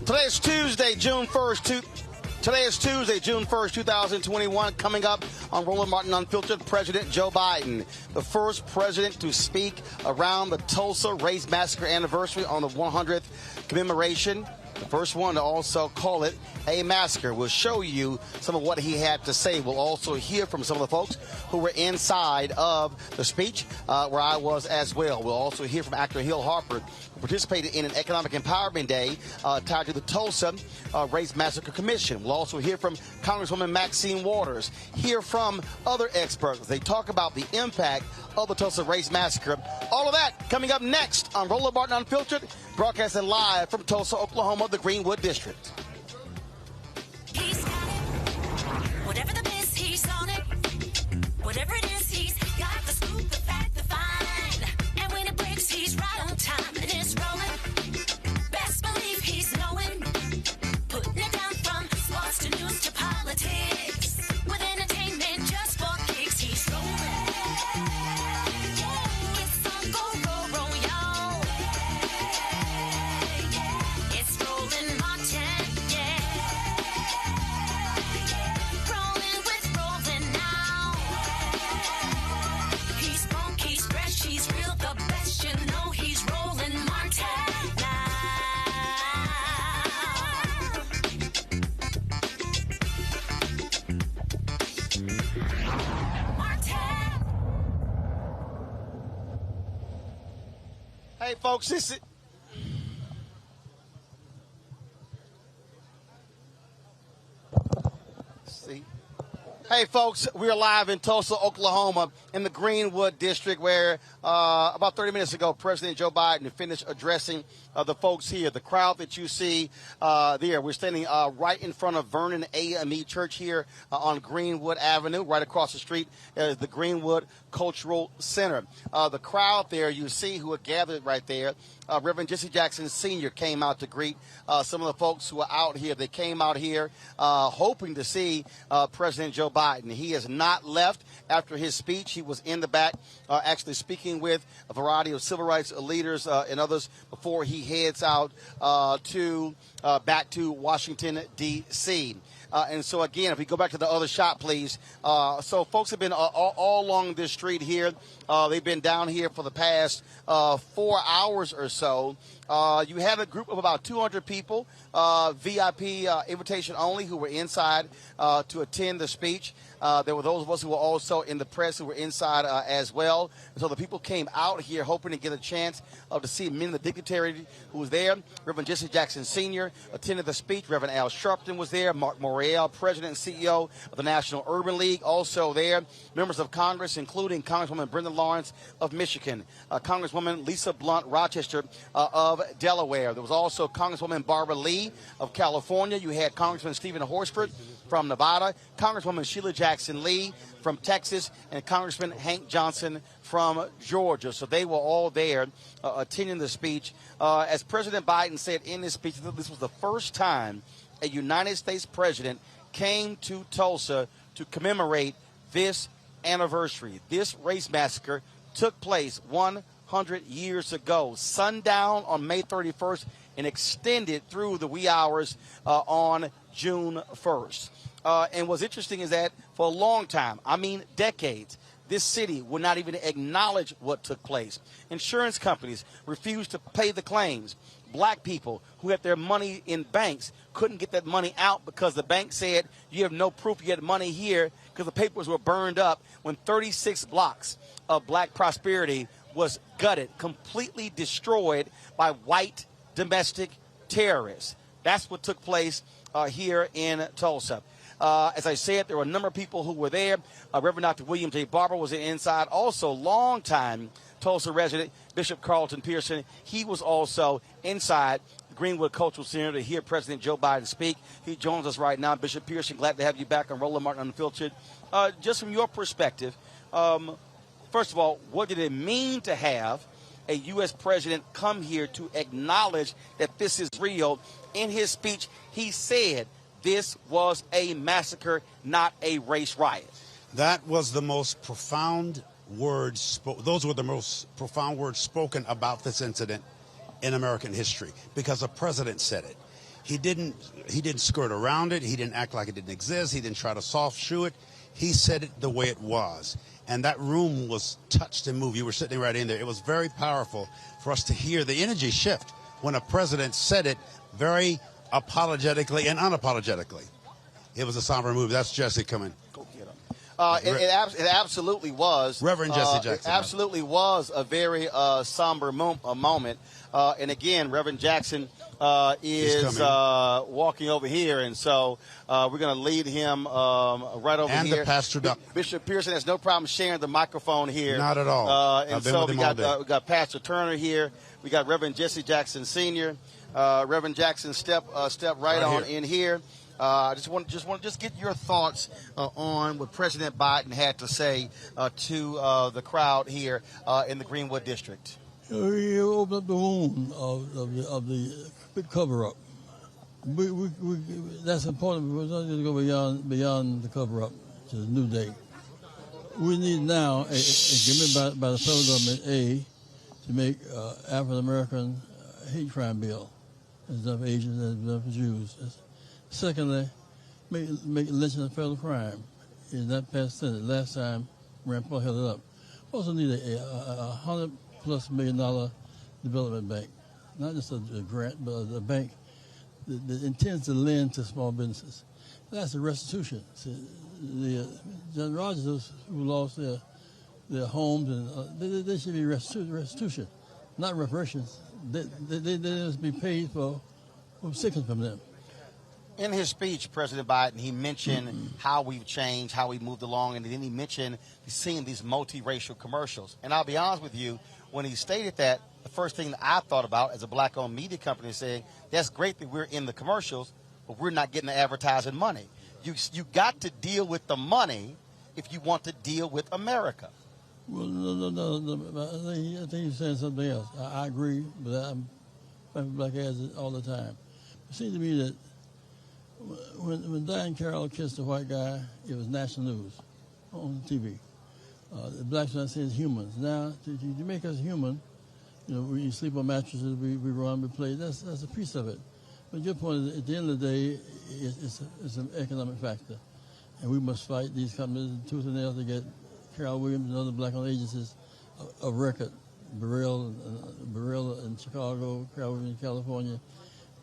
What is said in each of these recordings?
Today is Tuesday, June 1st, 2021. Coming up on Roland Martin Unfiltered, President Joe Biden, the first president to speak around the Tulsa Race Massacre anniversary on the 100th commemoration. The first one to also call it a massacre. We'll show you some of what he had to say. We'll also hear from some of the folks who were inside of the speech, where I was as well. We'll also hear from actor Hill Harper, who participated in an economic empowerment day tied to the Tulsa Race Massacre Commission. We'll also hear from Congresswoman Maxine Waters, hear from other experts. They talk about the impact of the Tulsa Race Massacre. All of that coming up next on Roland Martin Unfiltered, broadcasting live from Tulsa, Oklahoma, the Greenwood District. He's got it. Whatever the miss, he's on it. Whatever it is, he's got the scoop, the fact, the find. And when it breaks, he's right on time and it's rolling. Best believe he's knowing. Putting it down from sports to news to politics. With entertainment just for kicks, he's rolling. It's on go, roll, y'all. It's Roland Martin, yeah. Rolling with Roland now. He's funk, he's fresh, he's real, the best, you know he's Roland Martin now. Martin. Hey, folks, this is... See? Hey, folks, we're live in Tulsa, Oklahoma, in the Greenwood District, where about 30 minutes ago, President Joe Biden finished addressing the folks here. The crowd that you see there, we're standing right in front of Vernon AME Church here on Greenwood Avenue. Right across the street is the Greenwood Cultural Center. The crowd there you see who are gathered right there. Reverend Jesse Jackson Sr. came out to greet some of the folks who are out here. They came out here hoping to see President Joe Biden. He has not left after his speech. He was in the back actually speaking with a variety of civil rights leaders and others before he heads out back to Washington, D.C. And so, again, if we go back to the other shot, please. So folks have been all along this street here. They've been down here for the past 4 hours or so. You have a group of about 200 people, VIP invitation only, who were inside to attend the speech. There were those of us who were also in the press who were inside as well. And so the people came out here hoping to get a chance to see many of the dignitaries who was there. Reverend Jesse Jackson Sr. attended the speech. Reverend Al Sharpton was there. Mark Morrell, President and CEO of the National Urban League, also there. Members of Congress, including Congresswoman Brenda Lawrence of Michigan, Congresswoman Lisa Blunt Rochester of Delaware. There was also Congresswoman Barbara Lee of California. You had Congressman Stephen Horsford from Nevada, Congresswoman Sheila Jackson Lee from Texas, and Congressman Hank Johnson from Georgia. So they were all there attending the speech. As President Biden said in his speech, this was the first time a United States president came to Tulsa to commemorate this anniversary. This race massacre took place 100 years ago, sundown on May 31st, and extended through the wee hours on June 1st. And what's interesting is that for a long time, I mean decades, this city would not even acknowledge what took place. Insurance companies refused to pay the claims. Black people who had their money in banks couldn't get that money out because the bank said, you have no proof you had money here, because the papers were burned up when 36 blocks of black prosperity was gutted, completely destroyed by white domestic terrorists. That's what took place here in Tulsa. As I said, there were a number of people who were there. Reverend Dr. William J. Barber was inside. Also, longtime Tulsa resident Bishop Carlton Pearson. He was also inside the Greenwood Cultural Center to hear President Joe Biden speak. He joins us right now. Bishop Pearson, glad to have you back on Roland Martin Unfiltered. Just from your perspective, first of all, what did it mean to have a U.S. president come here to acknowledge that this is real? In his speech, he said this was a massacre, not a race riot. That was the most profound words. Those were the most profound words spoken about this incident in American history, because the president said it. He didn't skirt around it. He didn't act like it didn't exist. He didn't try to soft shoe it. He said it the way it was. And that room was touched and moved. You were sitting right in there. It was very powerful for us to hear the energy shift when a president said it very apologetically and unapologetically. It was a somber move. That's Jesse coming. Go get him. It absolutely was. Reverend Jesse Jackson. It absolutely was a very somber moment. And again, Reverend Jackson is walking over here, and so we're going to lead him right over and here. And the pastor. Bishop Pearson has no problem sharing the microphone here. Not at all. And so we got Pastor Turner here. We got Reverend Jesse Jackson Sr. Reverend Jackson, step right on here. In here. I just want to get your thoughts on what President Biden had to say to the crowd here in the Greenwood district. He opened up the wound of the big cover-up. That's important. We're not going to go beyond the cover-up to the new day. We need now, given by the federal government, to make African-American hate crime bill. It's done for Asians and it's done for Jews. Secondly, make lynching a federal crime. It's not passed Senate. Last time, Rand Paul held it up. We also need a $100+ million development bank. Not just a grant, but a bank that intends to lend to small businesses. That's a restitution. See, the John Rogers who lost their homes, and they should be restitution, not reparations. They must be paid for sickness from them. In his speech, President Biden, he mentioned how we've changed, how we moved along, and then he mentioned seeing these multiracial commercials. And I'll be honest with you, when he stated that, the first thing that I thought about as a black-owned media company is saying, that's great that we're in the commercials, but we're not getting the advertising money. You got to deal with the money if you want to deal with America. Well, no. I think you're saying something else. I agree, but I'm black ads all the time. It seems to me that when Diane Carroll kissed a white guy, it was national news on TV. The blacks are not saying humans. Now, to make us human, we sleep on mattresses, we run, we play. That's a piece of it. But your point is, at the end of the day, it's an economic factor, and we must fight these companies tooth and nail to get Carol Williams and other black-owned agencies of record. Burrell in Chicago, Carol Williams in California.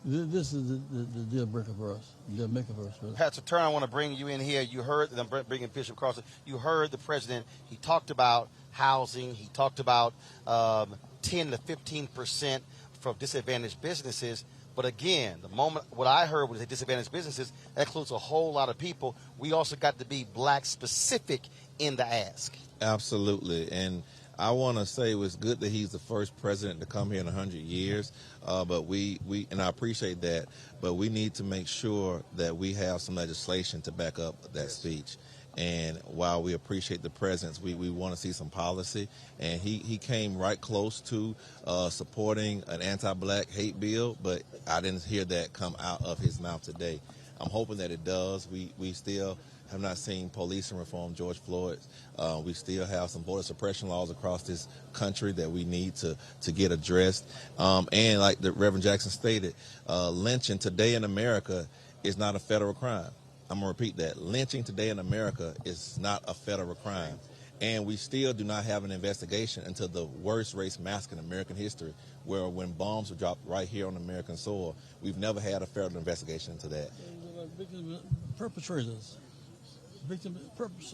This is the deal breaker for us, deal maker for us. Really. Pastor Turner, I want to bring you in here. You heard, I'm bringing Bishop Carlson. You heard the president. He talked about housing. He talked about 10 to 15% from disadvantaged businesses. But again, what I heard was that disadvantaged businesses, that includes a whole lot of people. We also got to be black specific in the ask. Absolutely. And I want to say it was good that he's the first president to come here in 100 years, but we and I appreciate that, but we need to make sure that we have some legislation to back up that speech. And while we appreciate the presence, we want to see some policy. And he came right close to supporting an anti-black hate bill, but I didn't hear that come out of his mouth today. I'm hoping that it does. We still have not seen policing reform, George Floyd. We still have some voter suppression laws across this country that we need to get addressed. And like the Reverend Jackson stated, lynching today in America is not a federal crime. I'm going to repeat that. Lynching today in America is not a federal crime. And we still do not have an investigation into the worst race massacre in American history, where when bombs were dropped right here on American soil, we've never had a federal investigation into that. Perpetrators.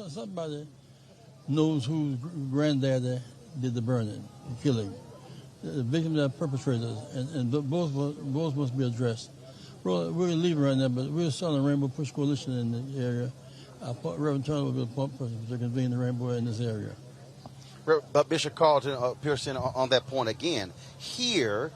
Somebody knows whose granddaddy did the burning, the killing. The victims are perpetrators, and both must be addressed. We're leaving right now, but we're starting a Rainbow Push Coalition in the area. Reverend Turner will be the point person to convene the Rainbow in this area. Bishop Carlton Pearson, on that point again, here,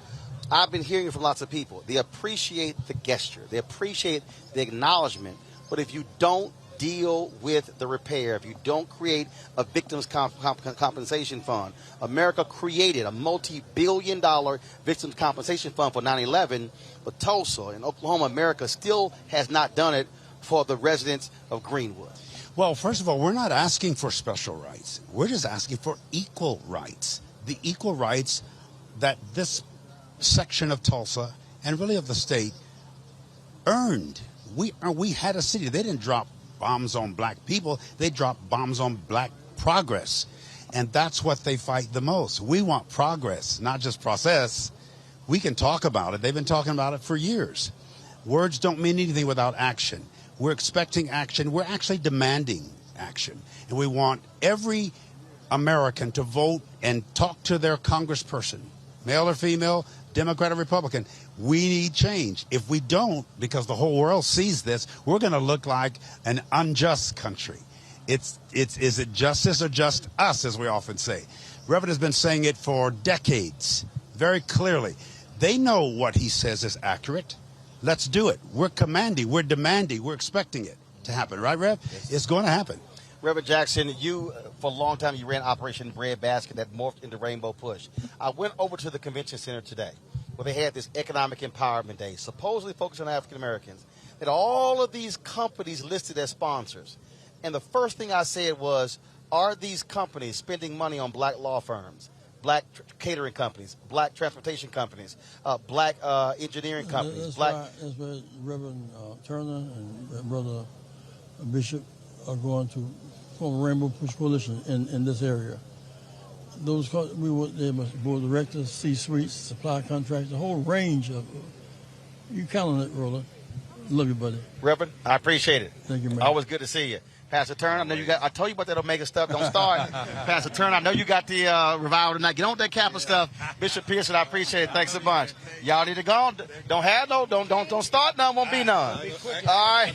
I've been hearing from lots of people. They appreciate the gesture. They appreciate the acknowledgement. But if you don't deal with the repair, if you don't create a victims compensation fund, America created a multi-billion-dollar victims compensation fund for 9/11, but Tulsa and Oklahoma, America still has not done it for the residents of Greenwood. Well, first of all, we're not asking for special rights. We're just asking for equal rights. The equal rights that this section of Tulsa and really of the state earned. We had a city. They didn't drop bombs on black people. They dropped bombs on black progress. And that's what they fight the most. We want progress, not just process. We can talk about it. They've been talking about it for years. Words don't mean anything without action. We're expecting action. We're actually demanding action. And we want every American to vote and talk to their congressperson, male or female, Democrat or Republican. We need change. If we don't, because the whole world sees this, we're going to look like an unjust country. Is it justice or just us, as we often say? Reverend has been saying it for decades, very clearly. They know what he says is accurate. Let's do it. We're commanding, we're demanding, we're expecting it to happen. Right, Rev? Yes. It's going to happen. Reverend Jackson, you, for a long time, you ran Operation Breadbasket that morphed into Rainbow Push. I went over to the convention center today where they had this economic empowerment day, supposedly focused on African Americans, that all of these companies listed as sponsors. And the first thing I said was, are these companies spending money on black law firms, black catering companies, black transportation companies, black engineering companies? That's why Reverend Turner and Brother Bishop are going to form a Rainbow Push Coalition in this area. They must board directors, C-suites, supply contractors, a whole range of. You count on it, Roland. Love you, buddy. Reverend, I appreciate it. Thank you, man. Always good to see you. Pastor Turner, I know you got. I told you about that Omega stuff. Don't start. Pastor Turner, I know you got the revival tonight. Get on with that Kappa stuff. Bishop Pearson, I appreciate it. Thanks a bunch. Y'all need to go on. Don't have no. Don't start none. Won't be none. All right.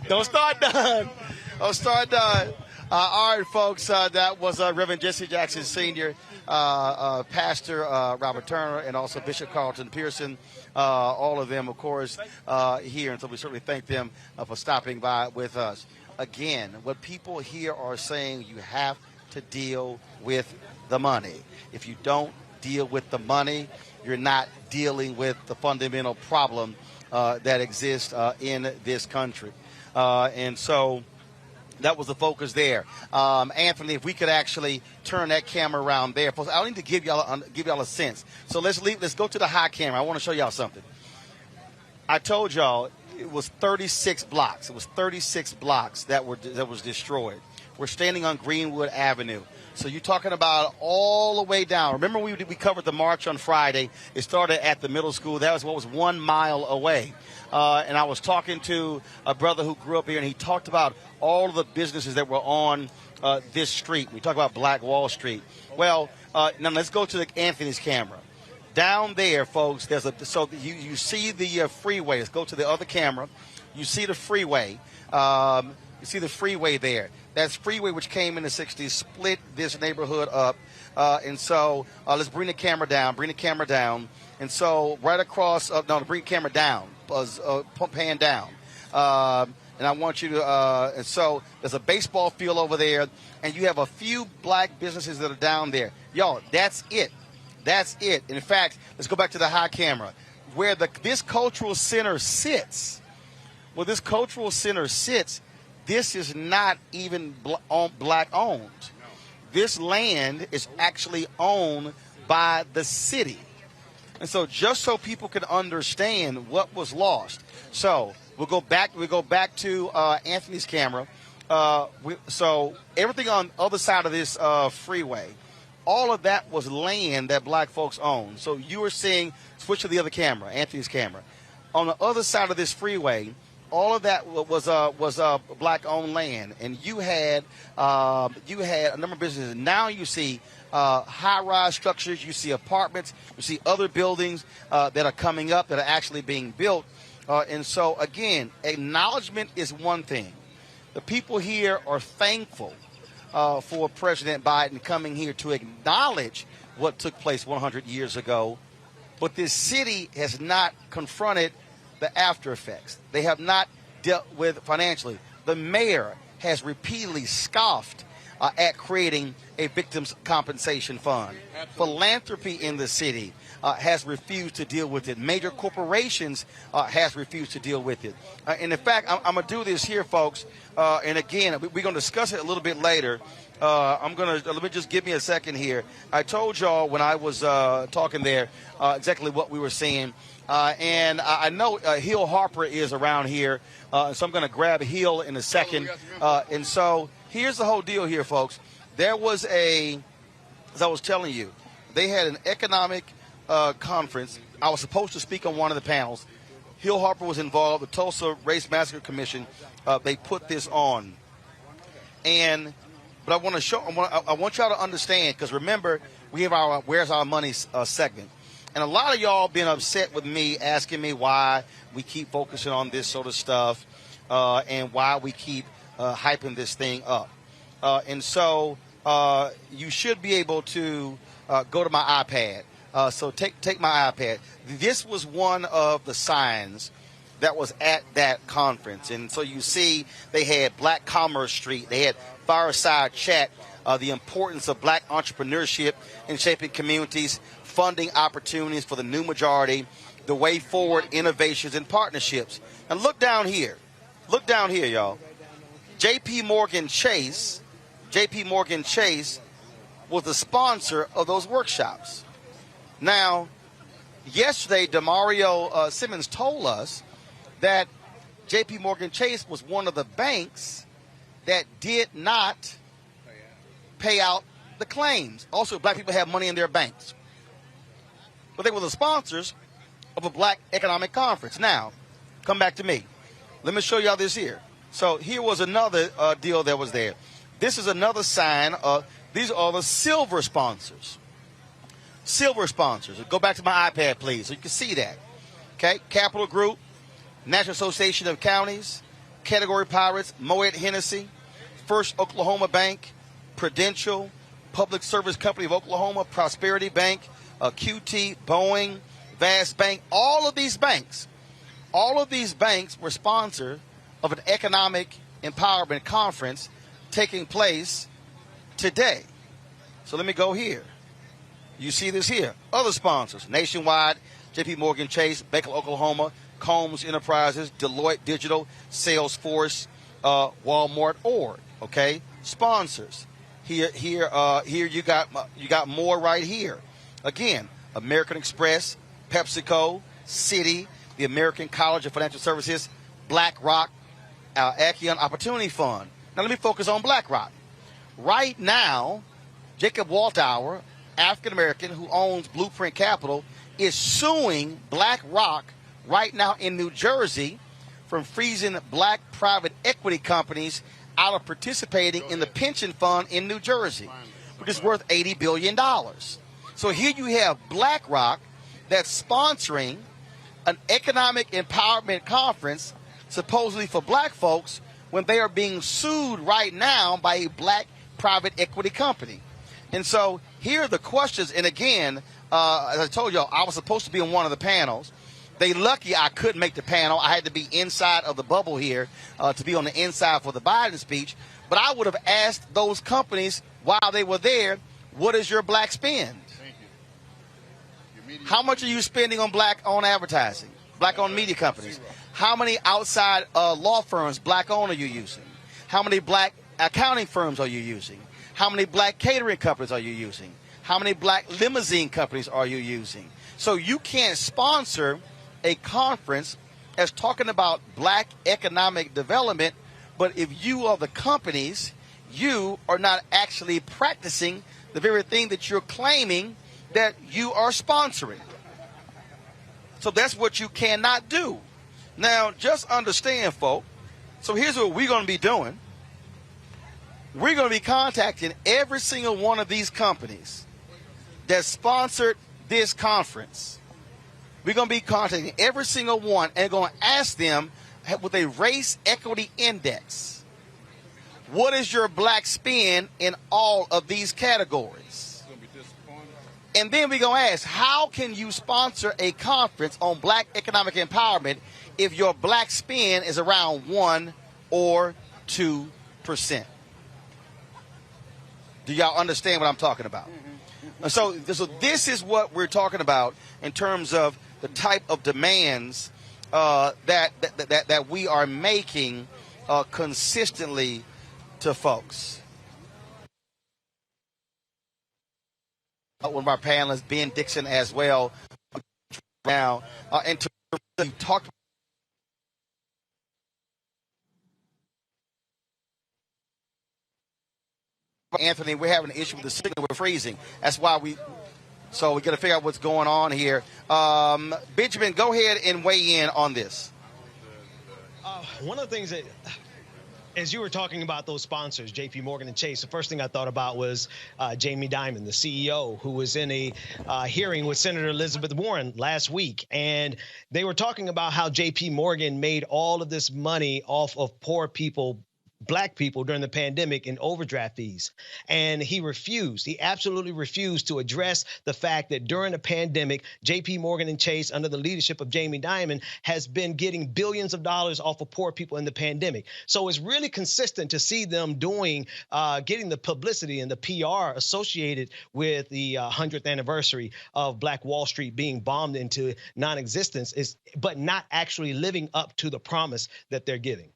Don't start none. Don't start none. All right, folks. That was Reverend Jesse Jackson Sr., Pastor Robert Turner, and also Bishop Carlton Pearson. All of them, of course, here. And so we certainly thank them for stopping by with us. Again, what people here are saying, you have to deal with the money. If you don't deal with the money, you're not dealing with the fundamental problem that exists in this country. And so that was the focus there. Anthony, if we could actually turn that camera around there. I need to give y'all a sense. So let's go to the high camera. I want to show y'all something. I told y'all it was 36 blocks. It was 36 blocks that was destroyed. We're standing on Greenwood Avenue. So you're talking about all the way down. Remember we covered the march on Friday. It started at the middle school. That was what was 1 mile away. And I was talking to a brother who grew up here, and he talked about all of the businesses that were on this street. We talk about Black Wall Street. Well, now let's go to Anthony's camera. Down there, folks, so you see the freeway. Let's go to the other camera. You see the freeway. You see the freeway there. That's freeway which came in the 60s, split this neighborhood up. And so let's bring the camera down. Bring the camera down. And so right across, bring the camera down. Pan down. And I want you to, and so there's a baseball field over there, and you have a few black businesses that are down there. Y'all, that's it. That's it. In fact, let's go back to the high camera. Where this cultural center sits, this is not even black owned. This land is actually owned by the city. And so just so people can understand what was lost. So we'll go back to Anthony's camera. So everything on the other side of this freeway, all of that was land that black folks owned. So you were seeing, switch to the other camera, Anthony's camera. On the other side of this freeway, all of that was black-owned land, and you had a number of businesses. Now you see high-rise structures, you see apartments, you see other buildings that are coming up that are actually being built. And so again, acknowledgement is one thing. The people here are thankful for President Biden coming here to acknowledge what took place 100 years ago. But this city has not confronted the after effects. They have not dealt with financially. The mayor has repeatedly scoffed at creating a victims compensation fund. Philanthropy in the city has refused to deal with it. Major corporations has refused to deal with it. And in fact, I'm going to do this here, folks. And again, we're going to discuss it a little bit later. let me just give me a second here. I told y'all when I was talking there exactly what we were seeing. And I know Hill Harper is around here, so I'm going to grab Hill in a second. And so here's the whole deal here, folks. There was as I was telling you, they had an economic conference. I was supposed to speak on one of the panels. Hill Harper was involved. The Tulsa Race Massacre Commission, they put this on. But I want to show. I want y'all to understand, because remember, we have our "Where's Our Money" segment, and a lot of y'all been upset with me, asking me why we keep focusing on this sort of stuff, and why we keep hyping this thing up. And so you should be able to go to my iPad. So take my iPad. This was one of the signs that was at that conference. And so you see they had Black Commerce Street. They had Fireside Chat, the importance of black entrepreneurship in shaping communities, funding opportunities for the new majority, the way forward, innovations and partnerships. And look down here. Look down here, y'all. JP Morgan Chase was the sponsor of those workshops. Now, yesterday, Demario Simmons told us that J.P. Morgan Chase was one of the banks that did not pay out the claims. Also, black people have money in their banks. But they were the sponsors of a black economic conference. Now, come back to me. Let me show y'all this here. So here was another deal that was there. This is another sign of, these are the silver sponsors. Silver sponsors. Go back to my iPad, please, so you can see that. Okay, Capital Group, National Association of Counties, Category Pirates, Moet Hennessy, First Oklahoma Bank, Prudential, Public Service Company of Oklahoma, Prosperity Bank, QT, Boeing, Vast Bank. All of these banks were sponsors of an economic empowerment conference taking place today. So let me go here. You see this here. Other sponsors: Nationwide, J.P. Morgan Chase, Baker, Oklahoma, Combs Enterprises, Deloitte Digital, Salesforce, Walmart, Org. Okay, sponsors. Here you got more right here. Again, American Express, PepsiCo, Citi, the American College of Financial Services, BlackRock, Acheon Opportunity Fund. Now let me focus on BlackRock. Right now, Jacob Waltauer, African American who owns Blueprint Capital, is suing BlackRock right now in New Jersey from freezing black private equity companies out of participating in the pension fund in New Jersey, which is worth $80 billion. So here you have BlackRock that's sponsoring an economic empowerment conference supposedly for black folks when they are being sued right now by a black private equity company. And so here are the questions. And again, as I told y'all, I was supposed to be on one of the panels. They lucky I couldn't make the panel. I had to be inside of the bubble here to be on the inside for the Biden speech. But I would have asked those companies while they were there, what is your black spend? Thank you. How much are you spending on black-owned advertising, black-owned media companies? How many outside law firms, black-owned, are you using? How many black accounting firms are you using? How many black catering companies are you using? How many black limousine companies are you using? So you can't sponsor a conference as talking about black economic development, but if you are the companies, you are not actually practicing the very thing that you're claiming that you are sponsoring. So that's what you cannot do. Now, just understand, folks. So here's what we're going to be doing. We're going to be contacting every single one of these companies that sponsored this conference. We're going to be contacting every single one and going to ask them with a race equity index, what is your black spend in all of these categories? And then we're going to ask, how can you sponsor a conference on black economic empowerment if your black spend is around 1 or 2%? Do y'all understand what I'm talking about? So this is what we're talking about in terms of the type of demands that we are making consistently to folks. one of our panelists, Ben Dixon, as well. Now, and to really talk about Anthony, we're having an issue with the signal. We're freezing. That's why we got to figure out what's going on here. Benjamin, go ahead and weigh in on this. One of the things that, as you were talking about those sponsors, J.P. Morgan and Chase, the first thing I thought about was Jamie Dimon, the CEO, who was in a hearing with Senator Elizabeth Warren last week. And they were talking about how J.P. Morgan made all of this money off of poor people, black people during the pandemic in overdraft fees. And he refused. He absolutely refused to address the fact that during the pandemic, J.P. Morgan and Chase, under the leadership of Jamie Dimon, has been getting billions of dollars off of poor people in the pandemic. So it's really consistent to see them doing, getting the publicity and the PR associated with the 100th anniversary of Black Wall Street being bombed into non-existence, but not actually living up to the promise that they're giving.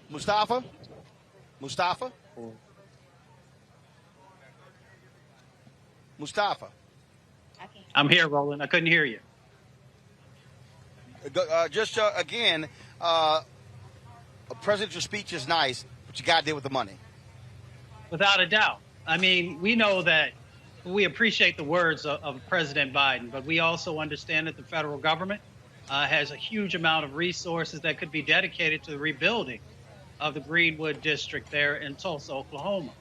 Mustafa? I'm here, Roland. I couldn't hear you. Again, a presidential speech is nice, but you got to deal with the money. Without a doubt. I mean, we know that we appreciate the words of President Biden, but we also understand that the federal government has a huge amount of resources that could be dedicated to the rebuilding of the Greenwood district there in Tulsa, Oklahoma.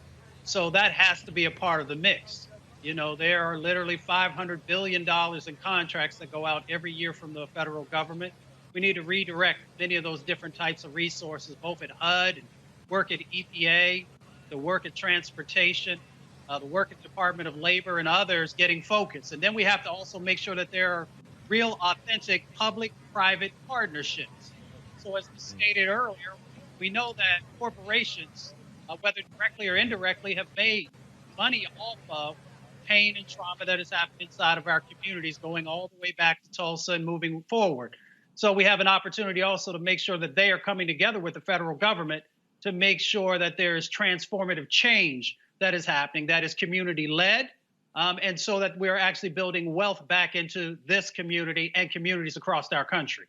So that has to be a part of the mix. You know, there are literally $500 billion in contracts that go out every year from the federal government. We need to redirect many of those different types of resources, both at HUD, and work at EPA, the work at transportation, the work at Department of Labor and others getting focused. And then we have to also make sure that there are real, authentic public-private partnerships. So as we stated earlier, we know that corporations, whether directly or indirectly, have made money off of pain and trauma that has happened inside of our communities, going all the way back to Tulsa and moving forward. So we have an opportunity also to make sure that they are coming together with the federal government to make sure that there is transformative change that is happening, that is community-led, and so that we're actually building wealth back into this community and communities across our country.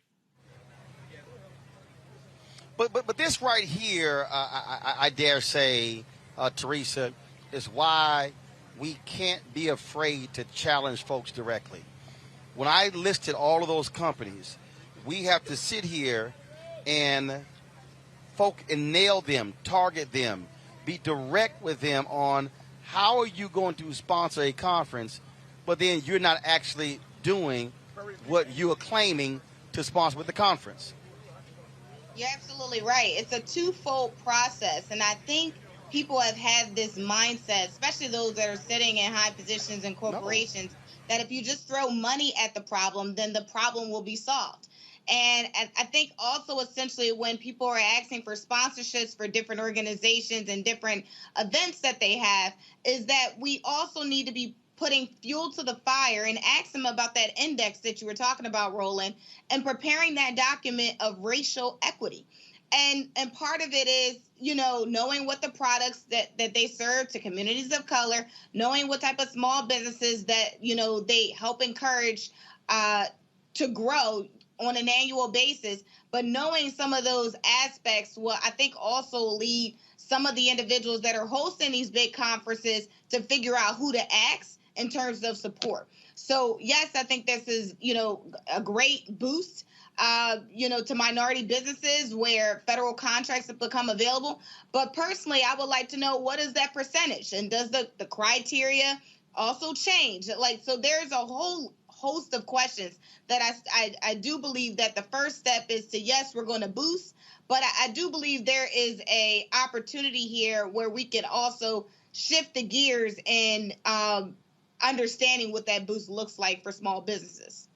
But this right here, I dare say, Teresa, is why we can't be afraid to challenge folks directly. When I listed all of those companies, we have to sit here and nail them, target them, be direct with them on how are you going to sponsor a conference, but then you're not actually doing what you are claiming to sponsor with the conference. You're absolutely right. It's a twofold process. And I think people have had this mindset, especially those that are sitting in high positions in corporations, that if you just throw money at the problem, then the problem will be solved. And I think also essentially when people are asking for sponsorships for different organizations and different events that they have, is that we also need to be putting fuel to the fire and ask them about that index that you were talking about, Roland, and preparing that document of racial equity. And part of it is, you know, knowing what the products that they serve to communities of color, knowing what type of small businesses that, you know, they help encourage to grow on an annual basis, but knowing some of those aspects will, I think, also lead some of the individuals that are hosting these big conferences to figure out who to ask in terms of support. So, yes, I think this is, you know, a great boost, you know, to minority businesses where federal contracts have become available. But personally, I would like to know, what is that percentage? And does the criteria also change? Like, so there's a whole host of questions that I do believe that the first step is to, yes, we're going to boost, but I do believe there is a opportunity here where we can also shift the gears and understanding what that boost looks like for small businesses.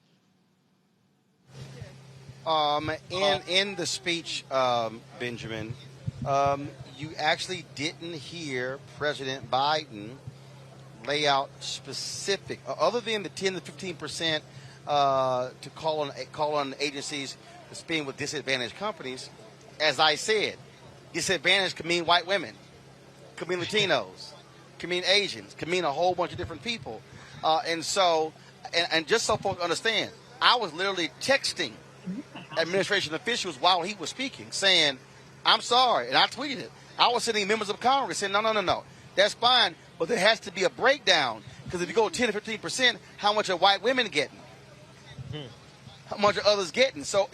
In the speech, Benjamin, you actually didn't hear President Biden lay out specific, other than the 10 to 15% to call on agencies to spend with disadvantaged companies. As I said, disadvantaged can mean white women, could mean Latinos, could mean Asians, could mean a whole bunch of different people. And just so folks understand, I was literally texting administration officials while he was speaking, saying, I'm sorry, and I tweeted it. I was sending members of Congress saying, no, that's fine, but there has to be a breakdown, because if you go 10 to 15%, how much are white women getting? How much are others getting? So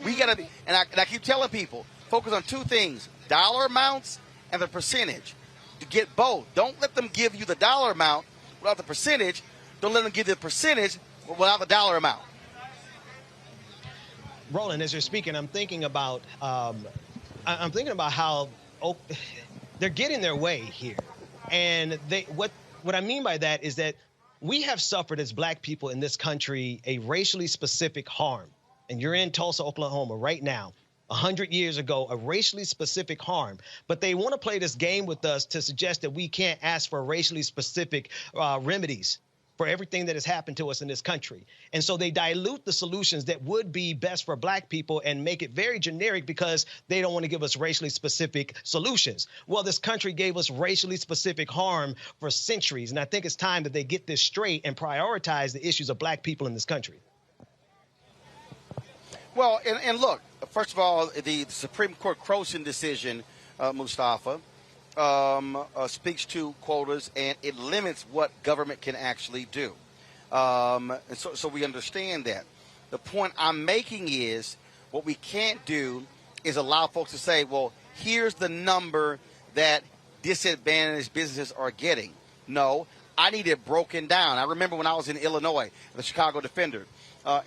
we got to be, and I keep telling people, focus on two things, dollar amounts and the percentage. To get both. Don't let them give you the dollar amount without the percentage. Don't let them give you the percentage without the dollar amount. Roland, as you're speaking, I'm thinking about how they're getting their way here. And what I mean by that is that we have suffered as black people in this country a racially specific harm. And you're in Tulsa, Oklahoma right now. 100 years ago, a racially specific harm. But they want to play this game with us to suggest that we can't ask for racially specific remedies for everything that has happened to us in this country. And so they dilute the solutions that would be best for black people and make it very generic because they don't want to give us racially specific solutions. Well, this country gave us racially specific harm for centuries. And I think it's time that they get this straight and prioritize the issues of black people in this country. Well, and look, first of all, the Supreme Court Croson decision, Mustafa, speaks to quotas, and it limits what government can actually do. And so we understand that. The point I'm making is what we can't do is allow folks to say, well, here's the number that disadvantaged businesses are getting. No, I need it broken down. I remember when I was in Illinois, the Chicago Defender,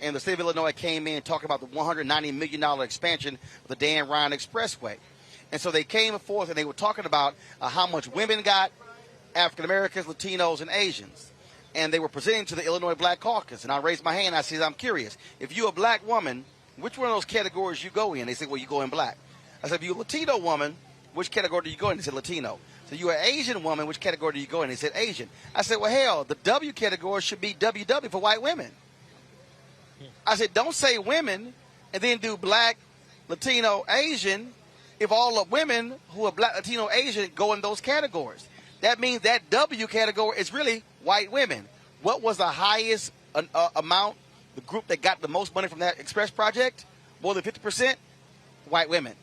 and the state of Illinois came in talking about the $190 million expansion of the Dan Ryan Expressway. And so they came forth and they were talking about how much women got, African Americans, Latinos, and Asians. And they were presenting to the Illinois Black Caucus. And I raised my hand. I said, I'm curious. If you're a black woman, which one of those categories you go in? They said, well, you go in black. I said, if you're a Latino woman, which category do you go in? They said, Latino. So you're an Asian woman, which category do you go in? They said, Asian. I said, well, hell, the W category should be WW for white women. I said, don't say women and then do black, Latino, Asian if all the women who are black, Latino, Asian go in those categories. That means that W category is really white women. What was the highest amount, the group that got the most money from that Express project? More than 50%? White women.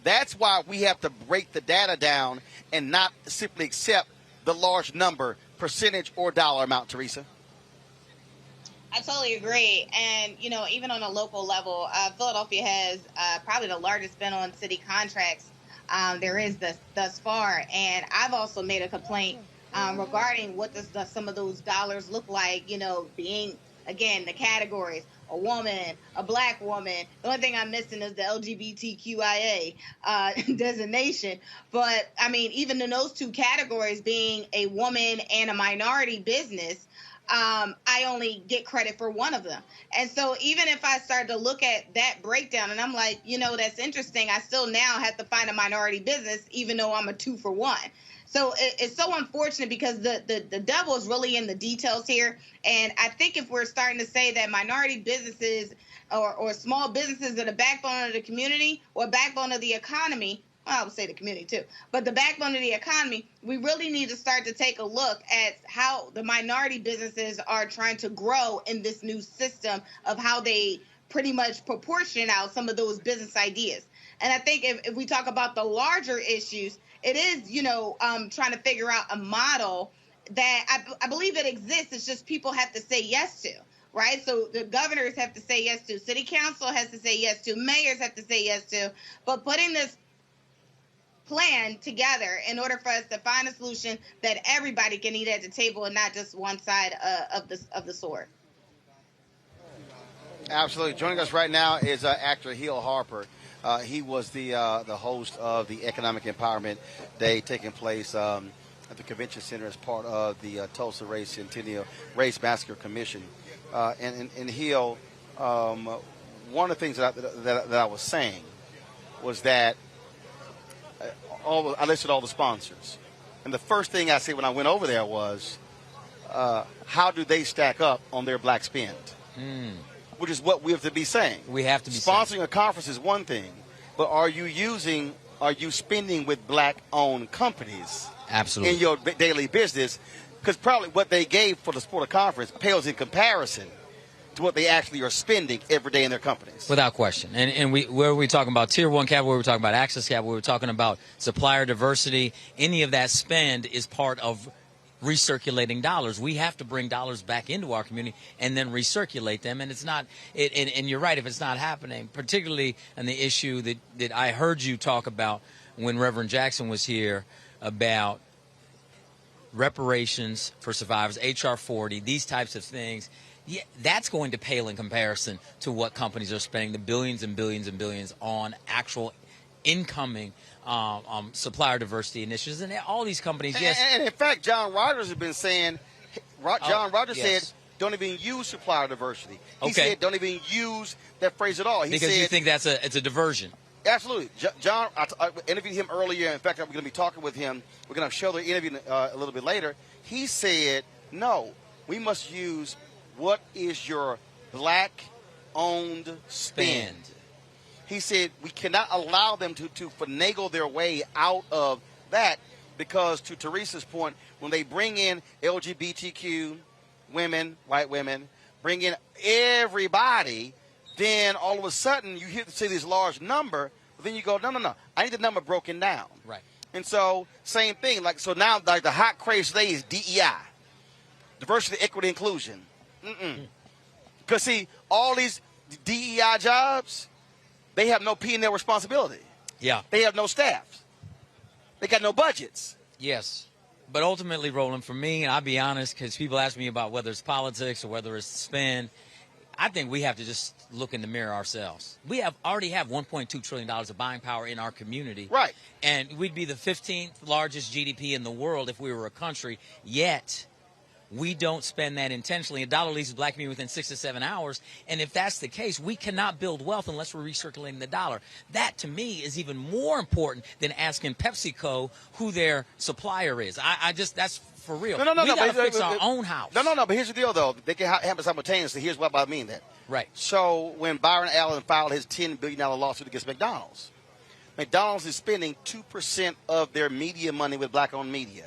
That's why we have to break the data down and not simply accept the large number, percentage, or dollar amount, Teresa. I totally agree. And, you know, even on a local level, Philadelphia has probably the largest spend on city contracts there is thus far. And I've also made a complaint regarding what does some of those dollars look like, you know, being, again, the categories, a woman, a black woman. The only thing I'm missing is the LGBTQIA designation. But, I mean, even in those two categories, being a woman and a minority business, I only get credit for one of them. And so even if I start to look at that breakdown and I'm like, you know, that's interesting, I still now have to find a minority business, even though I'm a 2 for 1. So it's so unfortunate because the devil is really in the details here. And I think if we're starting to say that minority businesses or small businesses are the backbone of the community or backbone of the economy, well, I would say the community too, but the backbone of the economy, we really need to start to take a look at how the minority businesses are trying to grow in this new system of how they pretty much proportion out some of those business ideas. And I think if we talk about the larger issues, it is, you know, trying to figure out a model that I believe it exists. It's just people have to say yes to. Right. So the governors have to say yes to. City council has to say yes to. Mayors have to say yes to. But putting this plan together in order for us to find a solution that everybody can eat at the table and not just one side of the sword. Absolutely. Joining us right now is actor Hill Harper. He was the host of the Economic Empowerment Day taking place at the Convention Center as part of the Tulsa Centennial Race Massacre Commission. And Hill, one of the things that I was saying was that I listed all the sponsors. And the first thing I said when I went over there was, how do they stack up on their black spend? Which is what we have to be saying. We have to be sponsoring a conference is one thing, but are you spending with black-owned companies? Absolutely. In your daily business? Because probably what they gave for the sport of conference pales in comparison to what they actually are spending every day in their companies. Without question. And where are we talking about Tier 1 capital, where we're talking about access capital, where we're talking about supplier diversity, any of that spend is part of recirculating dollars. We have to bring dollars back into our community and then recirculate them. And it's not, and you're right, if it's not happening, particularly on the issue that I heard you talk about when Reverend Jackson was here about reparations for survivors, HR 40, these types of things. Yeah, that's going to pale in comparison to what companies are spending the billions and billions and billions on actual incoming supplier diversity initiatives. And all these companies, yes. And in fact, John Rogers has been saying, John Rogers said, don't even use supplier diversity. He said, don't even use that phrase at all. Because you think it's a diversion. Absolutely. John, I interviewed him earlier. In fact, I'm going to be talking with him. We're going to show the interview a little bit later. He said, no, we must use what is your black-owned spend. He said we cannot allow them to finagle their way out of that because, to Teresa's point, when they bring in LGBTQ women, white women, bring in everybody, then all of a sudden you see this large number, but then you go, no, I need the number broken down. Right. And so, same thing. So now the hot craze today is DEI, diversity, equity, inclusion. Because, see, all these DEI jobs, they have no P&L responsibility. Yeah. They have no staff. They got no budgets. Yes. But ultimately, Roland, for me, and I'll be honest, because people ask me about whether it's politics or whether it's spend, I think we have to just look in the mirror ourselves. We already have $1.2 trillion of buying power in our community. Right. And we'd be the 15th largest GDP in the world if we were a country, yet we don't spend that intentionally. A dollar leaves the black community within 6 to 7 hours. And if that's the case, we cannot build wealth unless we're recirculating the dollar. That, to me, is even more important than asking PepsiCo who their supplier is. That's for real. No. We got to fix our own house. No. But here's the deal, though. They can happen simultaneously. Here's what I mean that. Right. So when Byron Allen filed his $10 billion lawsuit against McDonald's is spending 2% of their media money with black-owned media.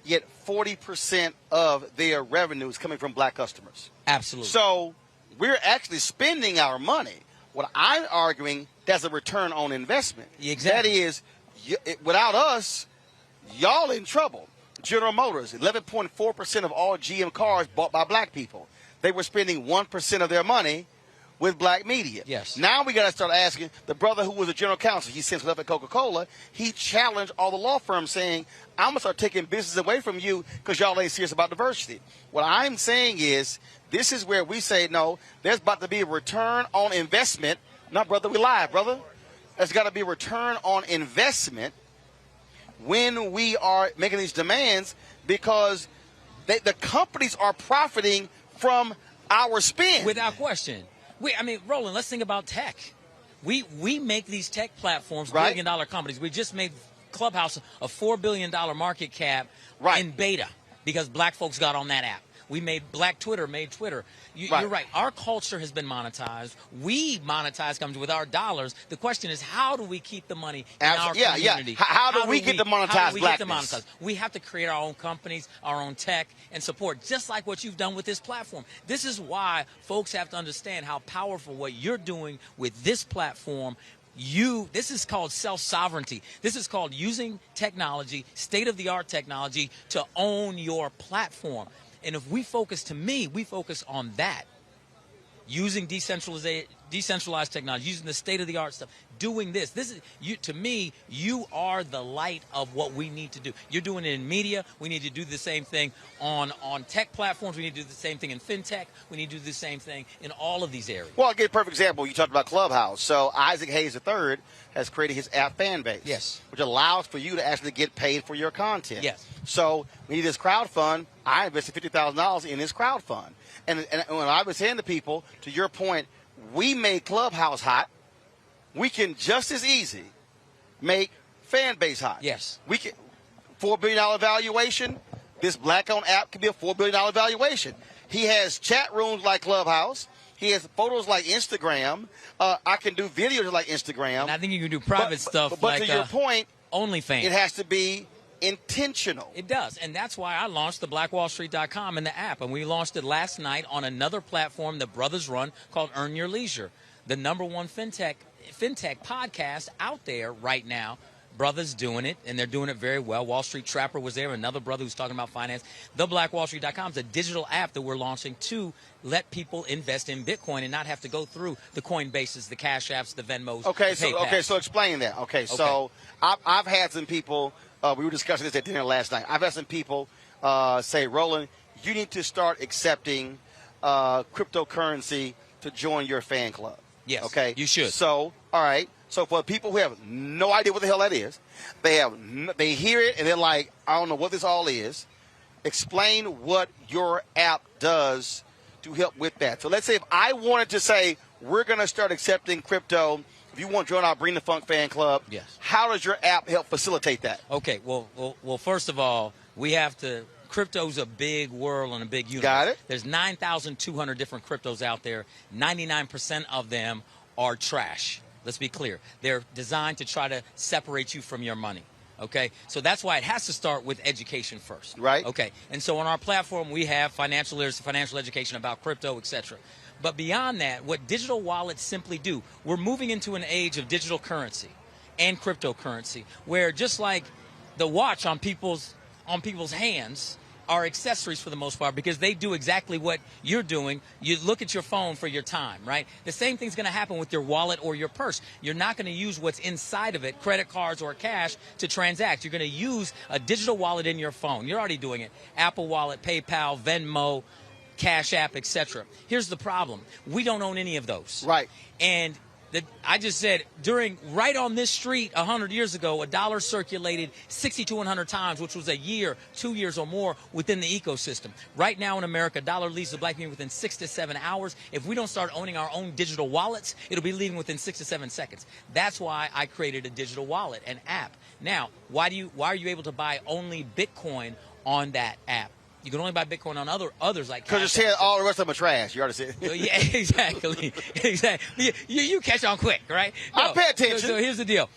Yet 40% of their revenue is coming from black customers. Absolutely. So we're actually spending our money. What I'm arguing, that's a return on investment. Exactly. That is, without us, y'all in trouble. General Motors, 11.4% of all GM cars bought by black people. They were spending 1% of their money with black media. Yes. Now we got to start asking. The brother who was a general counsel, he since left at Coca-Cola, he challenged all the law firms saying, I'm going to start taking business away from you because y'all ain't serious about diversity. What I'm saying is, this is where we say, no, there's about to be a return on investment. Not, brother, we live, brother. There's got to be a return on investment when we are making these demands because the companies are profiting from our spend. Without question. Roland, let's think about tech. We make these tech platforms, right. billion-dollar companies. We just made Clubhouse a $4 billion market cap in beta because black folks got on that app. We made Twitter. You're right. Our culture has been monetized. We monetize companies with our dollars. The question is, how do we keep the money in our community? How do we get to monetize blackness? We have to create our own companies, our own tech, and support, just like what you've done with this platform. This is why folks have to understand how powerful what you're doing with this platform. This is called self-sovereignty. This is called using technology, state-of-the-art technology, to own your platform. And if we focus on that, using decentralized technology, using the state-of-the-art stuff, doing this is to me, you are the light of what we need to do. You're doing it in media. We need to do the same thing on tech platforms. We need to do the same thing in fintech. We need to do the same thing in all of these areas. Well, I'll give you a perfect example. You talked about Clubhouse. So Isaac Hayes III has created his app fan base. Yes. Which allows for you to actually get paid for your content. Yes. So we need this crowd fund. I invested $50,000 in this crowd fund. And when I was saying to people, to your point, we made Clubhouse hot. We can just as easy make fan base hot. Yes. We can $4 billion valuation. this black-owned app could be a $4 billion valuation. He has chat rooms like Clubhouse. He has photos like Instagram. I can do videos like Instagram. And I think you can do private stuff but like to your point, OnlyFans. It has to be intentional. It does, and that's why I launched the blackwallstreet.com and the app, and we launched it last night on another platform that brothers run called Earn Your Leisure, the #1 fintech podcast out there right now. Brothers doing it, and they're doing it very well. Wall Street Trapper was there, another brother who's talking about finance. The blackwallstreet.com is a digital app that we're launching to let people invest in Bitcoin and not have to go through the Coinbases, the Cash Apps, the Venmos. So explain that. So I've had some people. We were discussing this at dinner last night. I've had some people say, Roland, you need to start accepting cryptocurrency to join your fan club. Yes. Okay. You should. So, all right. So for people who have no idea what the hell that is, they hear it and they're like, I don't know what this all is. Explain what your app does to help with that. So let's say if I wanted to say we're going to start accepting crypto, if you want to join our Bring the Funk fan club, yes. How does your app help facilitate that? Okay. Well, first of all, we have to. Crypto's a big world and a big universe. Got it. There's 9,200 different cryptos out there. 99% of them are trash. Let's be clear. They're designed to try to separate you from your money. Okay? So that's why it has to start with education first. Right. Okay. And so on our platform, we have financial literacy, financial education about crypto, etc. But beyond that, what digital wallets simply do, we're moving into an age of digital currency and cryptocurrency, where just like the watch on people's hands are accessories for the most part because they do exactly what you're doing. You look at your phone for your time, right? The same thing's going to happen with your wallet or your purse. You're not going to use what's inside of it, credit cards or cash, to transact. You're going to use a digital wallet in your phone. You're already doing it. Apple Wallet, PayPal, Venmo, Cash App, etc. Here's the problem. We don't own any of those. Right. And I just said, right on this street 100 years ago, a dollar circulated 60 to 100 times, which was a year, 2 years or more within the ecosystem. Right now in America, a dollar leaves the black community within 6 to 7 hours. If we don't start owning our own digital wallets, it'll be leaving within 6 to 7 seconds. That's why I created a digital wallet, an app. Now, why are you able to buy only Bitcoin on that app? You can only buy Bitcoin on others like because it said all the rest of them are trash. You already said. Yeah, exactly. You catch on quick, right? No, I pay attention. So here's the deal.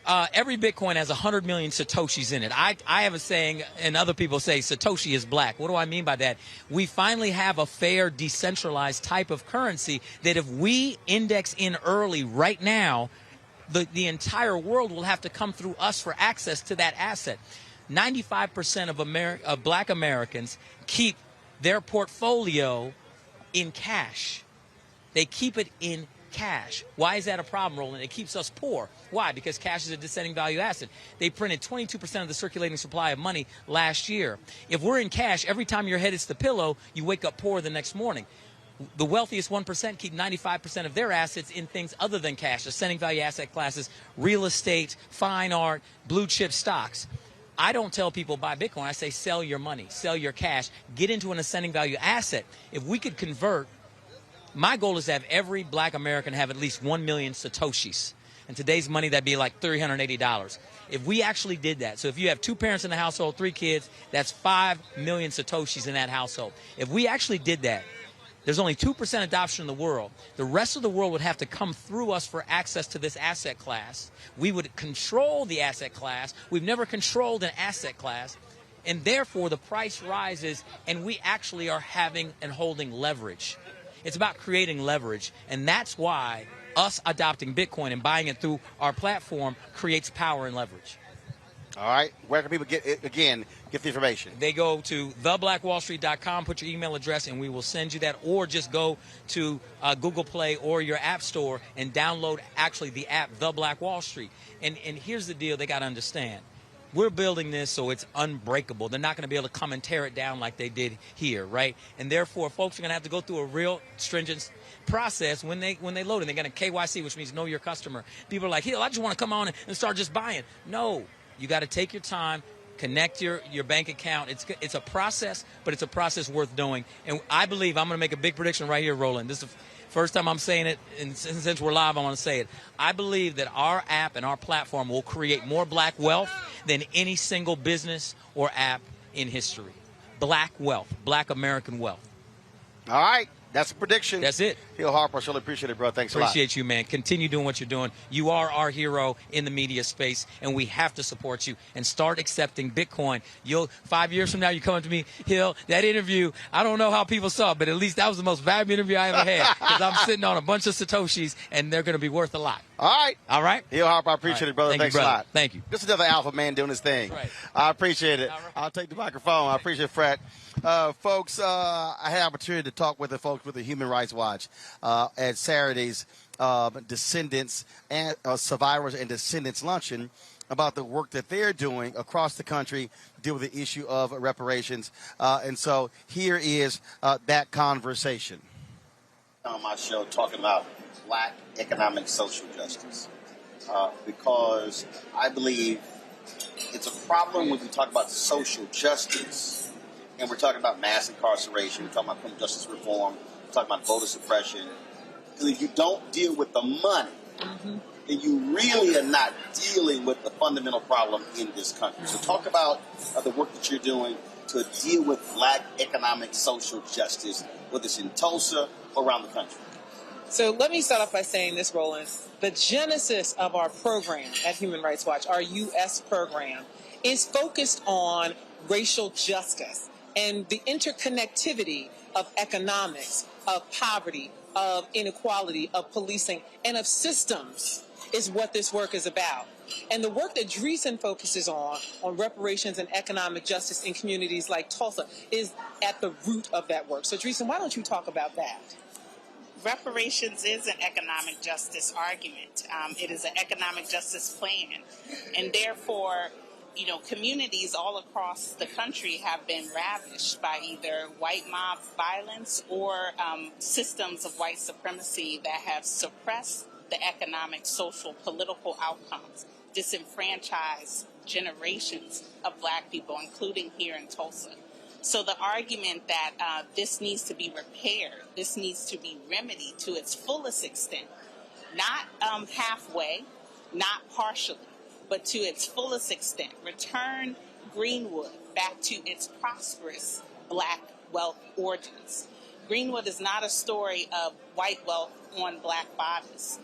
Every Bitcoin has 100 million Satoshis in it. I have a saying, and other people say Satoshi is black. What do I mean by that? We finally have a fair, decentralized type of currency that if we index in early right now, the entire world will have to come through us for access to that asset. 95% of black Americans keep their portfolio in cash. They keep it in cash. Why is that a problem, Roland? It keeps us poor. Why? Because cash is a descending value asset. They printed 22% of the circulating supply of money last year. If we're in cash, every time your head hits the pillow, you wake up poor the next morning. The wealthiest 1% keep 95% of their assets in things other than cash, ascending value asset classes, real estate, fine art, blue chip stocks. I don't tell people buy Bitcoin. I say sell your money, sell your cash, get into an ascending value asset. If we could convert, my goal is to have every black American have at least 1 million Satoshis. In today's money, that'd be like $380. If we actually did that, so if you have 2 parents in the household, 3 kids, that's 5 million Satoshis in that household. If we actually did that, there's only 2% adoption in the world. The rest of the world would have to come through us for access to this asset class. We would control the asset class. We've never controlled an asset class. And therefore, the price rises, and we actually are having and holding leverage. It's about creating leverage. And that's why us adopting Bitcoin and buying it through our platform creates power and leverage. All right. Where can people get the information? They go to theblackwallstreet.com, put your email address, and we will send you that. Or just go to Google Play or your app store and download actually the app, The Black Wall Street. And here's the deal they got to understand. We're building this so it's unbreakable. They're not going to be able to come and tear it down like they did here, right? And therefore, folks are going to have to go through a real stringent process when they load it. They're going to KYC, which means know your customer. People are like, I just want to come on and start just buying. No. You got to take your time, connect your bank account. It's a process, but it's a process worth doing. And I believe I'm going to make a big prediction right here, Roland. This is the first time I'm saying it, and since we're live, I want to say it. I believe that our app and our platform will create more black wealth than any single business or app in history. black wealth, black American wealth. All right. That's a prediction. That's it. Hill Harper, I really appreciate it, bro. Thanks a lot. Appreciate you, man. Continue doing what you're doing. You are our hero in the media space, and we have to support you and start accepting Bitcoin. 5 years from now, you come up to me, Hill, that interview, I don't know how people saw it, but at least that was the most valuable interview I ever had because I'm sitting on a bunch of Satoshis, and they're going to be worth a lot. All right. All right? Hill Harper, I appreciate it, brother. Thanks a lot. Thank you. This is another alpha man doing his thing. Right. I appreciate it. I'll take the microphone. I appreciate it, Fred. Folks, I had an opportunity to talk with the folks with the Human Rights Watch at Saturday's Descendants and Survivors and Descendants Luncheon about the work that they're doing across the country to deal with the issue of reparations. And so here is that conversation. On my show talking about black economic social justice because I believe it's a problem when we talk about social justice and we're talking about mass incarceration, we're talking about criminal justice reform, we're talking about voter suppression. Because if you don't deal with the money, then you really are not dealing with the fundamental problem in this country. So talk about the work that you're doing to deal with black economic social justice, whether it's in Tulsa or around the country. So let me start off by saying this, Roland. The genesis of our program at Human Rights Watch, our U.S. program, is focused on racial justice and the interconnectivity of economics, of poverty, of inequality, of policing, and of systems is what this work is about. And the work that Dreesen focuses on reparations and economic justice in communities like Tulsa, is at the root of that work. So, Dreesen, why don't you talk about that? Reparations is an economic justice argument. It is an economic justice plan. And therefore, communities all across the country have been ravished by either white mob violence or systems of white supremacy that have suppressed the economic, social, political outcomes, disenfranchised generations of black people, including here in Tulsa. So the argument that this needs to be repaired, this needs to be remedied to its fullest extent, not halfway, not partially, but to its fullest extent, return Greenwood back to its prosperous black wealth origins. Greenwood is not a story of white wealth on black bodies.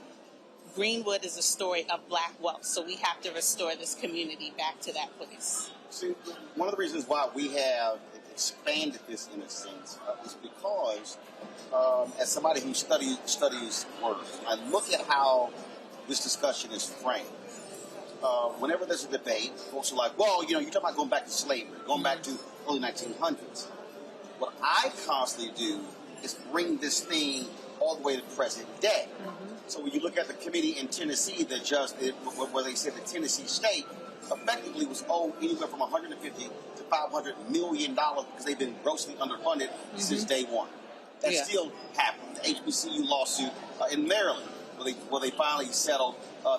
Greenwood is a story of black wealth, so we have to restore this community back to that place. See, one of the reasons why we have expanded this in a sense is because as somebody who studies words, I look at how this discussion is framed. Whenever there's a debate, folks are like, well, you're talking about going back to slavery, going back to early 1900s. What I constantly do is bring this thing all the way to present day. So when you look at the committee in Tennessee that just did, where they said the Tennessee state effectively was owed anywhere from $150 to $500 million because they've been grossly underfunded since day one. That still happened. The HBCU lawsuit in Maryland, where they finally settled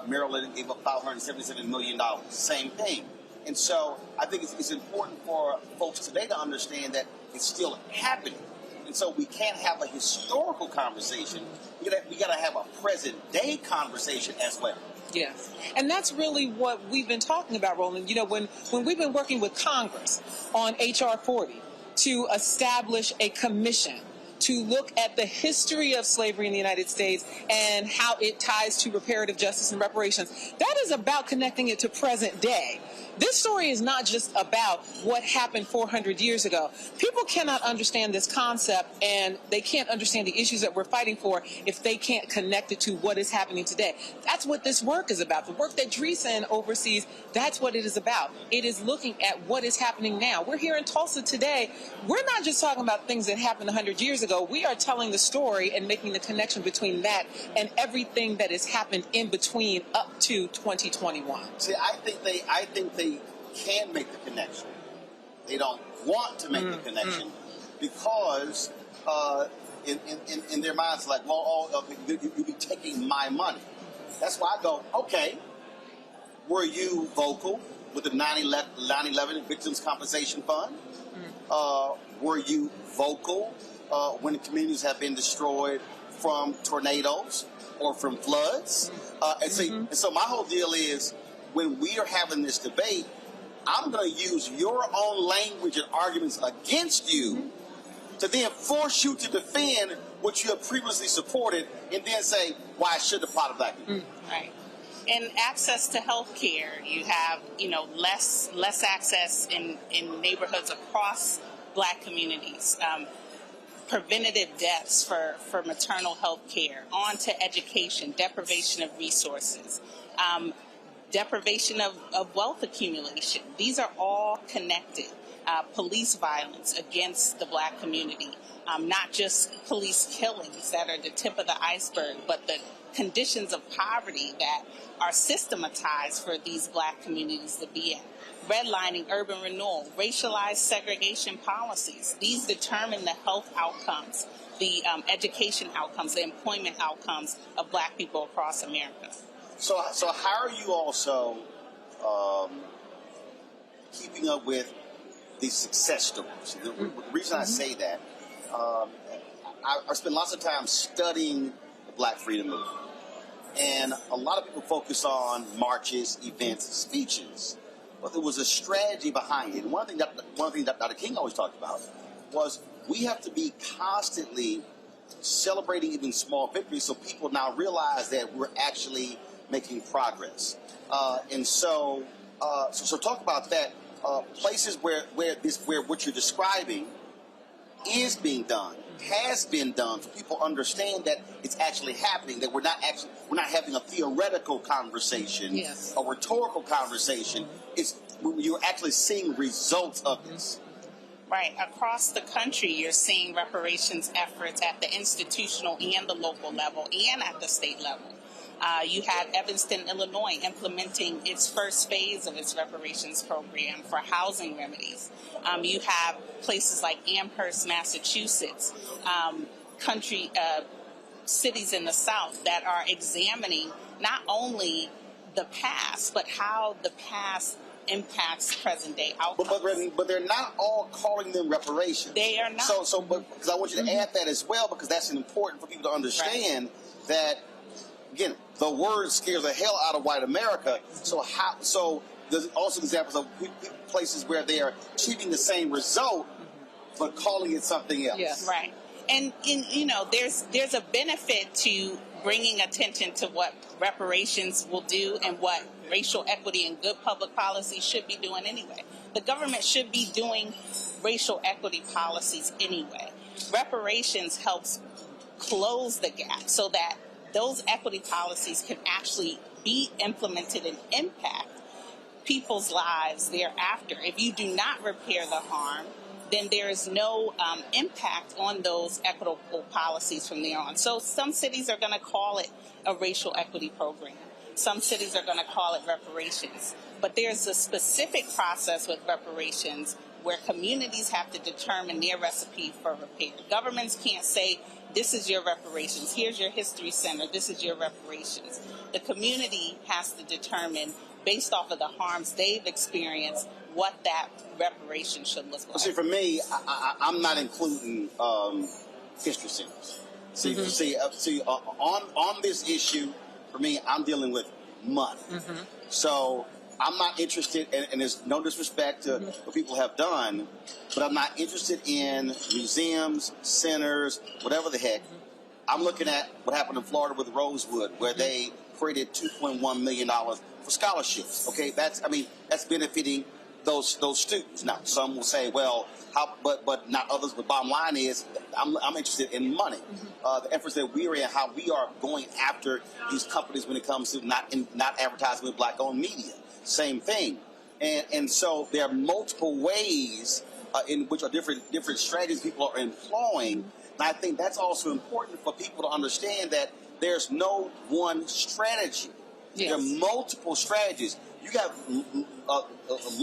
Maryland and gave up $577 million. Same thing. And so I think it's important for folks today to understand that it's still happening. And so we can't have a historical conversation. We got to have a present day conversation as well. Yes. And that's really what we've been talking about, Roland. When we've been working with Congress on H.R. 40 to establish a commission to look at the history of slavery in the United States and how it ties to reparative justice and reparations, that is about connecting it to present day. This story is not just about what happened 400 years ago. People cannot understand this concept, and they can't understand the issues that we're fighting for if they can't connect it to what is happening today. That's what this work is about. The work that Dreesen oversees, that's what it is about. It is looking at what is happening now. We're here in Tulsa today. We're not just talking about things that happened 100 years ago. We are telling the story and making the connection between that and everything that has happened in between up to 2021. See, I think they can make the connection. They don't want to make the connection because in their minds, like, well, you'll be taking my money. That's why I go, okay, were you vocal with the 9/11 Victims Compensation Fund? Were you vocal when the communities have been destroyed from tornadoes or from floods? And so my whole deal is, when we are having this debate, I'm going to use your own language and arguments against you to then force you to defend what you have previously supported and then say, why I should apply to black people. Right. And access to health care, you have, less access in neighborhoods across black communities. Preventative deaths for maternal health care, on to education, deprivation of resources, deprivation of wealth accumulation. These are all connected. Police violence against the black community, not just police killings that are the tip of the iceberg, but the conditions of poverty that are systematized for these black communities to be in. Redlining, urban renewal, racialized segregation policies. These determine the health outcomes, the education outcomes, the employment outcomes of black people across America. So how are you also keeping up with these success stories? The reason I say that, I spend lots of time studying the Black Freedom Movement. And a lot of people focus on marches, events, speeches. But there was a strategy behind it. And one thing that Dr. King always talked about was we have to be constantly celebrating even small victories so people now realize that we're actually making progress. So talk about that. Places where what you're describing is being done, has been done, so people understand that it's actually happening, that we're not having a theoretical conversation, a rhetorical conversation. You're actually seeing results of this. Right. Across the country, you're seeing reparations efforts at the institutional and the local level and at the state level. You have Evanston, Illinois, implementing its first phase of its reparations program for housing remedies. You have places like Amherst, Massachusetts, cities in the South that are examining not only the past, but how the past impacts present-day outcomes. But they're not all calling them reparations. They are not. Because I want you to add that as well, because that's important for people to understand that, again, the word scares the hell out of white America. So there's also examples of places where they are achieving the same result, but calling it something else. Yes. Right. And there's a benefit to bringing attention to what reparations will do and what racial equity and good public policy should be doing anyway. The government should be doing racial equity policies anyway. Reparations helps close the gap so that those equity policies can actually be implemented and impact people's lives thereafter. If you do not repair the harm, then there is no impact on those equitable policies from there on. So some cities are going to call it a racial equity program. Some cities are going to call it reparations. But there's a specific process with reparations where communities have to determine their recipe for repair. Governments can't say, this is your reparations, here's your history center, this is your reparations. The community has to determine, based off of the harms they've experienced, what that reparation should look like. See, for me, I'm not including history centers. On this issue, for me, I'm dealing with money. So I'm not interested, and there's no disrespect to what people have done, but I'm not interested in museums, centers, whatever the heck. I'm looking at what happened in Florida with Rosewood, where they created $2.1 million for scholarships. Okay, that's benefiting those students. Now, some will say, well, but not others. But bottom line is, I'm interested in money. The efforts that we're in, how we are going after these companies when it comes to not advertising with black-owned media. Same thing. And so there are multiple ways in which are different strategies people are employing. And I think that's also important for people to understand that there's no one strategy. Yes. There are multiple strategies. You got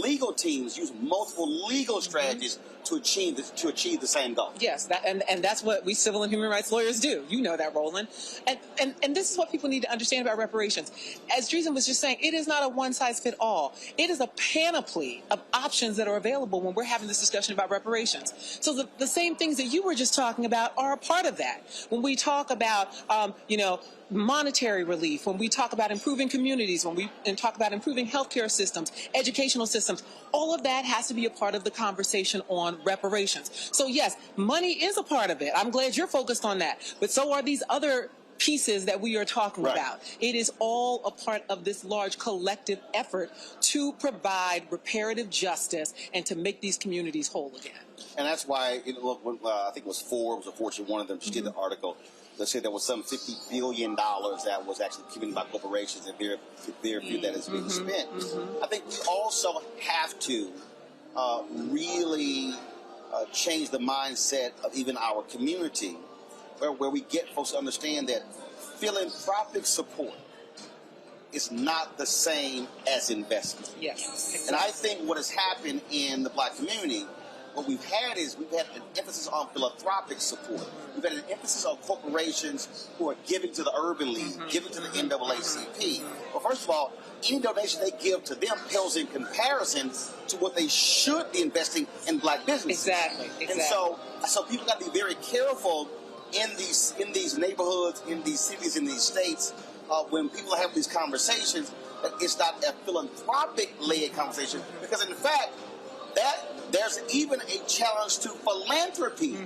legal teams use multiple legal strategies to achieve the same goal. Yes, and that's what we civil and human rights lawyers do. You know that, Roland. And this is what people need to understand about reparations. As Dreesen was just saying, it is not a one-size-fits-all. It is a panoply of options that are available when we're having this discussion about reparations. So the same things that you were just talking about are a part of that. When we talk about, monetary relief, when we talk about improving communities, when we talk about improving healthcare systems, educational systems. All of that has to be a part of the conversation on reparations. So yes, money is a part of it. I'm glad you're focused on that. But so are these other pieces that we are talking about. It is all a part of this large collective effort to provide reparative justice and to make these communities whole again. And that's why, I think it was Forbes or Fortune, one of them just did an article that said there was some $50 billion that was actually given by corporations and very few that is being spent. I think we also have to really change the mindset of even our community, where we get folks to understand that philanthropic support is not the same as investment. Yes, exactly. And I think what has happened in the black community, what we've had an emphasis on philanthropic support. We've had an emphasis on corporations who are giving to the Urban League, giving to the NAACP. Well, first of all, any donation they give to them pales in comparison to what they should be investing in black businesses. Exactly. And so people got to be very careful in these neighborhoods, in these cities, in these states, when people have these conversations, that it's not a philanthropic-led conversation, because in fact, there's even a challenge to philanthropy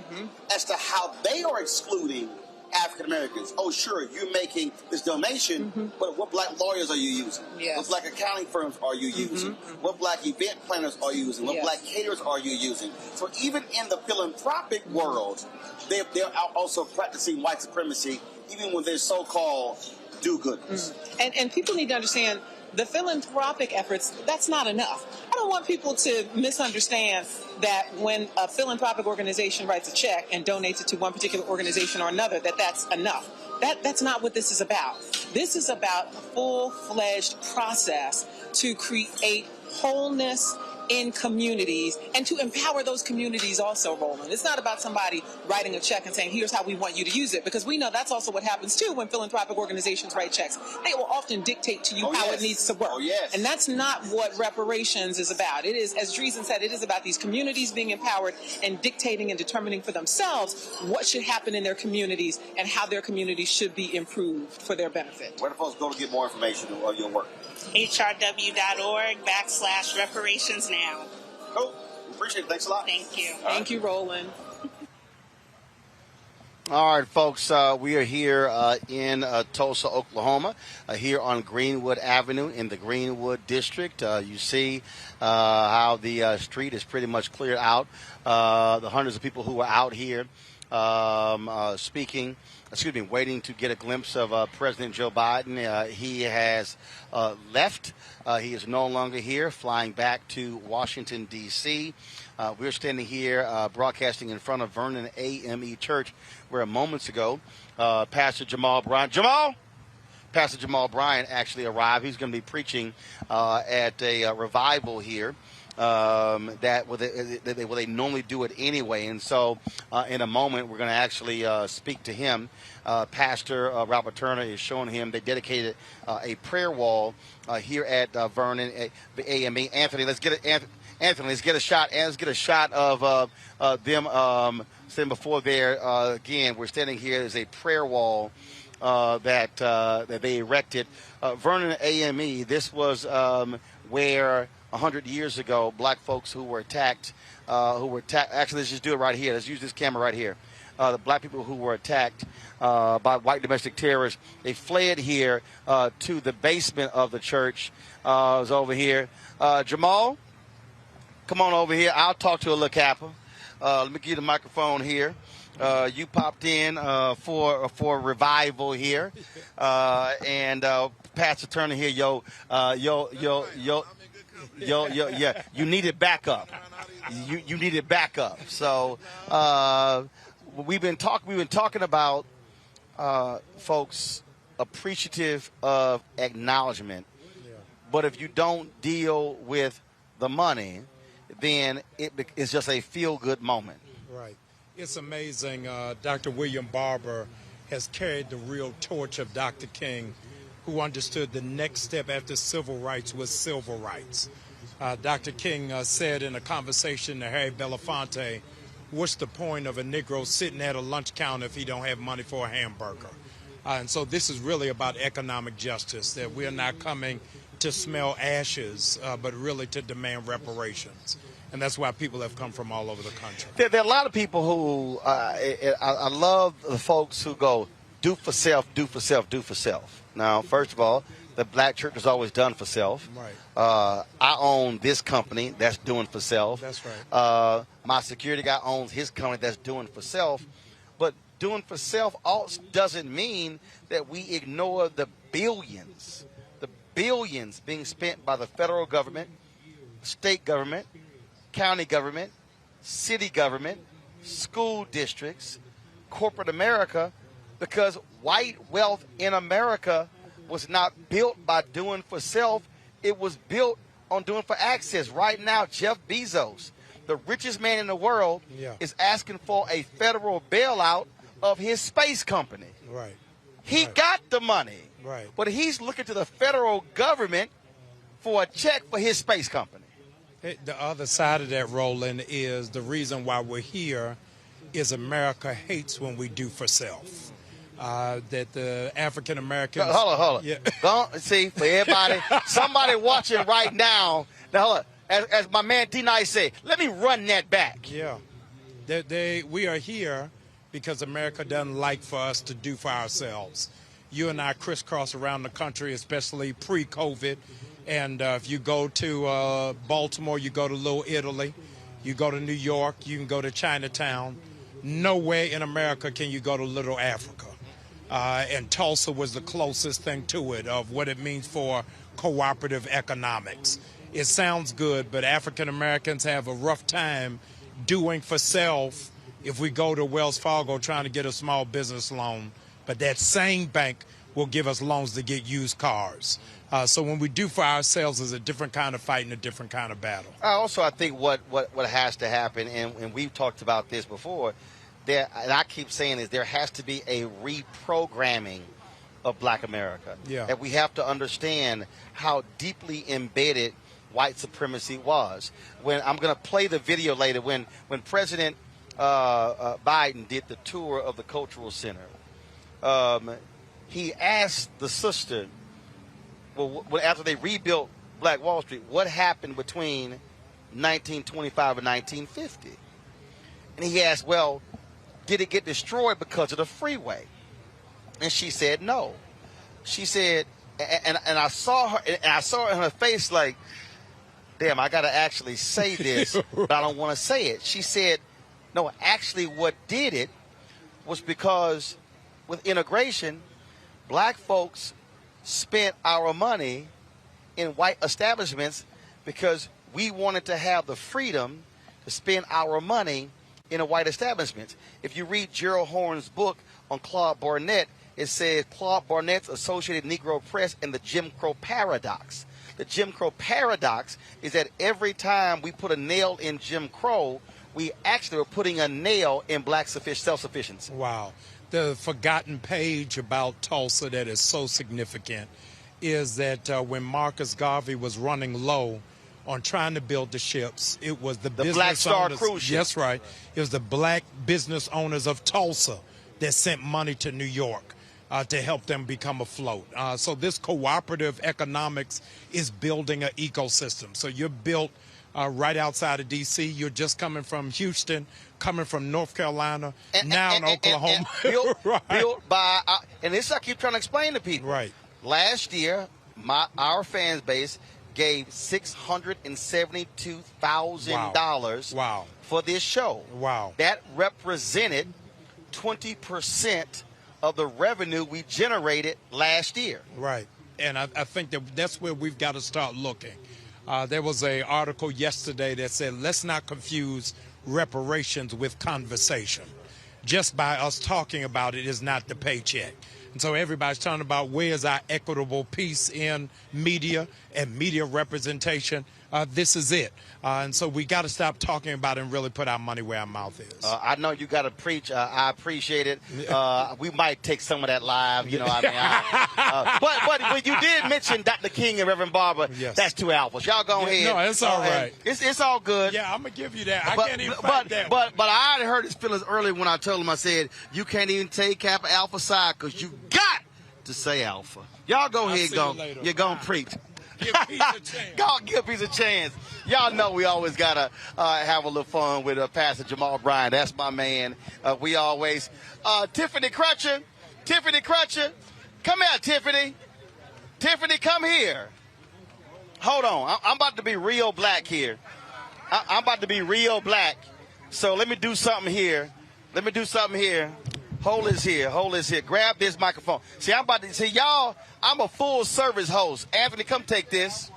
as to how they are excluding African Americans. Oh, sure, you're making this donation, but what black lawyers are you using? Yes. What black accounting firms are you using? What black event planners are you using? What black caterers are you using? So even in the philanthropic world, they're also practicing white supremacy, even when they're so-called do-gooders. And people need to understand the philanthropic efforts, that's not enough. I don't want people to misunderstand that when a philanthropic organization writes a check and donates it to one particular organization or another, that's enough. That's not what this is about. This is about a full-fledged process to create wholeness in communities and to empower those communities also, Roland. It's not about somebody writing a check and saying, here's how we want you to use it, because we know that's also what happens too when philanthropic organizations write checks. They will often dictate to you how it needs to work. And that's not what reparations is about. It is, as Dreesen said, it is about these communities being empowered and dictating and determining for themselves what should happen in their communities and how their communities should be improved for their benefit. Where do folks go to get more information on your work? HRW.org/reparations now. Cool. Appreciate it. Thanks a lot. Thank you. Thank you, Roland. All right, folks, we are here in Tulsa, Oklahoma, here on Greenwood Avenue in the Greenwood District. You see how the street is pretty much cleared out. The hundreds of people who are out here waiting to get a glimpse of President Joe Biden. He has left. He is no longer here, flying back to Washington, D.C. We're standing here broadcasting in front of Vernon AME Church, where moments ago, Pastor Jamal Bryant actually arrived. He's going to be preaching at a revival here. They normally do it anyway. And so in a moment, we're going to actually speak to him. Pastor Robert Turner is showing him they dedicated a prayer wall here at Vernon AME. Anthony, let's get a shot. Let's get a shot of them sitting before there. Again, we're standing here. There's a prayer wall that they erected. Vernon AME, this was where 100 years ago, black folks who were attacked, actually, let's just do it right here. Let's use this camera right here. The black people who were attacked by white domestic terrorists, they fled here to the basement of the church. It was over here. Jamal, come on over here. I'll talk to a little Kappa. Let me give you the microphone here. You popped in for revival here. And Pastor Turner here, you needed backup. You needed backup. So we've been talking about folks appreciative of acknowledgement. But if you don't deal with the money, then it's just a feel-good moment. Right. It's amazing. Dr. William Barber has carried the real torch of Dr. King, who understood the next step after civil rights was civil rights. Dr. King said in a conversation to Harry Belafonte, what's the point of a Negro sitting at a lunch counter if he don't have money for a hamburger? And so this is really about economic justice, that we're not coming to smell ashes, but really to demand reparations. And that's why people have come from all over the country. There are a lot of people who, I love the folks who go, do for self, do for self, do for self. Now, first of all, the black church has always done for self. Right. I own this company that's doing for self. That's right. My security guy owns his company that's doing for self. But doing for self also doesn't mean that we ignore the billions being spent by the federal government, state government, county government, city government, school districts, corporate America, because white wealth in America was not built by doing for self. It was built on doing for access. Right now, Jeff Bezos, the richest man in the world, is asking for a federal bailout of his space company. Right. He got the money. Right. But he's looking to the federal government for a check for his space company. The other side of that, Roland, is the reason why we're here is America hates when we do for self. That the African Americans... Hold on. Yeah. Don't, see, for everybody, somebody watching right now, hold on, as my man D-Nice said, let me run that back. Yeah. We are here because America doesn't like for us to do for ourselves. You and I crisscross around the country, especially pre-COVID. And if you go to Baltimore, you go to Little Italy, you go to New York, you can go to Chinatown. Nowhere in America can you go to Little Africa. And Tulsa was the closest thing to it of what it means for cooperative economics. It sounds good, but African Americans have a rough time doing for self if we go to Wells Fargo trying to get a small business loan. But that same bank will give us loans to get used cars. So when we do for ourselves is a different kind of fight and a different kind of battle. Also, I think what has to happen, and we've talked about this before, and I keep saying is there has to be a reprogramming of black America. Yeah. That we have to understand how deeply embedded white supremacy was. When I'm going to play the video later, when President Biden did the tour of the Cultural Center, he asked the sister, well, after they rebuilt Black Wall Street, what happened between 1925 and 1950? And he asked, well, did it get destroyed because of the freeway? And she said no. She said, and I saw her, and I saw it in her face like, damn, I got to actually say this, but I don't want to say it. She said, no, actually what did it was because with integration, black folks spent our money in white establishments because we wanted to have the freedom to spend our money in a white establishment. If you read Gerald Horne's book on Claude Barnett, it says Claude Barnett's Associated Negro Press and the Jim Crow Paradox. The Jim Crow Paradox is that every time we put a nail in Jim Crow, we actually are putting a nail in black self-sufficiency. Wow. The forgotten page about Tulsa that is so significant is that when Marcus Garvey was running low on trying to build the ships, it was the business Black Star owners, cruise ship. Yes, right. It was the black business owners of Tulsa that sent money to New York to help them become afloat. So this cooperative economics is building an ecosystem. So you're built right outside of D.C. You're just coming from Houston, coming from North Carolina, now in Oklahoma. Built, right. built by, and this I keep trying to explain to people. Right. Last year, our fan base gave $672,000 wow. for this show. Wow. That represented 20% of the revenue we generated last year. Right. And I think that's where we've got to start looking. There was an article yesterday that said, let's not confuse reparations with conversation. Just by us talking about it is not the paycheck. And so everybody's talking about where is our equitable piece in media and media representation. This is it. And so we got to stop talking about it and really put our money where our mouth is. I know you got to preach. I appreciate it. We might take some of that live, you know. I mean, but when you did mention Dr. King and Reverend Barber, yes. That's two alphas. Y'all go ahead. No, it's all right. It's all good. Yeah, I'm gonna give you that. I can't even fight that. But I already heard his feelings earlier when I told him. I said you can't even take Kappa Alpha Psi because you got to say Alpha. Y'all go ahead, go. You're gonna preach. Give peace a chance. God, give peace a chance. Y'all know we always got to have a little fun with Pastor Jamal Bryant. That's my man. We always. Tiffany Crutcher. Come here, Tiffany. Tiffany, come here. Hold on. I'm about to be real black here. I'm about to be real black. So let me do something here. Hold this here. Grab this microphone. See, y'all, I'm a full service host. Anthony, come take this.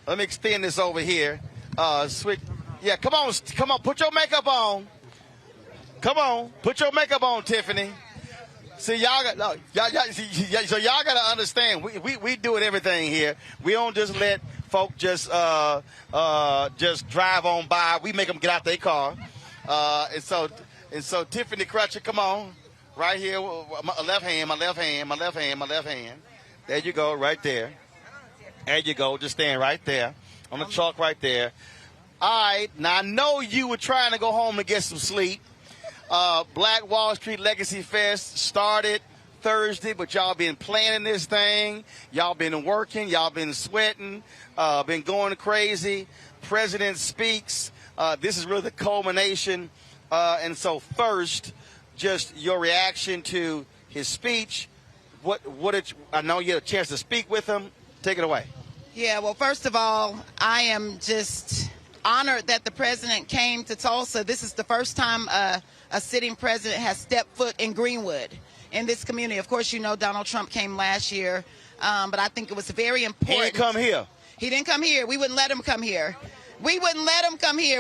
Let me extend this over here. Switch. Yeah, come on. Put your makeup on. Put your makeup on, Tiffany. See, y'all got to understand. We do everything here. We don't just let folk just drive on by. We make them get out their car. And so Tiffany Crutcher, come on, right here, my left hand. There you go, right there. There you go, just stand right there on the chalk right there. All right, now I know you were trying to go home and get some sleep. Black Wall Street Legacy Fest started Thursday, but y'all been planning this thing. Y'all been working. Y'all been sweating. Been going crazy. President speaks. This is really the culmination. And so first, just your reaction to his speech. I know you had a chance to speak with him. Take it away. Yeah, well, first of all, I am just honored that the president came to Tulsa. This is the first time a sitting president has stepped foot in Greenwood, in this community. Of course, you know Donald Trump came last year, but I think it was very important. He didn't come here. He didn't come here. We wouldn't let him come here.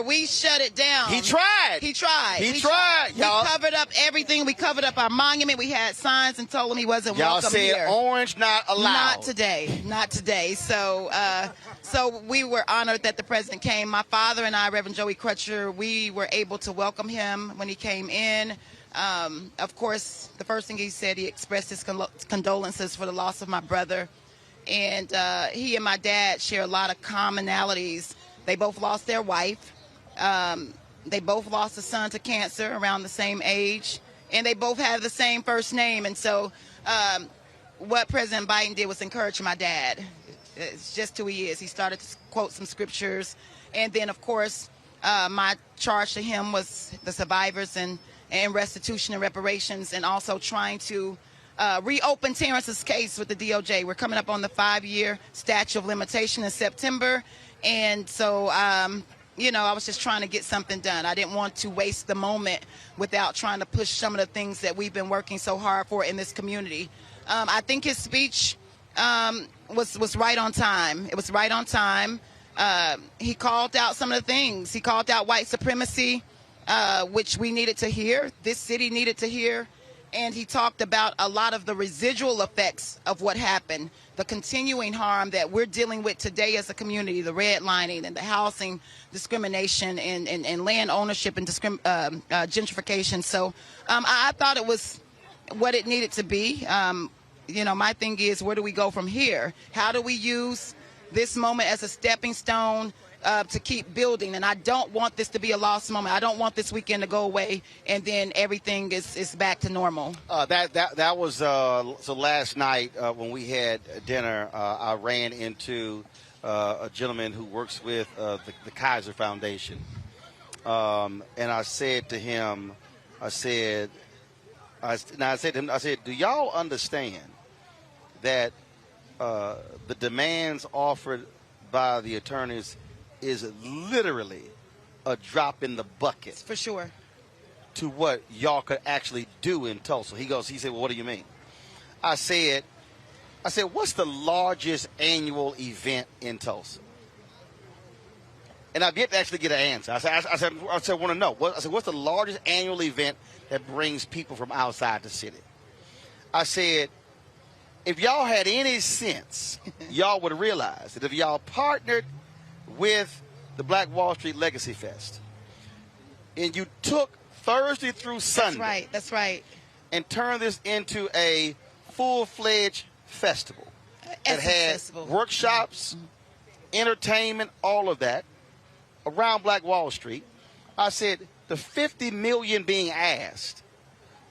We shut it down. He tried. He tried. Y'all. We covered up everything. We covered up our monument. We had signs and told him he wasn't welcome here. Y'all said orange not allowed. Not today. So we were honored that the president came. My father and I, Reverend Joey Crutcher, we were able to welcome him when he came in. Of course, the first thing he said, he expressed his condolences for the loss of my brother. And he and my dad share a lot of commonalities. They both lost their wife. They both lost a son to cancer around the same age. And they both have the same first name. And so what President Biden did was encourage my dad. It's just who he is. He started to quote some scriptures. And then, of course, my charge to him was the survivors and restitution and reparations, and also trying to reopen Terrence's case with the DOJ. We're coming up on the 5-year statute of limitation in September. And so, I was just trying to get something done. I didn't want to waste the moment without trying to push some of the things that we've been working so hard for in this community. I think his speech was right on time. It was right on time. He called out some of the things. He called out white supremacy, which we needed to hear. This city needed to hear. And he talked about a lot of the residual effects of what happened, the continuing harm that we're dealing with today as a community, the redlining and the housing discrimination and land ownership and gentrification. So I thought it was what it needed to be. My thing is, where do we go from here? How do we use this moment as a stepping stone to keep building? And I don't want this to be a lost moment. I don't want this weekend to go away and then everything is back to normal. That was so last night when we had dinner, I ran into a gentleman who works with the Kaiser Foundation, and I said to him, I said, do y'all understand that the demands offered by the attorneys is literally a drop in the bucket. For sure. To what y'all could actually do in Tulsa. He said, well, what do you mean? I said, what's the largest annual event in Tulsa? And I've yet to actually get an answer. I said, I want to know. I said, what's the largest annual event that brings people from outside the city? I said, if y'all had any sense, y'all would realize that if y'all partnered with the Black Wall Street Legacy Fest, and you took Thursday through Sunday. That's right. And turned this into a full-fledged festival that had workshops, entertainment, all of that around Black Wall Street. I said the $50 million being asked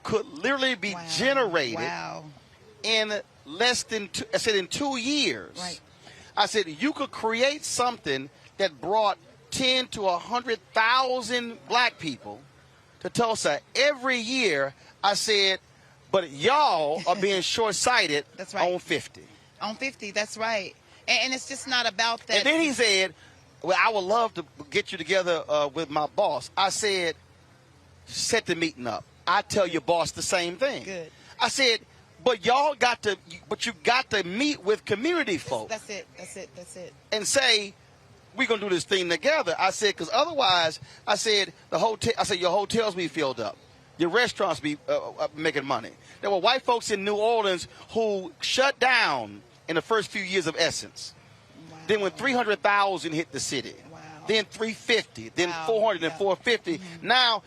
could literally be generated in I said in 2 years, Right. I said you could create something that brought 10 to 100,000 black people to Tulsa every year. I said, but y'all are being short-sighted That's right. on 50. On 50, that's right. And it's just not about that. And then he said, well, I would love to get you together with my boss. I said, set the meeting up. I tell your boss the same thing. Good. I said, but you got to meet with community folks. That's it. And say, we're going to do this thing together. I said, because otherwise, I said, your hotels be filled up. Your restaurants be making money. There were white folks in New Orleans who shut down in the first few years of Essence. Wow. Then when 300,000 hit the city, wow. Then 350, then wow. 400, then 450. Mm-hmm. Now,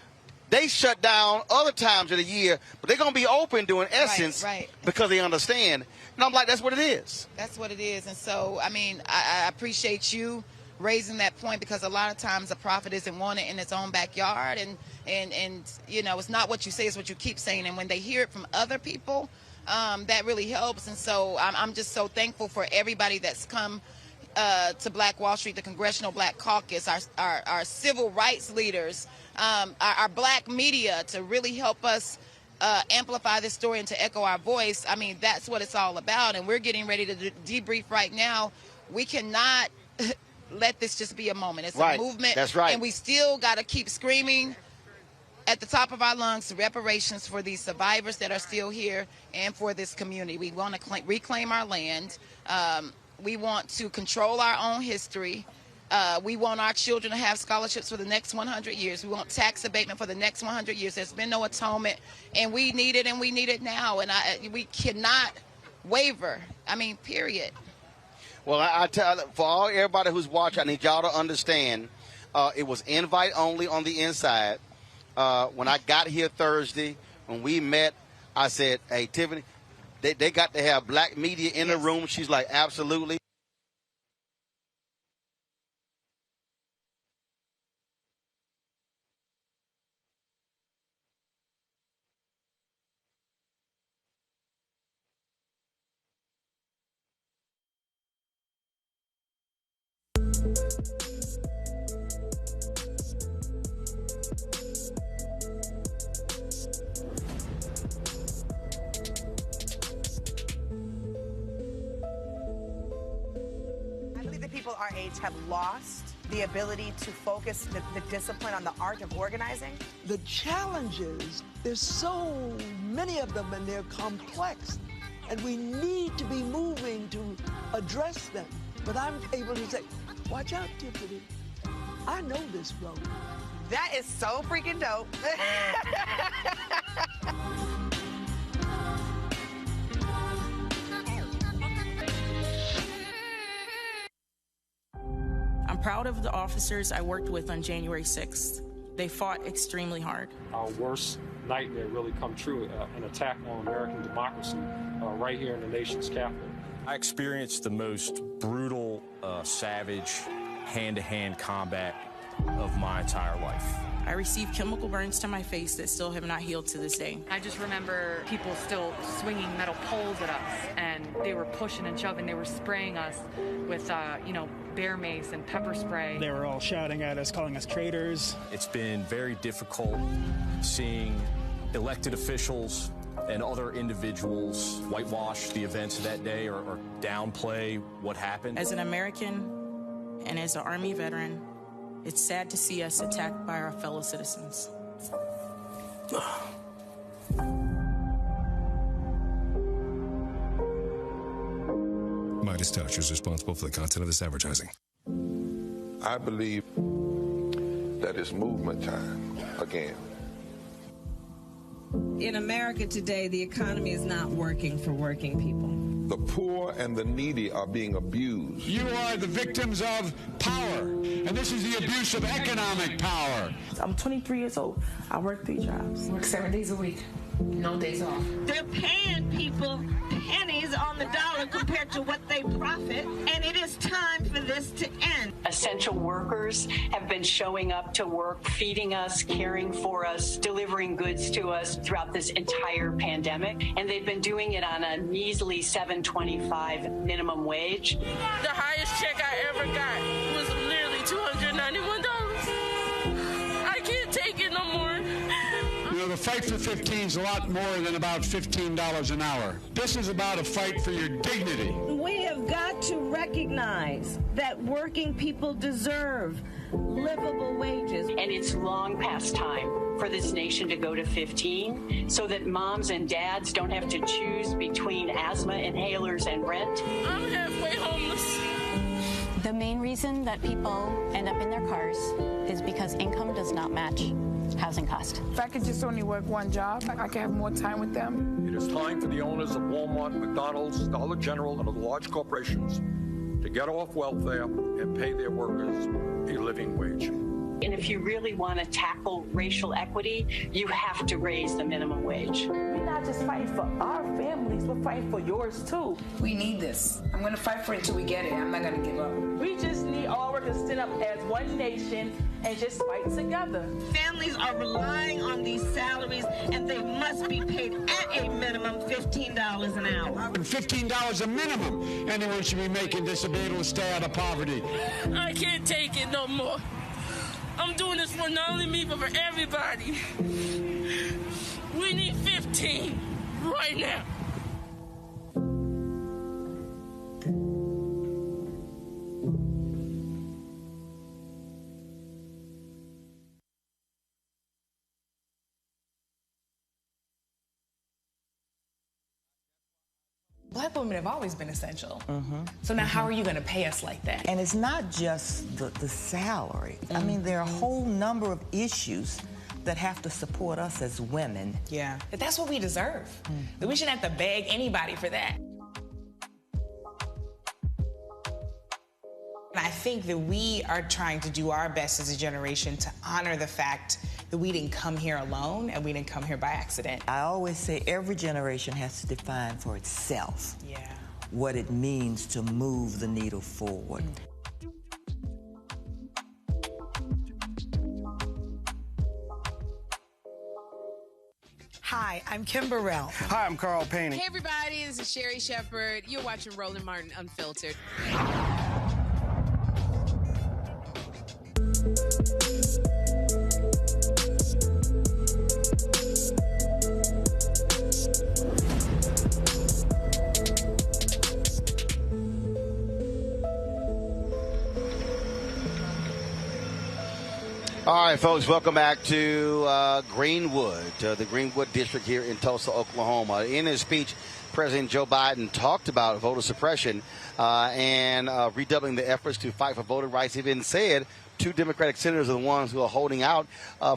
they shut down other times of the year, but they're going to be open during Essence right. because they understand. And I'm like, that's what it is. That's what it is. And so, I mean, I appreciate you raising that point, because a lot of times a prophet isn't wanted in his own backyard, and you know, it's not what you say, it's what you keep saying. And when they hear it from other people, that really helps. And so I'm just so thankful for everybody that's come to Black Wall Street, the Congressional Black Caucus, our civil rights leaders, our black media, to really help us amplify this story and to echo our voice. I mean, that's what it's all about. And we're getting ready to debrief right now. We cannot let this just be a moment. It's right. a movement. That's right. And we still got to keep screaming at the top of our lungs reparations for these survivors that are still here and for this community. We want to reclaim our land. We want to control our own history. We want our children to have scholarships for the next 100 years. We want tax abatement for the next 100 years. There's been no atonement, and we need it, and we need it now. And we cannot waver. I mean, period. Well, I tell for everybody who's watching, I need y'all to understand, it was invite only on the inside. When I got here Thursday, when we met, I said, hey, Tiffany, they got to have black media in the room. She's like, absolutely. People our age have lost the ability to focus the discipline on the art of organizing? The challenges, there's so many of them, and they're complex, and we need to be moving to address them. But I'm able to say, watch out, Tiffany. I know this road. That is so freaking dope. I'm proud of the officers I worked with on January 6th. They fought extremely hard. Our worst nightmare really come true, an attack on American democracy right here in the nation's capital. I experienced the most brutal, savage, hand-to-hand combat of my entire life. I received chemical burns to my face that still have not healed to this day. I just remember people still swinging metal poles at us, and they were pushing and shoving. They were spraying us with, bear mace and pepper spray. They were all shouting at us, calling us traitors. It's been very difficult seeing elected officials and other individuals whitewash the events of that day or downplay what happened. As an American and as an Army veteran, it's sad to see us attacked by our fellow citizens. Midas Touch is responsible for the content of this advertising. I believe that it's movement time again. In America today, the economy is not working for working people. The poor and the needy are being abused. You are the victims of power, and this is the abuse of economic power. I'm 23 years old. I work 3 jobs. Work 7 days a week. No days off. They're paying people pennies on the dollar compared to what they profit, and it is time for this to end. As essential workers have been showing up to work, feeding us, caring for us, delivering goods to us throughout this entire pandemic. And they've been doing it on a measly $7.25 minimum wage. The highest check I ever got was nearly $291. I can't take it no more. You know, the fight for 15 is a lot more than about $15 an hour. This is about a fight for your dignity. We have got to recognize that working people deserve livable wages. And it's long past time for this nation to go to 15 so that moms and dads don't have to choose between asthma inhalers and rent. I'm halfway homeless. The main reason that people end up in their cars is because income does not match housing cost. If I could just only work one job, I could have more time with them. It is time for the owners of Walmart, McDonald's, Dollar General, and other large corporations to get off welfare and pay their workers a living wage. And if you really want to tackle racial equity, you have to raise the minimum wage. We're not just fighting for our families, we're fighting for yours too. We need this. I'm going to fight for it until we get it. I'm not going to give up. We just need all workers to stand up as one nation and just fight together. Families are relying on these salaries, and they must be paid at a minimum $15 an hour. $15 a minimum. Anyone should be making this to be able to stay out of poverty. I can't take it no more. I'm doing this for not only me, but for everybody. We need 15 right now. Black women have always been essential. So now how are you going to pay us like that? And it's not just the salary. I mean, there are a whole number of issues that have to support us as women. Yeah, but that's what we deserve. We shouldn't have to beg anybody for that. And I think that we are trying to do our best as a generation to honor the fact that we didn't come here alone and we didn't come here by accident. I always say every generation has to define for itself what it means to move the needle forward. Hi, I'm Kim Burrell. Hi, I'm Carl Payne. Hey, everybody, this is Sherry Shepherd. You're watching Roland Martin Unfiltered. All right, folks, welcome back to Greenwood, the Greenwood District here in Tulsa, Oklahoma. In his speech, President Joe Biden talked about voter suppression and redoubling the efforts to fight for voting rights. He even said 2 Democratic senators are the ones who are holding out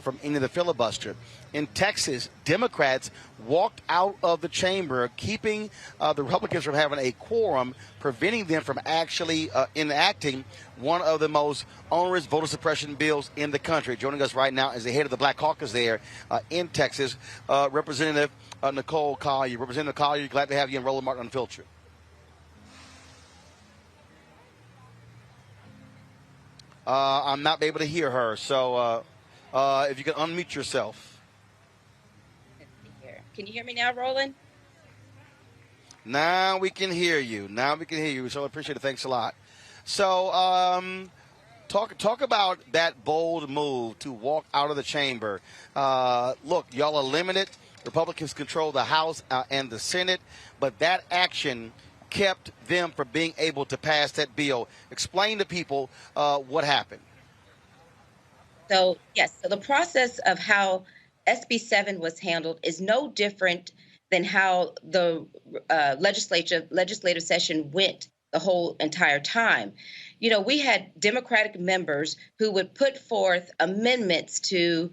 from ending the filibuster. In Texas, Democrats walked out of the chamber, keeping the Republicans from having a quorum, preventing them from actually enacting one of the most onerous voter suppression bills in the country. Joining us right now is the head of the Black Caucus there in Texas, Representative Nicole Collier. Representative Collier, glad to have you in Roland Martin Unfiltered. I'm not able to hear her, so if you can unmute yourself. Can you hear me now, Roland? Now we can hear you. So I appreciate it. Thanks a lot. So talk about that bold move to walk out of the chamber. Look, y'all are limited. Republicans control the House and the Senate, but that action kept them from being able to pass that bill. Explain to people what happened. So, yes, so the process of how SB 7 was handled is no different than how the legislative session went the whole entire time. You know, we had Democratic members who would put forth amendments to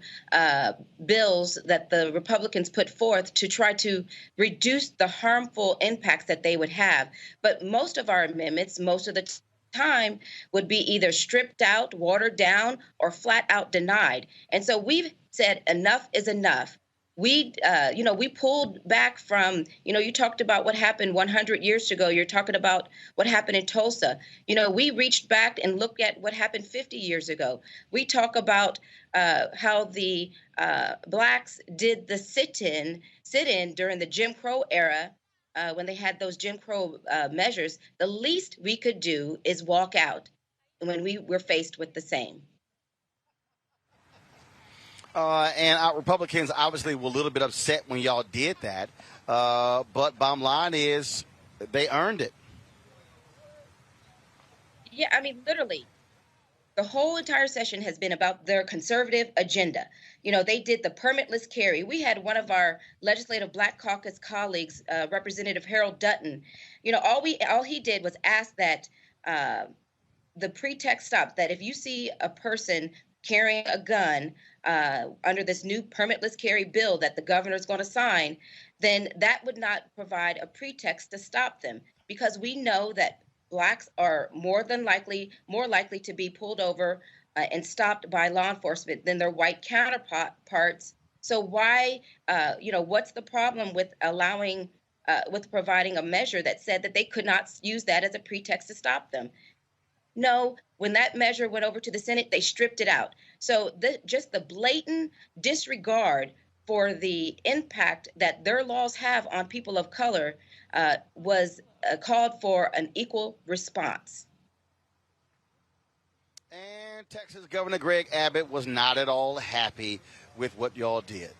bills that the Republicans put forth to try to reduce the harmful impacts that they would have. But most of our amendments, most of the time, would be either stripped out, watered down, or flat out denied. And so we've said enough is enough. we pulled back from, you talked about what happened 100 years ago. You're talking about what happened in Tulsa. We reached back and looked at what happened 50 years ago. We talk about how the blacks did the sit-in during the Jim Crow era when they had those Jim Crow measures. The least we could do is walk out when we were faced with the same. And our Republicans obviously were a little bit upset when y'all did that. But bottom line is they earned it. Yeah, I mean, literally, the whole entire session has been about their conservative agenda. They did the permitless carry. We had one of our legislative Black Caucus colleagues, Representative Harold Dutton. All he did was ask that the pretext stop, that if you see a person carrying a gun under this new permitless carry bill that the governor is going to sign, then that would not provide a pretext to stop them, because we know that blacks are more likely to be pulled over and stopped by law enforcement than their white counterparts. So why, what's the problem with with providing a measure that said that they could not use that as a pretext to stop them? No, when that measure went over to the Senate, they stripped it out. So just the blatant disregard for the impact that their laws have on people of color was called for an equal response. And Texas Governor Greg Abbott was not at all happy with what y'all did.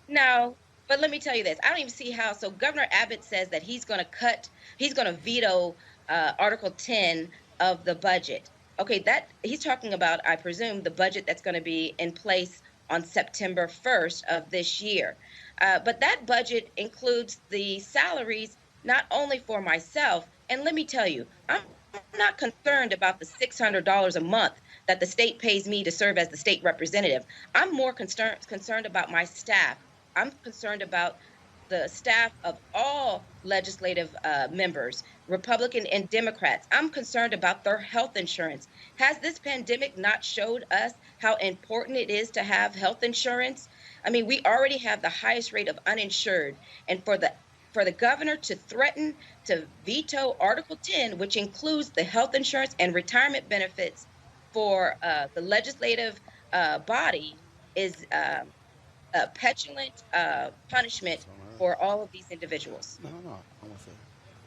No, but let me tell you this. I don't even see how. So Governor Abbott says that he's going to veto Article 10 of the budget. Okay, that he's talking about, I presume, the budget that's going to be in place on September 1st of this year. But that budget includes the salaries not only for myself, and let me tell you, I'm not concerned about the $600 a month that the state pays me to serve as the state representative. I'm more concerned about my staff. I'm concerned about the staff of all legislative members, Republican and Democrats. I'm concerned about their health insurance. Has this pandemic not showed us how important it is to have health insurance? I mean, we already have the highest rate of uninsured, and for the governor to threaten to veto Article 10, which includes the health insurance and retirement benefits for the legislative body, is a petulant punishment for all of these individuals. No. I want to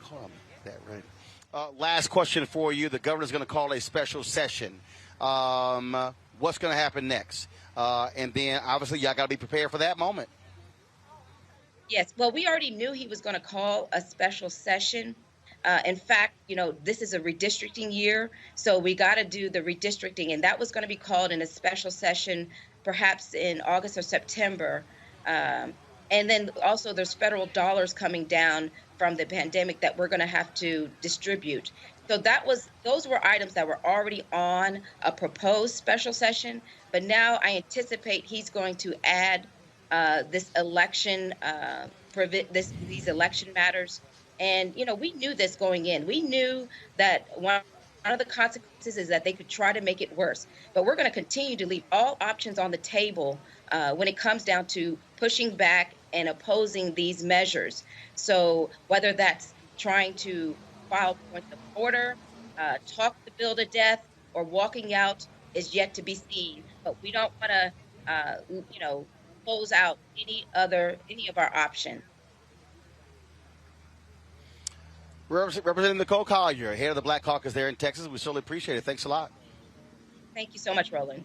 calm that right. Last question for you. The governor's going to call a special session. What's going to happen next? And then, obviously, y'all got to be prepared for that moment. Yes. Well, we already knew he was going to call a special session. In fact, this is a redistricting year, so we got to do the redistricting, and that was going to be called in a special session perhaps in August or September. And then also there's federal dollars coming down from the pandemic that we're going to have to distribute. So those were items that were already on a proposed special session, but now I anticipate he's going to add this election, these election matters. And, we knew this going in. We knew that one of the consequences is that they could try to make it worse. But we're going to continue to leave all options on the table when it comes down to pushing back and opposing these measures. So whether that's trying to file points of order, talk the bill to death, or walking out is yet to be seen. But we don't want to, close out any of our options. Representing Nicole Collier, head of the Black Caucus there in Texas. We certainly appreciate it. Thanks a lot. Thank you so much, Roland.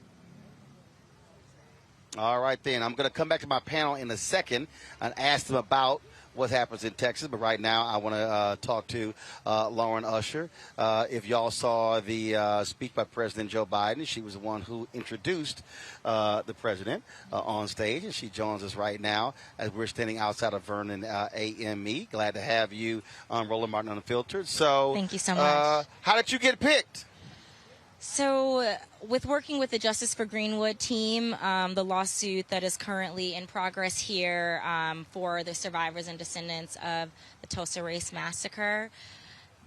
All right, then. I'm going to come back to my panel in a second and ask them about what happens in Texas. But right now, I want to talk to Lauren Usher. If y'all saw the speech by President Joe Biden, she was the one who introduced the president on stage, and she joins us right now as we're standing outside of Vernon AME. Glad to have you on Roland Martin Unfiltered. So, thank you so much. How did you get picked? So, with working with the Justice for Greenwood team, the lawsuit that is currently in progress here for the survivors and descendants of the Tulsa Race Massacre,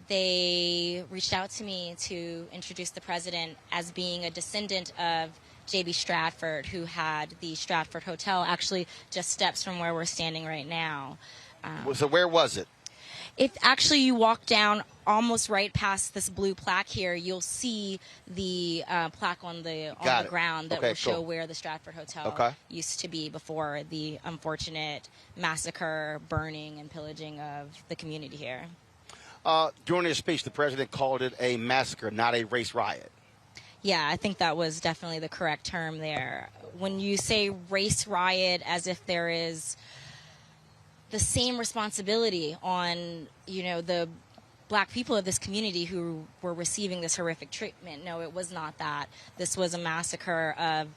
they reached out to me to introduce the president as being a descendant of J.B. Stratford, who had the Stratford Hotel, actually just steps from where we're standing right now. So where was it? If actually you walk down almost right past this blue plaque here, you'll see the plaque on the ground that will show where the Stratford Hotel used to be before the unfortunate massacre, burning, and pillaging of the community here. During his speech, the president called it a massacre, not a race riot. Yeah, I think that was definitely the correct term there. When you say race riot, as if there is the same responsibility on, the black people of this community who were receiving this horrific treatment. No, it was not that. This was a massacre of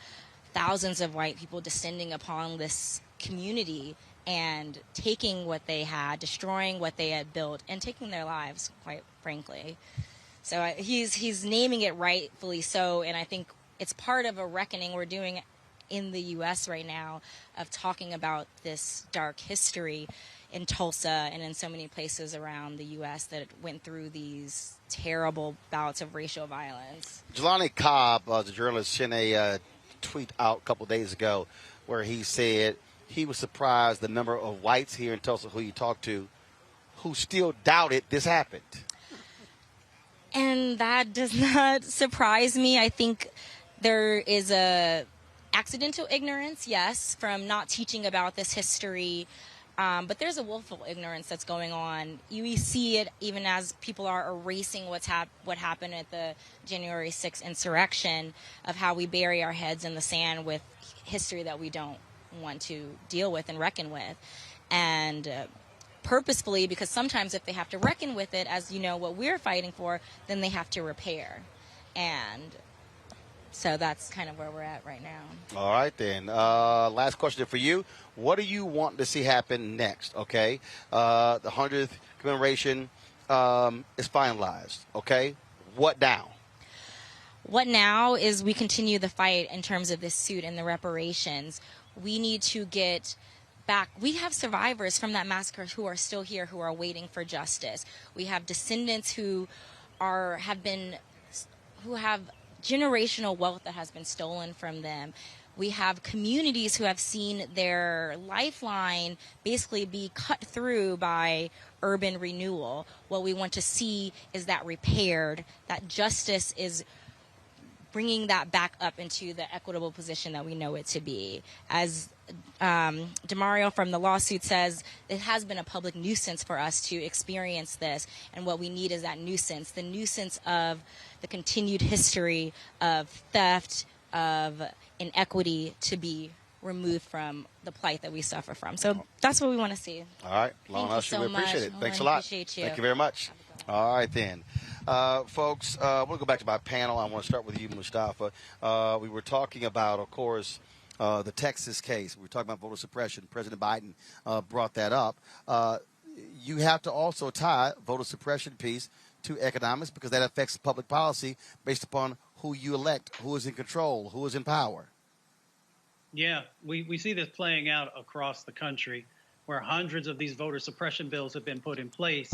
thousands of white people descending upon this community and taking what they had, destroying what they had built, and taking their lives, quite frankly. So he's naming it rightfully so, and I think it's part of a reckoning we're doing in the U.S. right now of talking about this dark history in Tulsa and in so many places around the U.S. that went through these terrible bouts of racial violence. Jelani Cobb, the journalist, sent a tweet out a couple days ago where he said he was surprised the number of whites here in Tulsa who he talked to who still doubted this happened. And that does not surprise me. I think there is a accidental ignorance, yes, from not teaching about this history, but there's a willful ignorance that's going on. You see it even as people are erasing what happened at the January 6th insurrection, of how we bury our heads in the sand with history that we don't want to deal with and reckon with. And purposefully, because sometimes if they have to reckon with it, as you know, what we're fighting for, then they have to repair. And so that's kind of where we're at right now. All right, then. Last question for you. What do you want to see happen next, okay? The 100th commemoration is finalized, okay? What now? What now is we continue the fight in terms of this suit and the reparations. We need to get back. We have survivors from that massacre who are still here, who are waiting for justice. We have descendants who have generational wealth that has been stolen from them. We have communities who have seen their lifeline basically be cut through by urban renewal. What we want to see is that repaired, that justice is bringing that back up into the equitable position that we know it to be. As DeMario from the lawsuit says, it has been a public nuisance for us to experience this, and what we need is that nuisance, the nuisance of the continued history of theft, of inequity, to be removed from the plight that we suffer from. So that's what we want to see. All right. Thank you so we appreciate much. it. Thanks a lot. Appreciate you. Thank you very much. All right, then. Folks, we'll go back to my panel. I want to start with you, Mustafa. We were talking about, of course, the Texas case. We were talking about voter suppression. President Biden brought that up. You have to also tie voter suppression piece to economics, because that affects public policy based upon who you elect, who is in control, who is in power. Yeah, we see this playing out across the country, where hundreds of these voter suppression bills have been put in place.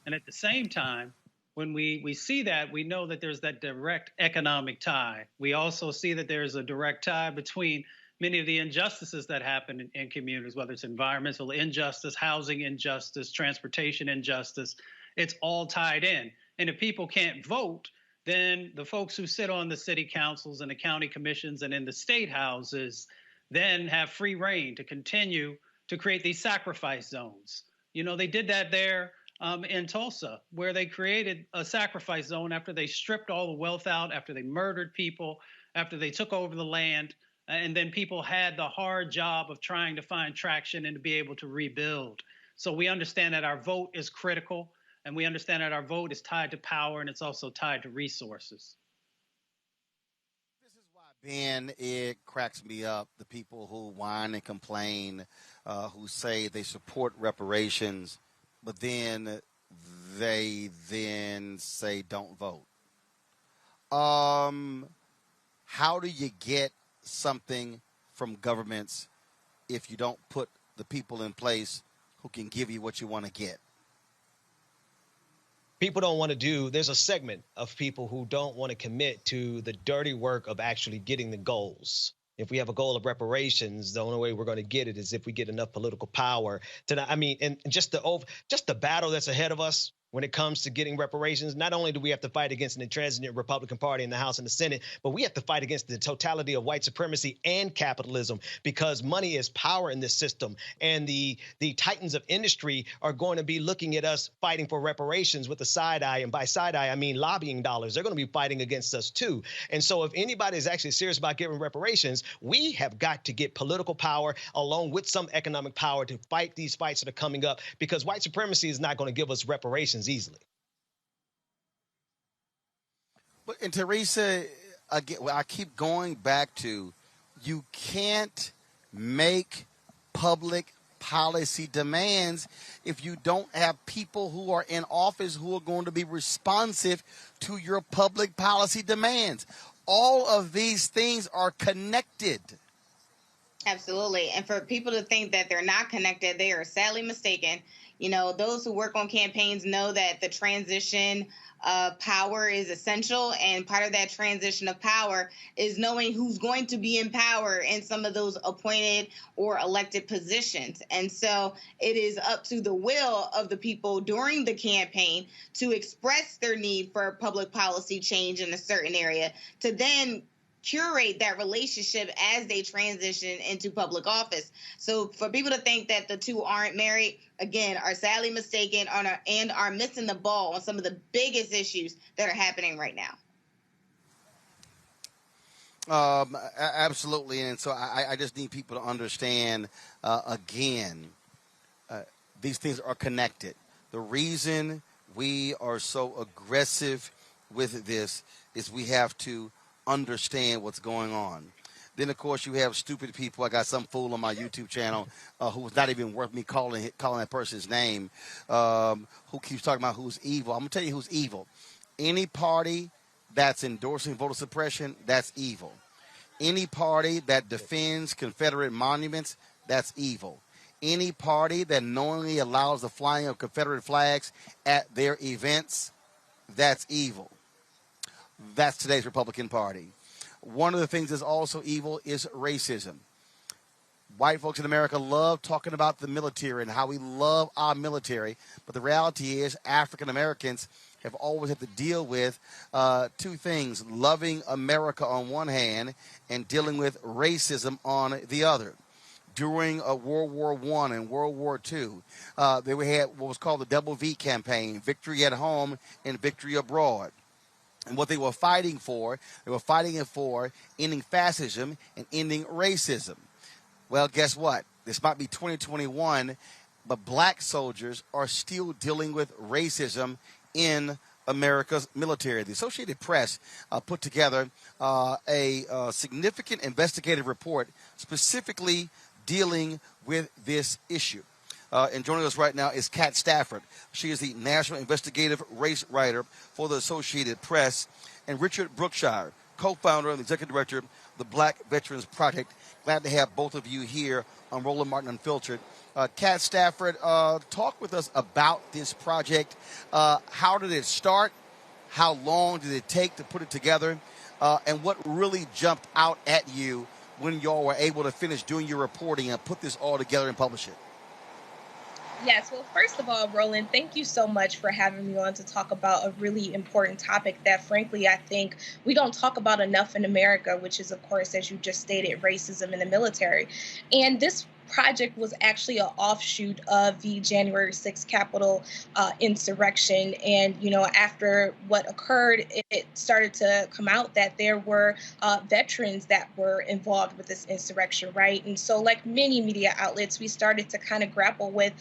And at the same time, when we see that, we know that there's that direct economic tie. We also see that there's a direct tie between many of the injustices that happen in communities, whether it's environmental injustice, housing injustice, transportation injustice. It's all tied in. And if people can't vote, then the folks who sit on the city councils and the county commissions and in the state houses then have free reign to continue to create these sacrifice zones. You know, they did that there in Tulsa, where they created a sacrifice zone after they stripped all the wealth out, after they murdered people, after they took over the land, and then people had the hard job of trying to find traction and to be able to rebuild. So we understand that our vote is critical, and we understand that our vote is tied to power, and it's also tied to resources. Ben, it cracks me up, the people who whine and complain, who say they support reparations, but then they say don't vote. How do you get something from governments if you don't put the people in place who can give you what you want to get? people don't want to do, there's a segment of people who don't want to commit to the dirty work of actually getting the goals. If we have a goal of reparations, the only way we're going to get it is if we get enough political power to, I mean, and just the battle that's ahead of us when it comes to getting reparations. Not only do we have to fight against an intransigent Republican Party in the House and the Senate, but we have to fight against the totality of white supremacy and capitalism, because money is power in this system. And the titans of industry are going to be looking at us fighting for reparations with a side eye. And by side eye, I mean lobbying dollars. They're going to be fighting against us too. And so if anybody is actually serious about giving reparations, we have got to get political power along with some economic power to fight these fights that are coming up, because white supremacy is not going to give us reparations easily. But, and Teresa, again, I keep going back to, you can't make public policy demands if you don't have people who are in office who are going to be responsive to your public policy demands. All of these things are connected. Absolutely. And for people to think that they're not connected, they are sadly mistaken. You know, those who work on campaigns know that the transition of power is essential. And part of that transition of power is knowing who's going to be in power in some of those appointed or elected positions. And so it is up to the will of the people during the campaign to express their need for public policy change in a certain area, to then curate that relationship as they transition into public office. So for people to think that the two aren't married, again, are sadly mistaken and are missing the ball on some of the biggest issues that are happening right now. Absolutely. And so I just need people to understand, again, these things are connected. The reason we are so aggressive with this is we have to understand what's going on. Then, of course, you have stupid people. I got some fool on my YouTube channel who was not even worth me calling that person's name, who keeps talking about who's evil. I'm going to tell you who's evil. Any party that's endorsing voter suppression, that's evil. Any party that defends Confederate monuments, that's evil. Any party that knowingly allows the flying of Confederate flags at their events, that's evil. That's today's Republican Party. One of the things that's also evil is racism. White folks in America love talking about the military and how we love our military, but the reality is African Americans have always had to deal with two things: loving America on one hand and dealing with racism on the other. During World War I and World War II, they had what was called the Double V campaign: victory at home and victory abroad. And what they were fighting for, ending fascism and ending racism. Well, guess what? This might be 2021, but black soldiers are still dealing with racism in America's military. The Associated Press put together a significant investigative report specifically dealing with this issue. And joining us right now is Kat Stafford. She is the National Investigative Race Writer for the Associated Press, and Richard Brookshire, co-founder and executive director of the Black Veterans Project. Glad to have both of you here on Roland Martin Unfiltered. Kat Stafford, talk with us about this project. How did it start? How long did it take to put it together? And what really jumped out at you when y'all were able to finish doing your reporting and put this all together and publish it? Yes, well, first of all, Roland, thank you so much for having me on to talk about a really important topic that, frankly, I think we don't talk about enough in America, which is, of course, as you just stated, racism in the military. And this project was actually an offshoot of the January 6th Capitol insurrection. And, you know, after what occurred, it started to come out that there were veterans that were involved with this insurrection, right? And so, like many media outlets, we started to kind of grapple with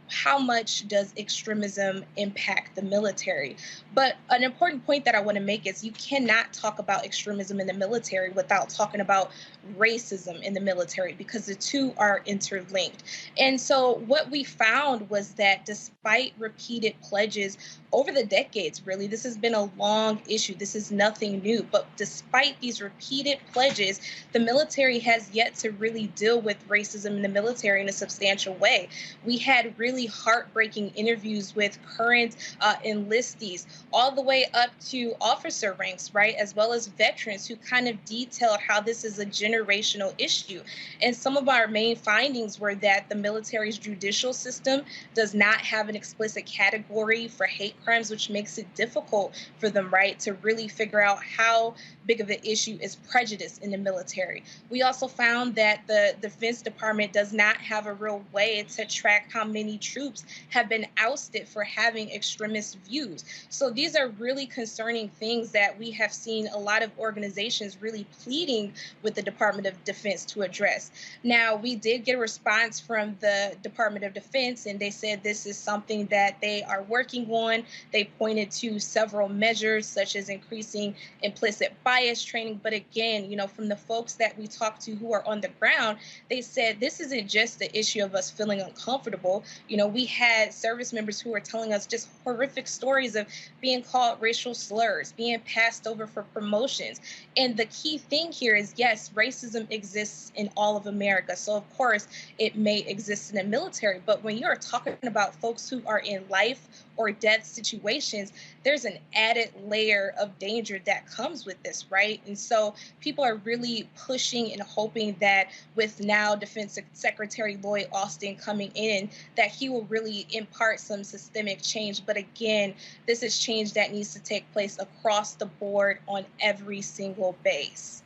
how much does extremism impact the military? But an important point that I want to make is you cannot talk about extremism in the military without talking about racism in the military, because the two are interlinked. And so what we found was that despite repeated pledges over the decades, really, this has been a long issue. This is nothing new. But despite these repeated pledges, the military has yet to really deal with racism in the military in a substantial way. We had really really heartbreaking interviews with current enlistees, all the way up to officer ranks, right, as well as veterans, who kind of detailed how this is a generational issue. And some of our main findings were that the military's judicial system does not have an explicit category for hate crimes, which makes it difficult for them, right, to really figure out how big of an issue is prejudice in the military. We also found that the Defense Department does not have a real way to track how many troops have been ousted for having extremist views. So these are really concerning things that we have seen a lot of organizations really pleading with the Department of Defense to address. Now, we did get a response from the Department of Defense, and they said this is something that they are working on. They pointed to several measures, such as increasing implicit bias training. But again, you know, from the folks that we talked to who are on the ground, they said this isn't just the issue of us feeling uncomfortable. You know, we had service members who were telling us just horrific stories of being called racial slurs, being passed over for promotions. And the key thing here is, yes, racism exists in all of America. So of course it may exist in the military, but when you're talking about folks who are in life or death situations, there's an added layer of danger that comes with this, right? And so people are really pushing and hoping that with now Defense Secretary Lloyd Austin coming in, that he will really impart some systemic change. But again, this is change that needs to take place across the board on every single base.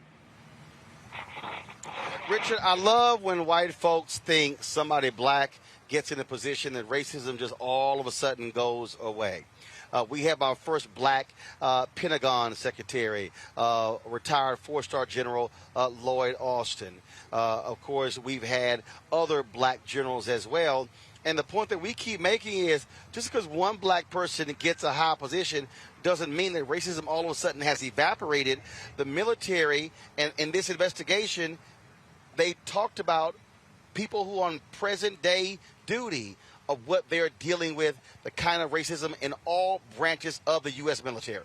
Richard, I love when white folks think somebody black gets in a position that racism just all of a sudden goes away. We have our first black Pentagon secretary, retired four-star General Lloyd Austin. Of course, we've had other black generals as well. And the point that we keep making is just because one black person gets a high position doesn't mean that racism all of a sudden has evaporated. The military, and in this investigation, they talked about people who are on present-day duty of what they're dealing with, the kind of racism in all branches of the U.S. military.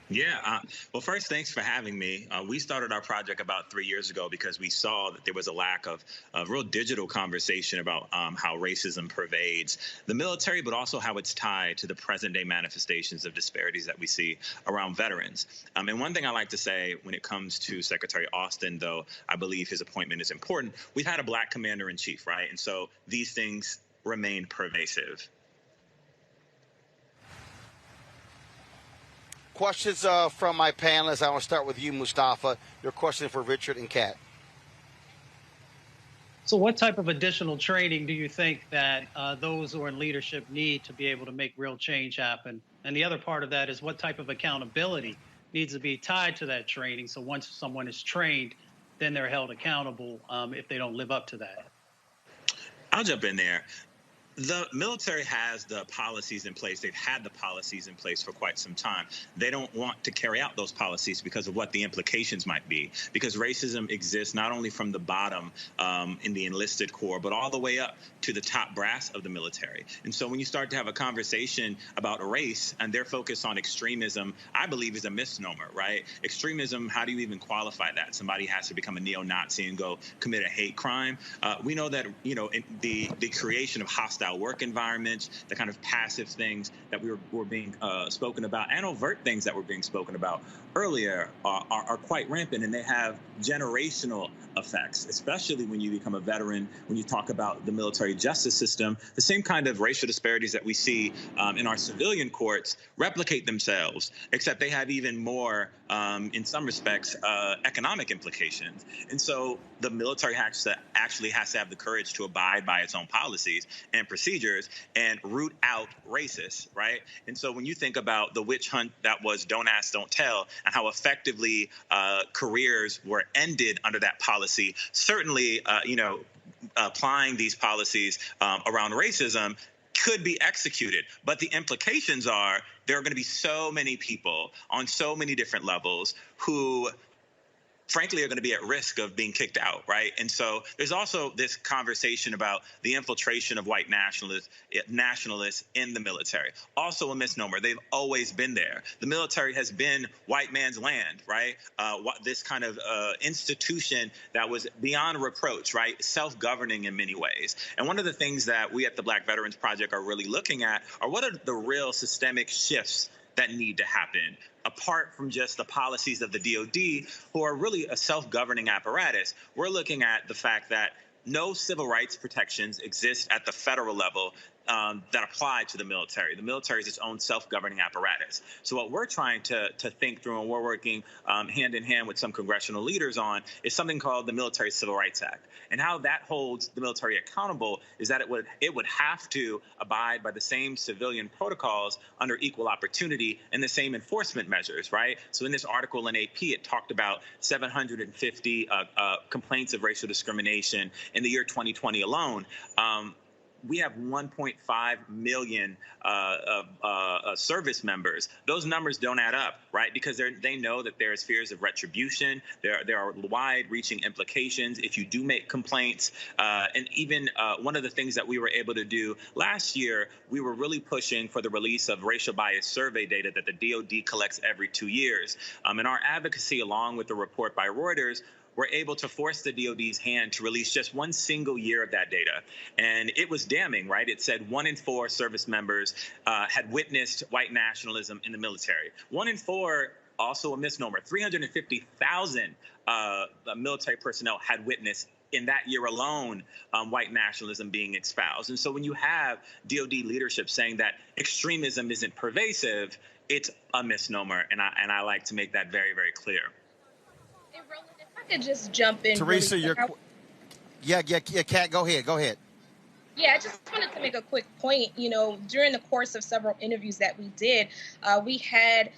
Yeah. Well, first, thanks for having me. We started our project about 3 years ago because we saw that there was a lack of real digital conversation about how racism pervades the military, but also how it's tied to the present day manifestations of disparities that we see around veterans. And one thing I like to say when it comes to Secretary Austin, though I believe his appointment is important, we've had a black commander in chief, right? And so these things remain pervasive. Questions from my panelists. I want to start with you, Mustafa. Your question for Richard and Kat. So what type of additional training do you think that those who are in leadership need to be able to make real change happen? And the other part of that is what type of accountability needs to be tied to that training, so once someone is trained, then they're held accountable if they don't live up to that? I'll jump in there. The military has the policies in place. They've had the policies in place for quite some time. They don't want to carry out those policies because of what the implications might be, because racism exists not only from the bottom in the enlisted corps, but all the way up to the top brass of the military. And so when you start to have a conversation about race and their focus on extremism, I believe is a misnomer, right? Extremism, how do you even qualify that? Somebody has to become a neo-Nazi and go commit a hate crime. We know that, you know, the creation of hostile work environments, the kind of passive things that were being spoken about, and overt things that were being spoken about earlier are quite rampant, and they have generational effects, especially when you become a veteran, when you talk about the military justice system. The same kind of racial disparities that we see in our civilian courts replicate themselves, except they have even more, in some respects, economic implications. And so the military actually has to have the courage to abide by its own policies and procedures and root out racists, right? And so when you think about the witch hunt that was Don't Ask, Don't Tell, and how effectively careers were ended under that policy, certainly, applying these policies around racism could be executed. But the implications are there are going to be so many people on so many different levels who frankly, are going to be at risk of being kicked out, right? And so there's also this conversation about the infiltration of white nationalists in the military. Also a misnomer. They've always been there. The military has been white man's land, right? This kind of institution that was beyond reproach, right? Self-governing in many ways. And one of the things that we at the Black Veterans Project are really looking at are what are the real systemic shifts that need to happen, apart from just the policies of the DOD, who are really a self-governing apparatus. We're looking at the fact that no civil rights protections exist at the federal level that apply to the military. The military is its own self-governing apparatus. So what we're trying to think through, and we're working hand in hand with some congressional leaders on, is something called the Military Civil Rights Act. And how that holds the military accountable is that it would have to abide by the same civilian protocols under equal opportunity and the same enforcement measures, right? So in this article in AP, it talked about 750 complaints of racial discrimination in the year 2020 alone. We have 1.5 million service members. Those numbers don't add up, right? Because they know that there's fears of retribution. There are wide-reaching implications if you do make complaints. And even one of the things that we were able to do last year, we were really pushing for the release of racial bias survey data that the DOD collects every 2 years. In our advocacy, along with the report by Reuters, we're able to force the DOD's hand to release just one single year of that data. And it was damning, right? It said 1 in 4 service members had witnessed white nationalism in the military. 1 in 4, also a misnomer. 350,000 military personnel had witnessed in that year alone white nationalism being espoused. And so when you have DOD leadership saying that extremism isn't pervasive, it's a misnomer. And I like to make that very, very clear. Hey, Roland, if I could just jump in. Teresa, really Kat, go ahead. Yeah, I just wanted to make a quick point. You know, during the course of several interviews that we did, we had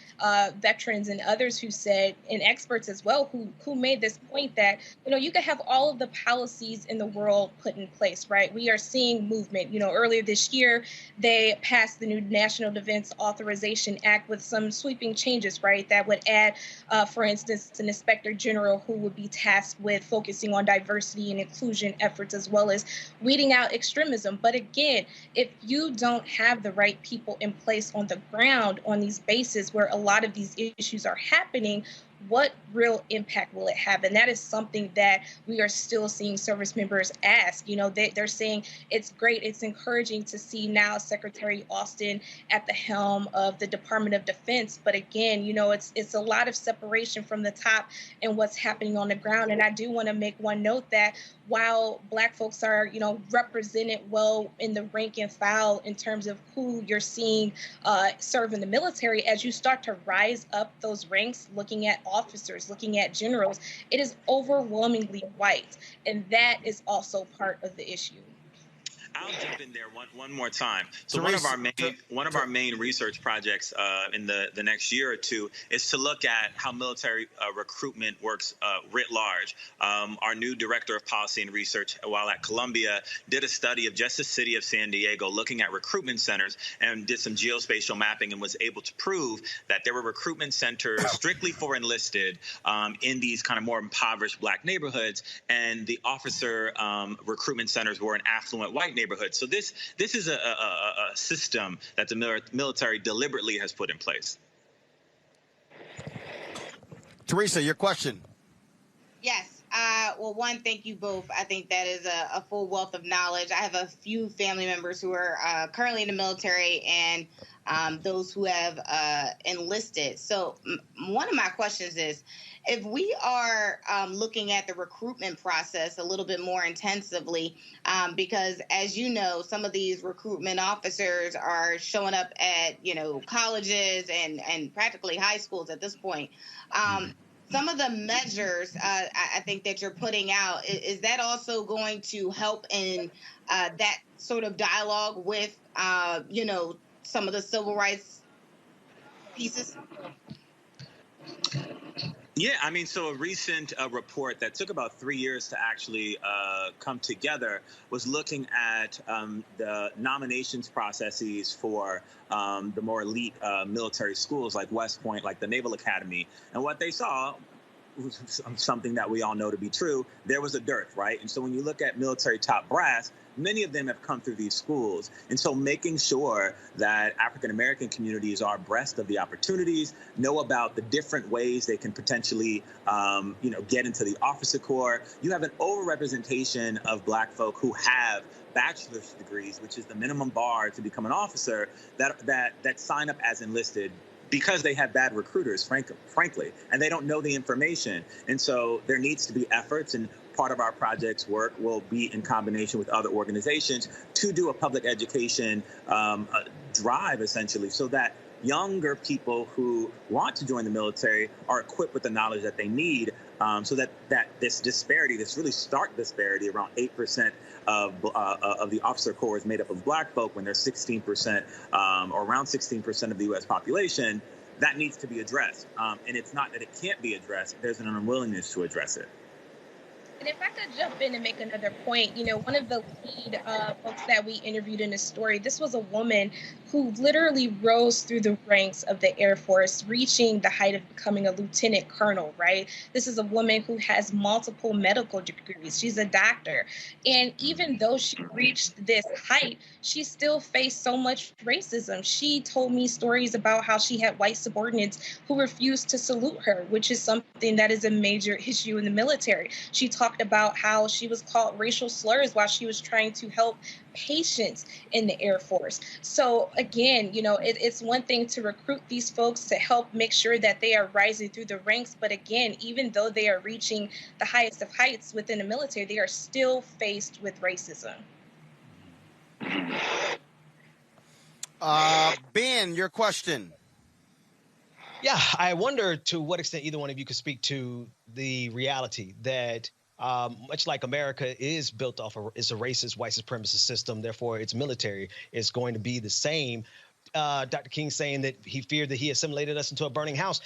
veterans and others who said, and experts as well, who made this point that, you know, you could have all of the policies in the world put in place, right? We are seeing movement. You know, earlier this year, they passed the new National Defense Authorization Act with some sweeping changes, right? That would add, for instance, an inspector general who would be tasked with focusing on diversity and inclusion efforts, as well as weeding out extremism. But again, if you don't have the right people in place on the ground on these bases where a lot of these issues are happening, what real impact will it have? And that is something that we are still seeing service members ask. You know, they're saying it's great, it's encouraging to see now Secretary Austin at the helm of the Department of Defense. But again, you know, it's a lot of separation from the top and what's happening on the ground. And I do want to make one note that while Black folks are, you know, represented well in the rank and file in terms of who you're seeing serve in the military, as you start to rise up those ranks, looking at officers, looking at generals, it is overwhelmingly white. And that is also part of the issue. I'll jump in there one more time. So Teresa, one of our main research projects in the next year or two is to look at how military recruitment works writ large. Our new director of policy and research, while at Columbia, did a study of just the city of San Diego, looking at recruitment centers, and did some geospatial mapping, and was able to prove that there were recruitment centers strictly for enlisted in these kind of more impoverished Black neighborhoods, and the officer recruitment centers were in affluent white neighborhoods. So this is a system that the military deliberately has put in place. Teresa, your question. Yes. Well, one, thank you both. I think that is a full wealth of knowledge. I have a few family members who are currently in the military and those who have enlisted. So one of my questions is, if we are looking at the recruitment process a little bit more intensively, because as you know, some of these recruitment officers are showing up at, you know, colleges and practically high schools at this point. Some of the measures I think that you're putting out, is that also going to help in that sort of dialogue with, you know, some of the civil rights pieces? Yeah, I mean, so a recent report that took about 3 years to actually come together was looking at the nominations processes for the more elite military schools like West Point, like the Naval Academy. And what they saw something that we all know to be true, there was a dearth, right? And so when you look at military top brass, many of them have come through these schools. And so making sure that African-American communities are abreast of the opportunities, know about the different ways they can potentially, get into the officer corps. You have an overrepresentation of Black folk who have bachelor's degrees, which is the minimum bar to become an officer, that sign up as enlisted because they have bad recruiters, frankly, and they don't know the information. And so there needs to be efforts, and part of our project's work will be in combination with other organizations to do a public education drive, essentially, so that younger people who want to join the military are equipped with the knowledge that they need, so that this disparity, this really stark disparity, around 8% of the officer corps is made up of Black folk when they're 16% or around 16% of the U.S. population, that needs to be addressed. And it's not that it can't be addressed. There's an unwillingness to address it. And if I could jump in and make another point, one of the lead folks that we interviewed in this story, this was a woman who literally rose through the ranks of the Air Force, reaching the height of becoming a lieutenant colonel, right? This is a woman who has multiple medical degrees. She's a doctor. And even though she reached this height, she still faced so much racism. She told me stories about how she had white subordinates who refused to salute her, which is something that is a major issue in the military. She talked about how she was called racial slurs while she was trying to help patients in the Air Force. So again, it's one thing to recruit these folks to help make sure that they are rising through the ranks. But again, even though they are reaching the highest of heights within the military, they are still faced with racism. Ben, your question. Yeah, I wonder to what extent either one of you could speak to the reality that much like America is built off of is a racist, white supremacist system, therefore its military is going to be the same. Dr. King saying that he feared that he assimilated us into a burning house.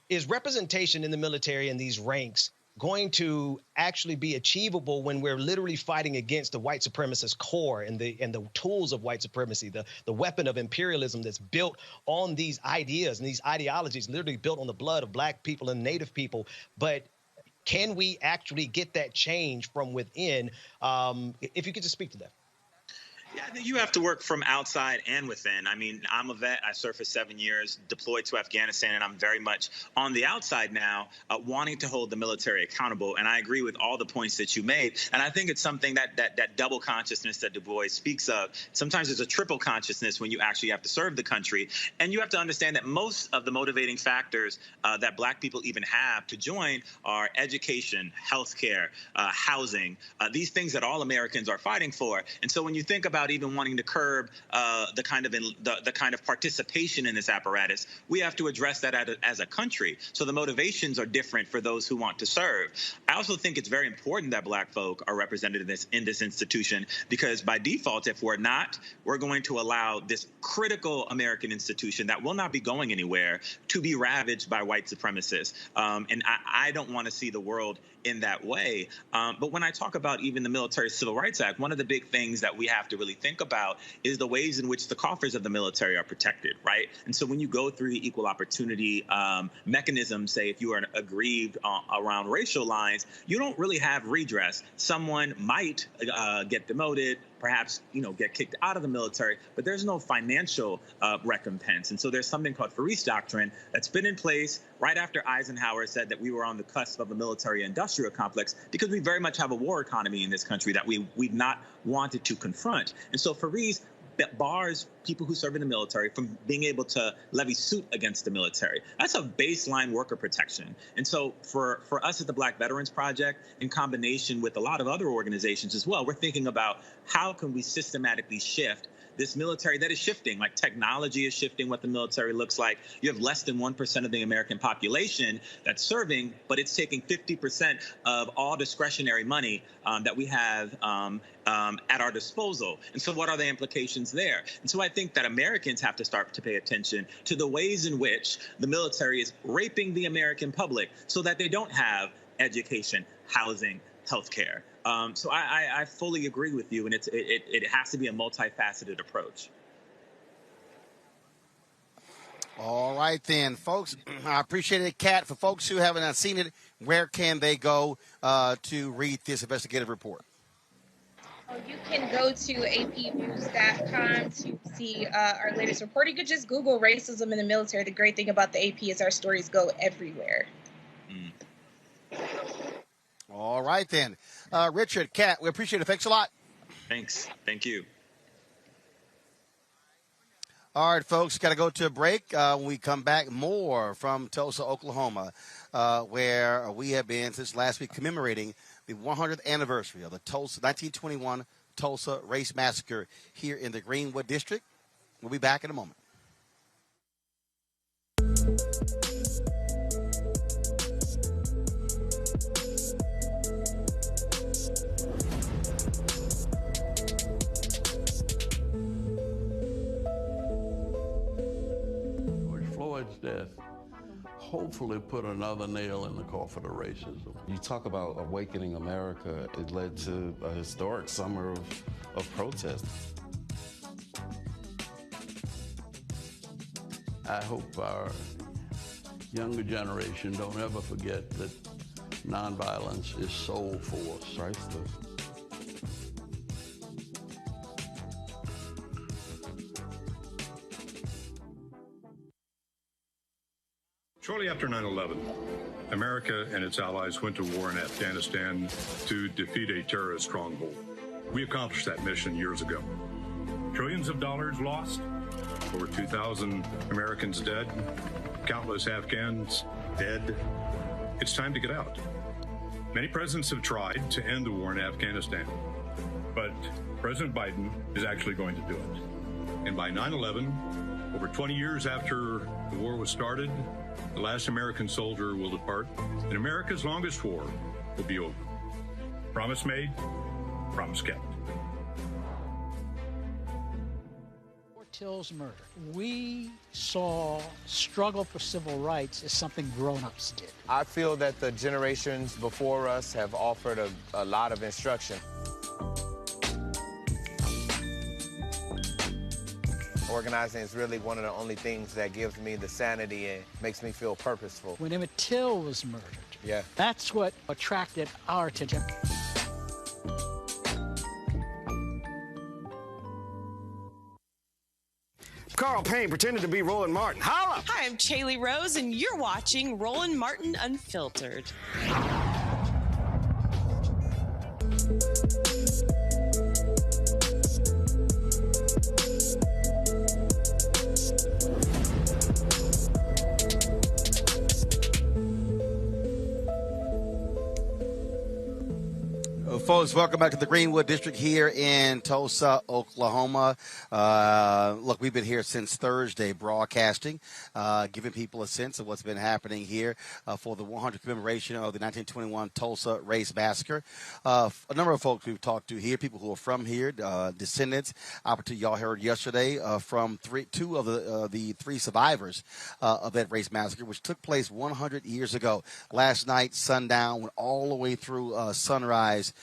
Is representation in the military in these ranks going to actually be achievable when we're literally fighting against the white supremacist core and the tools of white supremacy, the weapon of imperialism that's built on these ideas and these ideologies, literally built on the blood of Black people and Native people? But can we actually get that change from within? If you could just speak to that. Yeah, I think you have to work from outside and within. I mean, I'm a vet. I served for 7 years, deployed to Afghanistan, and I'm very much on the outside now, wanting to hold the military accountable. And I agree with all the points that you made. And I think it's something that double consciousness that Du Bois speaks of. Sometimes there's a triple consciousness when you actually have to serve the country. And you have to understand that most of the motivating factors that Black people even have to join are education, healthcare, housing, these things that all Americans are fighting for. And so when you think about even wanting to curb the kind of participation in this apparatus, we have to address that as a country. So the motivations are different for those who want to serve. I also think it's very important that Black folk are represented in this institution, because by default, if we're not, we're going to allow this critical American institution that will not be going anywhere to be ravaged by white supremacists. And I don't want to see the world in that way. But when I talk about even the Military Civil Rights Act, one of the big things that we have to really think about is the ways in which the coffers of the military are protected, right? And so when you go through the equal opportunity mechanism, say if you are aggrieved around racial lines, you don't really have redress. Someone might get demoted, perhaps, get kicked out of the military, but there's no financial recompense. And so there's something called Faris Doctrine that's been in place right after Eisenhower said that we were on the cusp of a military-industrial complex, because we very much have a war economy in this country that we've not wanted to confront. And so Faris bars people who serve in the military from being able to levy suit against the military. That's a baseline worker protection. And so for us at the Black Veterans Project, in combination with a lot of other organizations as well, we're thinking about how can we systematically shift this military that is shifting, like technology is shifting what the military looks like. You have less than 1% of the American population that's serving, but it's taking 50% of all discretionary money that we have at our disposal. And so what are the implications there? And so I think that Americans have to start to pay attention to the ways in which the military is raping the American public so that they don't have education, housing, healthcare. So I fully agree with you, and it has to be a multifaceted approach. All All right, then, folks. I appreciate it, Kat. For folks who haven't seen it, where can they go to read this investigative report? You can go to apnews.com to see our latest report. You could just Google racism in the military. The great thing about the AP is our stories go everywhere. All right, then. Richard, Kat, we appreciate it. Thanks a lot. Thanks. Thank you. All right, folks, got to go to a break. When we come back, more from Tulsa, Oklahoma, where we have been since last week commemorating the 100th anniversary of the 1921 Tulsa Race Massacre here in the Greenwood District. We'll be back in a moment. Floyd's death hopefully put another nail in the coffin of racism. You talk about awakening America. It led to a historic summer of protest. I hope our younger generation don't ever forget that nonviolence is sole force. Right. Shortly after 9/11, America and its allies went to war in Afghanistan to defeat a terrorist stronghold. We accomplished that mission years ago. Trillions of dollars lost, over 2,000 Americans dead, countless Afghans dead. It's time to get out. Many presidents have tried to end the war in Afghanistan, but President Biden is actually going to do it. And by 9/11, over 20 years after the war was started, the last American soldier will depart, and America's longest war will be over. Promise made, promise kept. Till's murder, we saw struggle for civil rights as something grown-ups did. I feel that the generations before us have offered a lot of instruction. Organizing is really one of the only things that gives me the sanity and makes me feel purposeful. When Emmett Till was murdered, that's what attracted our attention. Carl Payne pretended to be Roland Martin. Holla! Hi, I'm Chaley Rose, and you're watching Roland Martin Unfiltered. Folks, welcome back to the Greenwood District here in Tulsa, Oklahoma. Look, we've been here since Thursday broadcasting, giving people a sense of what's been happening here for the 100th commemoration of the 1921 Tulsa Race Massacre. A number of folks we've talked to here, people who are from here, descendants. Opportunity y'all heard yesterday from two of the three survivors of that race massacre, which took place 100 years ago. Last night, sundown, went all the way through sunrise.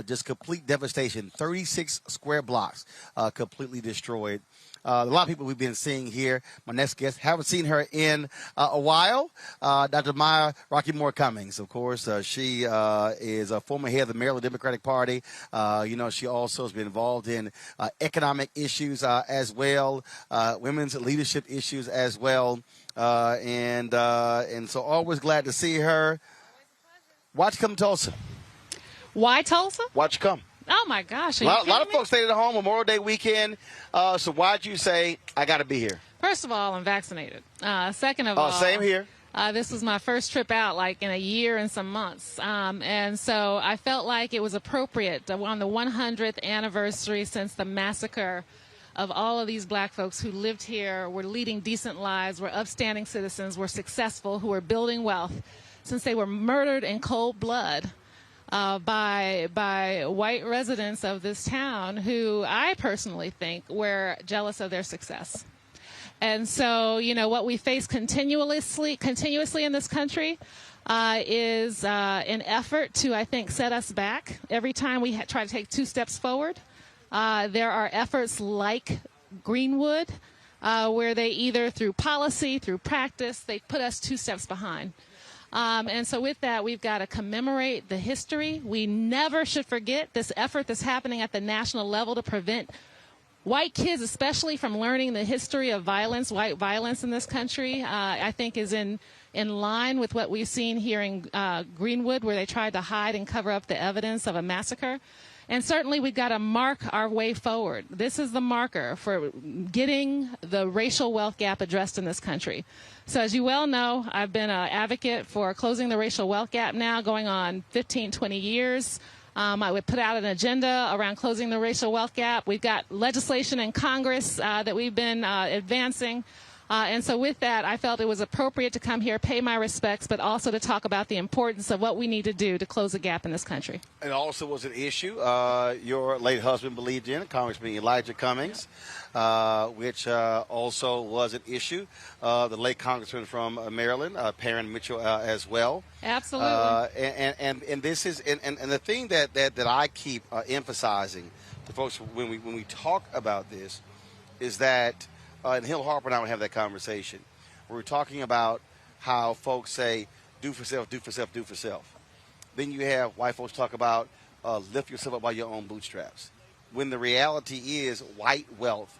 Just complete devastation. 36 square blocks completely destroyed. A lot of people we've been seeing here. My next guest, haven't seen her in a while. Dr. Maya Rocky Moore Cummings, of course. She is a former head of the Maryland Democratic Party. She also has been involved in economic issues as well, women's leadership issues as well. And so always glad to see her. Watch Come Tulsa. Why Tulsa? Watch come. Oh, my gosh. A lot of folks stayed at home Memorial Day weekend. So why'd you say, I got to be here? First of all, I'm vaccinated. Second of all. Same here. This was my first trip out, like, in a year and some months. And so I felt like it was appropriate on the 100th anniversary since the massacre of all of these black folks who lived here, were leading decent lives, were upstanding citizens, were successful, who were building wealth, since they were murdered in cold blood. By white residents of this town who I personally think were jealous of their success. And so, what we face continuously in this country is an effort to, I think, set us back. Every time we try to take two steps forward, there are efforts like Greenwood where they either through policy, through practice, they put us 2 steps behind. And so with that, we've got to commemorate the history. We never should forget this effort that's happening at the national level to prevent white kids, especially from learning the history of violence, white violence in this country, I think is in line with what we've seen here in Greenwood, where they tried to hide and cover up the evidence of a massacre. And certainly we've got to mark our way forward. This is the marker for getting the racial wealth gap addressed in this country. So as you well know, I've been an advocate for closing the racial wealth gap now going on 15, 20 years. I would put out an agenda around closing the racial wealth gap. We've got legislation in Congress that we've been advancing. And so with that, I felt it was appropriate to come here, pay my respects, but also to talk about the importance of what we need to do to close the gap in this country. It also was an issue your late husband believed in, Congressman Elijah Cummings, which also was an issue. The late congressman from Maryland, Perrin Mitchell, as well. Absolutely. And this is and the thing that I keep emphasizing to folks when we talk about this is that. And Hill Harper and I would have that conversation. We're talking about how folks say, do for self, do for self, do for self. Then you have white folks talk about lift yourself up by your own bootstraps. When the reality is white wealth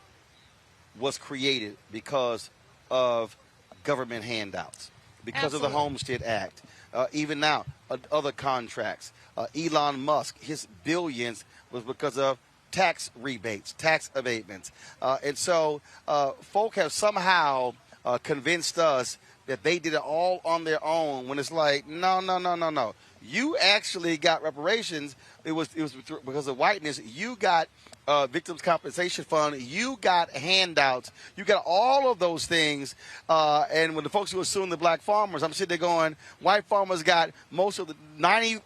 was created because of government handouts, because of the Homestead Act. Even now, other contracts. Elon Musk, his billions was because of tax rebates, tax abatements. And so folk have somehow convinced us that they did it all on their own when it's like, no. You actually got reparations. It was because of whiteness. You got victims compensation fund. You got handouts. You got all of those things. And when the folks who were suing the black farmers, I'm sitting there going, white farmers got most of the 98%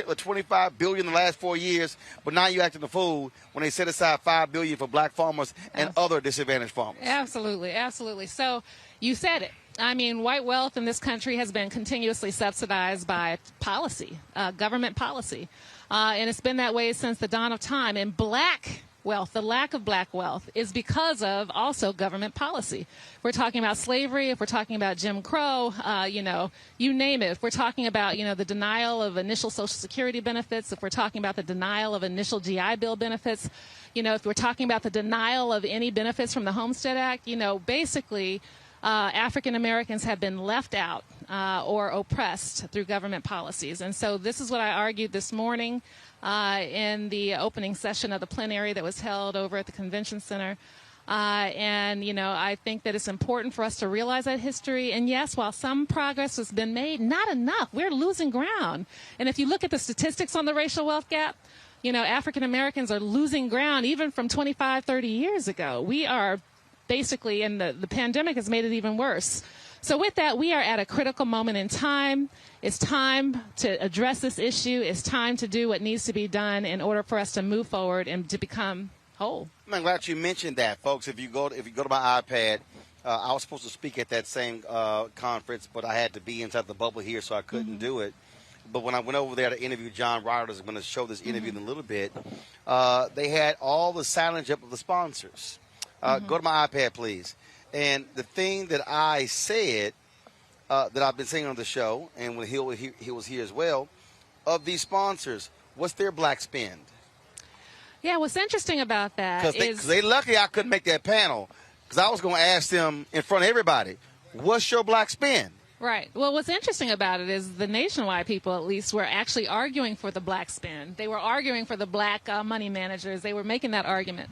of the $25 billion in the last 4 years. But now you acting a fool when they set aside $5 billion for black farmers and other disadvantaged farmers. Absolutely, absolutely. So you said it. I mean, white wealth in this country has been continuously subsidized by policy, government policy. And it's been that way since the dawn of time. And black wealth, the lack of black wealth, is because of also government policy. We're talking about slavery, if we're talking about Jim Crow, you name it. If we're talking about, the denial of initial Social Security benefits, if we're talking about the denial of initial GI Bill benefits, if we're talking about the denial of any benefits from the Homestead Act, basically African Americans have been left out or oppressed through government policies. And so this is what I argued this morning in the opening session of the plenary that was held over at the Convention Center. I think that it's important for us to realize that history. And yes, while some progress has been made, not enough. We're losing ground. And if you look at the statistics on the racial wealth gap, African Americans are losing ground even from 25, 30 years ago. We are basically, and the pandemic has made it even worse. So with that, we are at a critical moment in time. It's time to address this issue. It's time to do what needs to be done in order for us to move forward and to become whole. I'm glad you mentioned that, folks. If you go to my iPad, I was supposed to speak at that same conference, but I had to be inside the bubble here, so I couldn't do it. But when I went over there to interview John Rodgers, I'm going to show this interview in a little bit, they had all the signage up of the sponsors. Go to my iPad, please. And the thing that I said that I've been saying on the show, and when he was here as well, of these sponsors, what's their black spend? Yeah, what's interesting about that is... Because they lucky I couldn't make that panel, because I was going to ask them in front of everybody, what's your black spend? Right. Well, what's interesting about it is the nationwide people, at least, were actually arguing for the black spend. They were arguing for the black money managers. They were making that argument.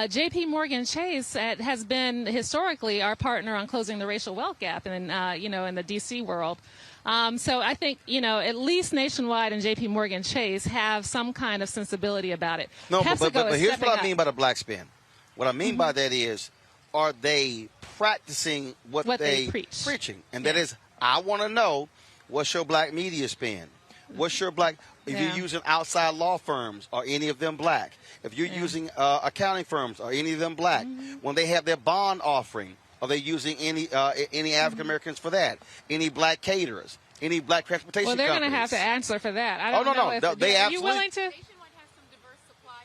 J.P. Morgan Chase has been historically our partner on closing the racial wealth gap in the D.C. world. So I think, at least Nationwide and J.P. Morgan Chase have some kind of sensibility about it. No, but here's what I mean by the black spend. What I mean by that is, are they practicing what they preaching? And that is, I want to know, what's your black media spend? What's your black... If you're using outside law firms, are any of them black? If you're using accounting firms, are any of them black? When they have their bond offering, are they using any African Americans for that? Any black caterers? Any black transportation companies? Well, they're going to have to answer for that. I don't know. No. They are absolutely... you willing to?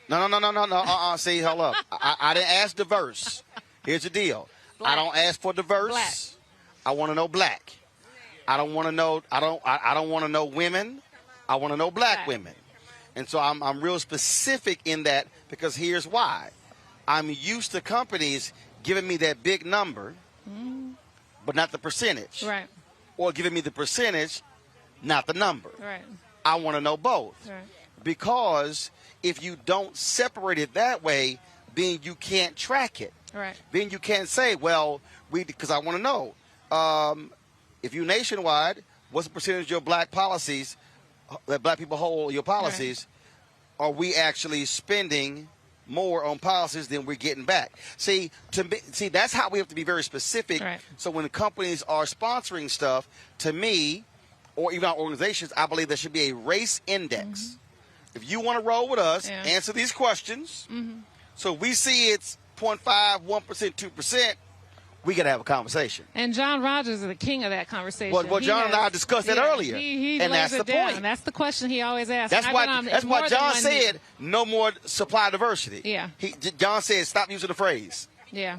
No. See, hold up. I didn't ask diverse. Here's the deal. I don't ask for diverse. Black. I want to know black. I don't want to know. I don't want to know women. I want to know black women. And so I'm real specific in that because here's why. I'm used to companies giving me that big number, but not the percentage. Right. Or giving me the percentage, not the number. Right. I want to know both. Right. Because if you don't separate it that way, then you can't track it. Right. Then you can't say, well, because I want to know. If you nationwide, what's the percentage of your black policies that black people hold your policies? Right. Are we actually spending more on policies than we're getting back? See, that's how we have to be very specific. Right. So when companies are sponsoring stuff, to me, or even our organizations, I believe there should be a race index. If you want to roll with us, answer these questions. So we see it's 0.5, 1%, 2%. We got to have a conversation. And John Rogers is the king of that conversation. Well, John and I discussed that earlier. He and lays that's it the down. point. That's the question he always asks. That's why John said no more supply diversity. Yeah. John said stop using the phrase. Yeah.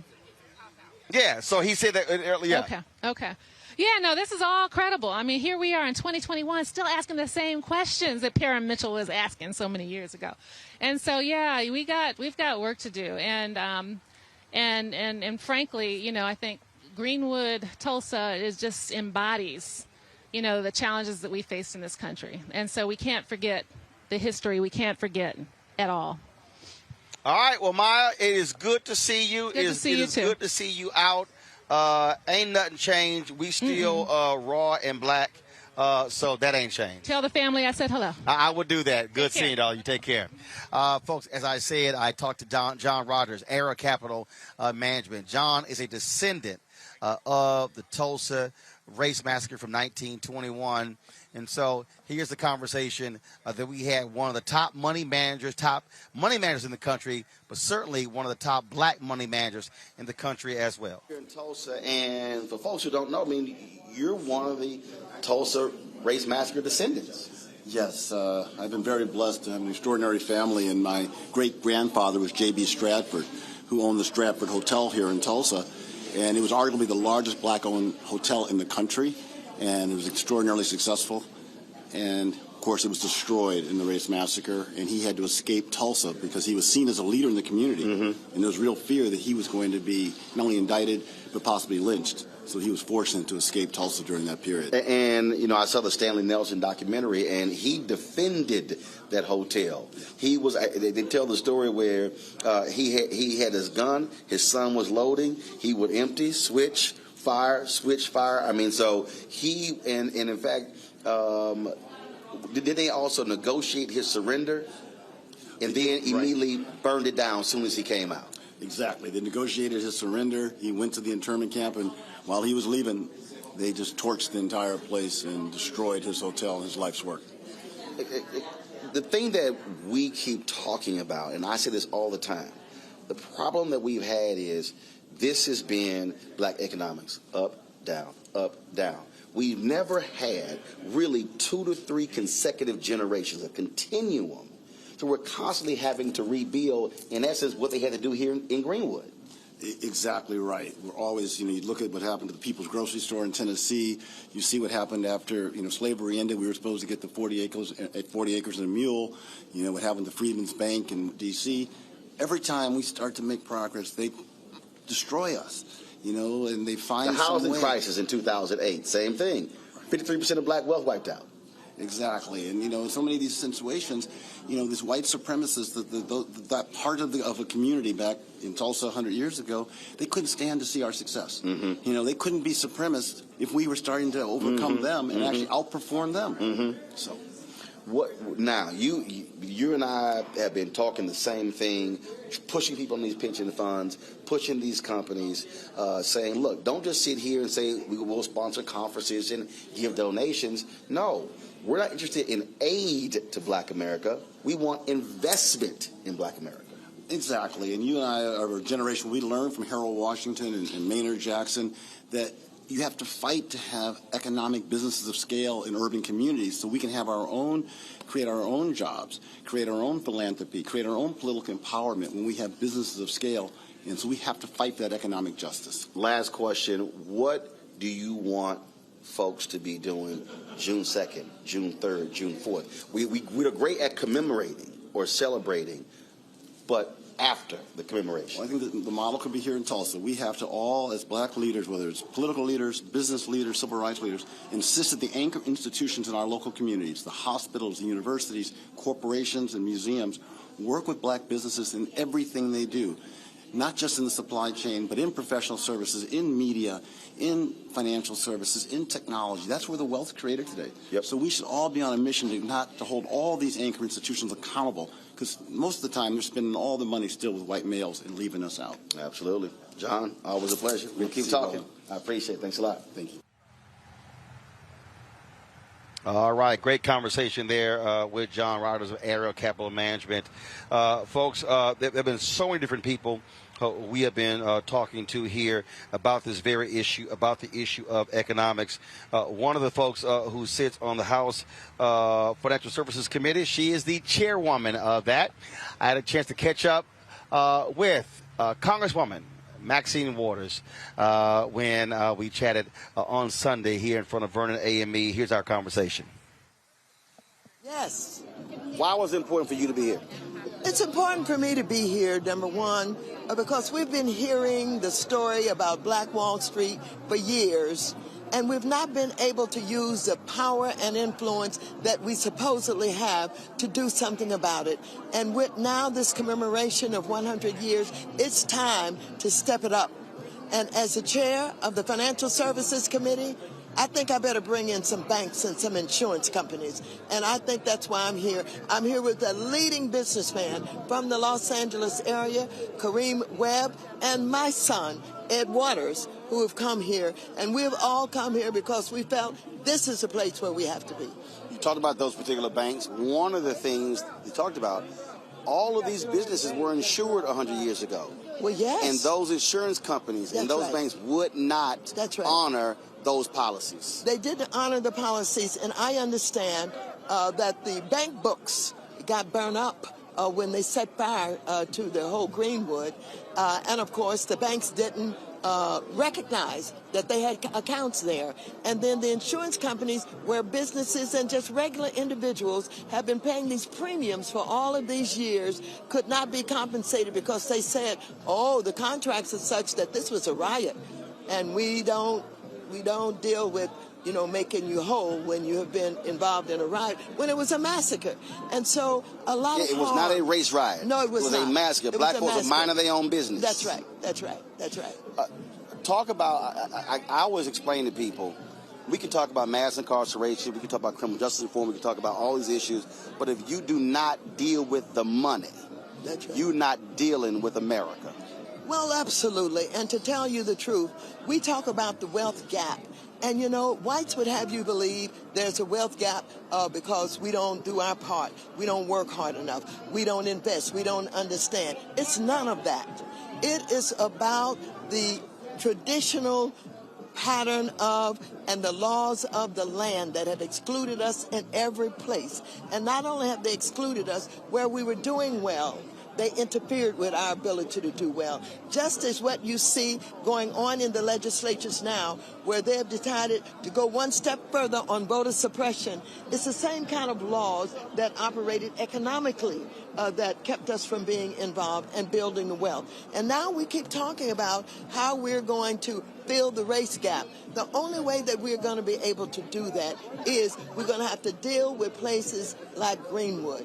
Yeah, so he said that earlier. Okay. Yeah, no, this is all credible. I mean, here we are in 2021 still asking the same questions that Parham Mitchell was asking so many years ago. And so, yeah, we've got work to do. And frankly, you know, I think Greenwood, Tulsa just embodies, you know, the challenges that we face in this country. And so we can't forget the history. We can't forget at all. All right. Well, Maya, it is good to see you. Good to see you too. Good to see you out. Ain't nothing changed. We still raw and black. So that ain't changed. Tell the family I said hello. I will do that. Good seeing you all. You take care. Folks, as I said, I talked to John Rogers, Era Capital Management. John is a descendant of the Tulsa Race Massacre from 1921. And so here's the conversation that we had. One of the top money managers in the country, but certainly one of the top black money managers in the country as well. Here in Tulsa, and for folks who don't know, I mean, you're one of the Tulsa Race Massacre descendants. Yes, I've been very blessed to have an extraordinary family, and my great-grandfather was J.B. Stratford, who owned the Stratford Hotel here in Tulsa, and it was arguably the largest black-owned hotel in the country, and it was extraordinarily successful, and of course it was destroyed in the Race Massacre, and he had to escape Tulsa because he was seen as a leader in the community, and there was real fear that he was going to be not only indicted but possibly lynched. So he was fortunate to escape Tulsa during that period. And, you know, I saw the Stanley Nelson documentary, and he defended that hotel. He was, they tell the story where he had his gun, his son was loading, he would empty, switch, fire. I mean, so he, and in fact, did they also negotiate his surrender? And then immediately burned it down as soon as he came out. Exactly. They negotiated his surrender. He went to the internment camp, and while he was leaving, they just torched the entire place and destroyed his hotel and his life's work. The thing that we keep talking about, and I say this all the time, the problem that we've had is this has been black economics, up, down, up, down. We've never had really 2 to 3 consecutive generations, a continuum. So we're constantly having to rebuild, in essence, what they had to do here in Greenwood. Exactly right. We're always, you look at what happened to the People's Grocery Store in Tennessee. You see what happened after, slavery ended. We were supposed to get the 40 acres and a mule. What happened to Freedmen's Bank in D.C. Every time we start to make progress, they destroy us, and they find the housing crisis in 2008, same thing. 53% of black wealth wiped out. Exactly, and in so many of these situations, this white supremacist, that part of a community back in Tulsa 100 years ago, they couldn't stand to see our success. They couldn't be supremacists if we were starting to overcome them and actually outperform them. So, what now? You and I have been talking the same thing, pushing people in these pension funds, pushing these companies, saying, look, don't just sit here and say we will sponsor conferences and give donations. No. We're not interested in aid to black America. We want investment in black America. Exactly. And you and I are a generation, we learned from Harold Washington and Maynard Jackson that you have to fight to have economic businesses of scale in urban communities so we can have create our own jobs, create our own philanthropy, create our own political empowerment when we have businesses of scale And so we have to fight for that economic justice. Last question. What do you want folks to be doing June 2nd, June 3rd, June 4th? We're great at commemorating or celebrating, but after the commemoration. Well, I think the model could be here in Tulsa. We have to all, as black leaders, whether it's political leaders, business leaders, civil rights leaders, insist that the anchor institutions in our local communities, the hospitals, the universities, corporations, and museums, work with black businesses in everything they do, not just in the supply chain, but in professional services, in media, in financial services, in technology. That's where the wealth created today. Yep. So we should all be on a mission to hold all these anchor institutions accountable, because most of the time they're spending all the money still with white males and leaving us out. Absolutely. John, always a pleasure. We'll keep talking. I appreciate it. Thanks a lot. Thank you. All right, great conversation there with John Rodgers of Aerial Capital Management. Folks, there have been so many different people we have been talking to here about this very issue, about the issue of economics. One of the folks who sits on the House Financial Services Committee, she is the chairwoman of that. I had a chance to catch up with Congresswoman Maxine Waters when we chatted on Sunday here in front of Vernon AME. Here's our conversation. Yes. Why was it important for you to be here? It's important for me to be here, number one, because we've been hearing the story about Black Wall Street for years, and we've not been able to use the power and influence that we supposedly have to do something about it. And with now this commemoration of 100 years, it's time to step it up. And as the chair of the Financial Services Committee, I think I better bring in some banks and some insurance companies. And I think that's why I'm here. I'm here with a leading businessman from the Los Angeles area, Kareem Webb, and my son, Ed Waters, who have come here. And we've all come here because we felt this is the place where we have to be. You talked about those particular banks. One of the things you talked about, all of these businesses were insured 100 years ago. Well, yes. And those insurance companies and those banks would not honor those policies. They didn't honor the policies, and I understand that the bank books got burned up when they set fire to the whole Greenwood. And, of course, the banks didn't recognize that they had accounts there. And then the insurance companies, where businesses and just regular individuals have been paying these premiums for all of these years, could not be compensated because they said, oh, the contracts are such that this was a riot. And we don't deal with, making you whole when you have been involved in a riot, when it was a massacre. And so a lot of it was not a race riot. No, it was not. It was a massacre. Black folks are minding their own business. That's right. That's right. That's right. Talk about, I always explain to people, we can talk about mass incarceration, we can talk about criminal justice reform, we can talk about all these issues, but if you do not deal with the money, that's right, you're not dealing with America. Well, absolutely. And to tell you the truth, we talk about the wealth gap. And, whites would have you believe there's a wealth gap because we don't do our part. We don't work hard enough. We don't invest. We don't understand. It's none of that. It is about the traditional pattern of and the laws of the land that have excluded us in every place. And not only have they excluded us where we were doing well, they interfered with our ability to do well. Just as what you see going on in the legislatures now, where they have decided to go one step further on voter suppression. It's the same kind of laws that operated economically that kept us from being involved and building the wealth. And now we keep talking about how we're going to fill the race gap. The only way that we're going to be able to do that is we're going to have to deal with places like Greenwood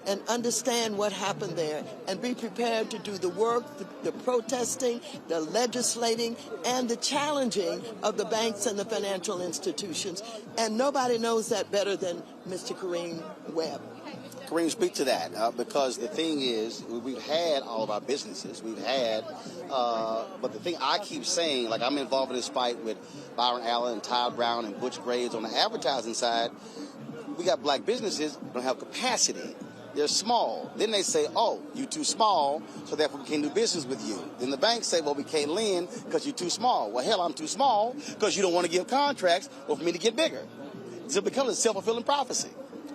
and understand what happened there and be prepared to do the work, the protesting, the legislating, and the challenging of the banks and the financial institutions. And nobody knows that better than Mr. Kareem Webb. Kareem, speak to that, because the thing is, we've had all of our businesses. We've had, but the thing I keep saying, like I'm involved in this fight with Byron Allen and Todd Brown and Butch Graves on the advertising side. We got black businesses that don't have capacity. They're small. Then they say, oh, you're too small, so therefore we can't do business with you. Then the banks say, well, we can't lend because you're too small. Well, hell, I'm too small because you don't want to give contracts or for me to get bigger. So it becomes a self-fulfilling prophecy.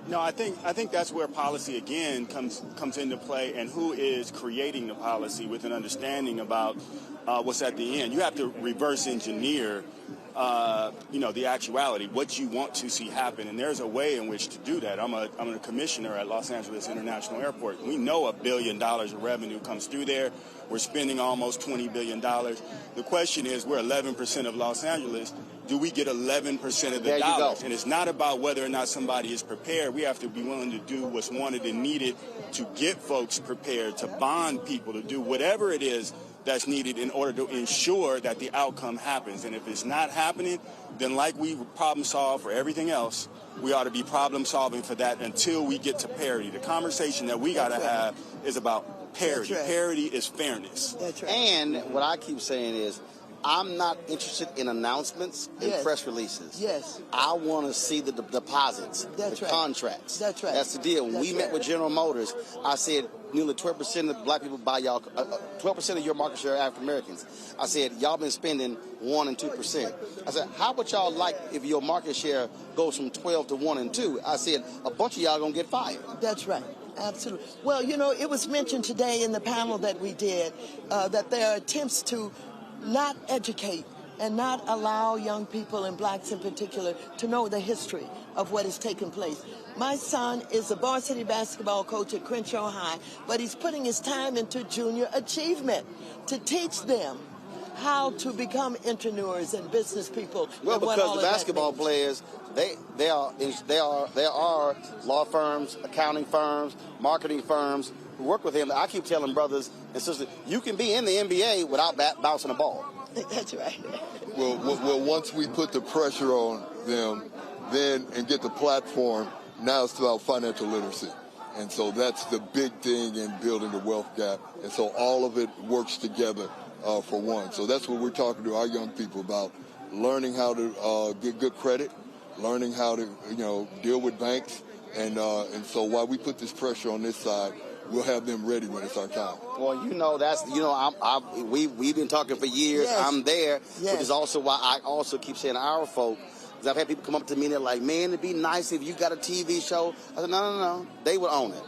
No, I think that's where policy again comes into play, and who is creating the policy with an understanding about what's at the end. You have to reverse engineer, the actuality, what you want to see happen, and there's a way in which to do that. I'm a commissioner at Los Angeles International Airport. We know $1 billion of revenue comes through there. We're spending almost $20 billion. The question is, we're 11% of Los Angeles. Do we get 11% of the dollars? And it's not about whether or not somebody is prepared. We have to be willing to do what's wanted and needed to get folks prepared, to bond people, to do whatever it is that's needed in order to ensure that the outcome happens. And if it's not happening, then like we problem solve for everything else, we ought to be problem solving for that until we get to parity. The conversation that we got to have is about parity. Right. Parity is fairness. That's right. And what I keep saying is, I'm not interested in announcements and press releases. Yes. I want to see the deposits, contracts. That's right. That's the deal. When we met with General Motors, I said nearly 12% of black people buy y'all, 12% of your market share are African Americans. I said, y'all been spending 1% and 2%. I said, how would y'all like if your market share goes from 12 to 1 and 2? I said, a bunch of y'all going to get fired. That's right. Absolutely. Well, it was mentioned today in the panel that we did that there are attempts to not educate and not allow young people, and blacks in particular, to know the history of what has taken place. My son is a varsity basketball coach at Crenshaw High, but he's putting his time into junior achievement to teach them how to become entrepreneurs and business people. Well, because the basketball players, they are law firms, accounting firms, marketing firms who work with him. I keep telling brothers and sisters, you can be in the NBA without bouncing a ball. That's right. Well, once we put the pressure on them, and get the platform, now it's about financial literacy. And so that's the big thing in building the wealth gap. And so all of it works together for one. So that's what we're talking to our young people about, learning how to get good credit, learning how to, deal with banks. And so while we put this pressure on this side, we'll have them ready when it's our time. Well, we've been talking for years. Yes. I'm there, yes. Which is also why I also keep saying our folk. Because I've had people come up to me and they're like, man, it'd be nice if you got a TV show. I said, no. They would own it.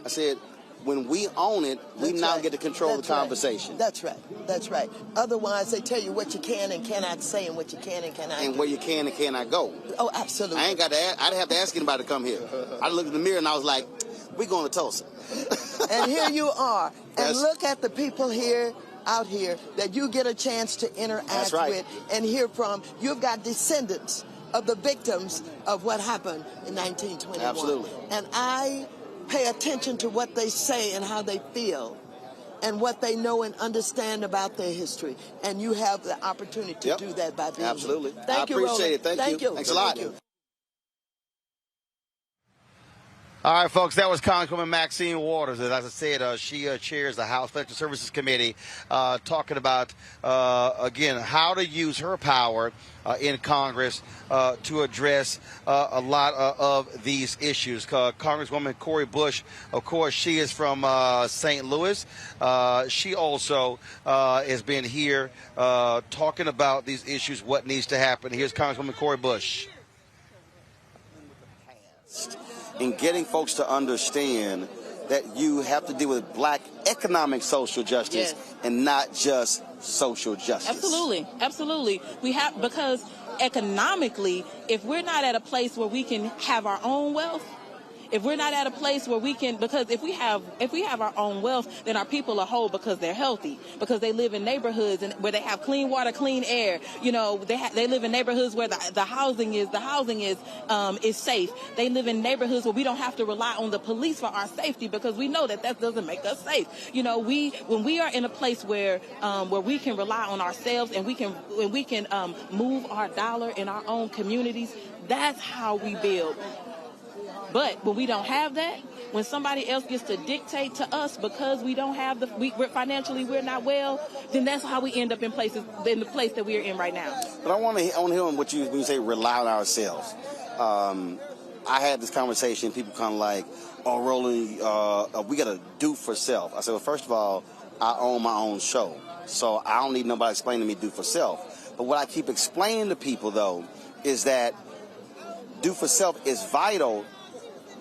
I said, when we own it, we now get to control the conversation. That's right. That's right. Otherwise, they tell you what you can and cannot say and what you can and cannot do. And where you can and cannot go. Oh, absolutely. I didn't have to ask anybody to come here. I looked in the mirror and I was like, we're going to Tulsa. And here you are. And look at the people out here that you get a chance to interact with and hear from. You've got descendants of the victims of what happened in 1921. Absolutely. And I pay attention to what they say and how they feel and what they know and understand about their history. And you have the opportunity to do that by being Absolutely. here. Thank you, appreciate Roland. it. Thank you. Thanks a lot. All right, folks, that was Congresswoman Maxine Waters. As I said, she chairs the House Financial Services Committee, talking about, again, how to use her power in Congress to address a lot of these issues. Congresswoman Cori Bush, of course, she is from St. Louis. She also has been here talking about these issues, what needs to happen. Here's Congresswoman Cori Bush. In getting folks to understand that you have to deal with black economic social justice and not just social justice. Absolutely. We have, because economically, if we're not at a place where we can have our own wealth, if we're not at a place where we can, because if we have our own wealth, then our people are whole because they're healthy, because they live in neighborhoods and where they have clean water, clean air. They live in neighborhoods where the housing is safe. They live in neighborhoods where we don't have to rely on the police for our safety, because we know that doesn't make us safe. When we are in a place where we can rely on ourselves and we can move our dollar in our own communities, that's how we build. But when we don't have that, when somebody else gets to dictate to us because we don't have financially we're not well, then that's how we end up in the place that we are in right now. But I want to hear when you say rely on ourselves. I had this conversation. People kind of like, "Oh, Roland, we got to do for self." I said, "Well, first of all, I own my own show, so I don't need nobody explaining to me do for self." But what I keep explaining to people though is that do for self is vital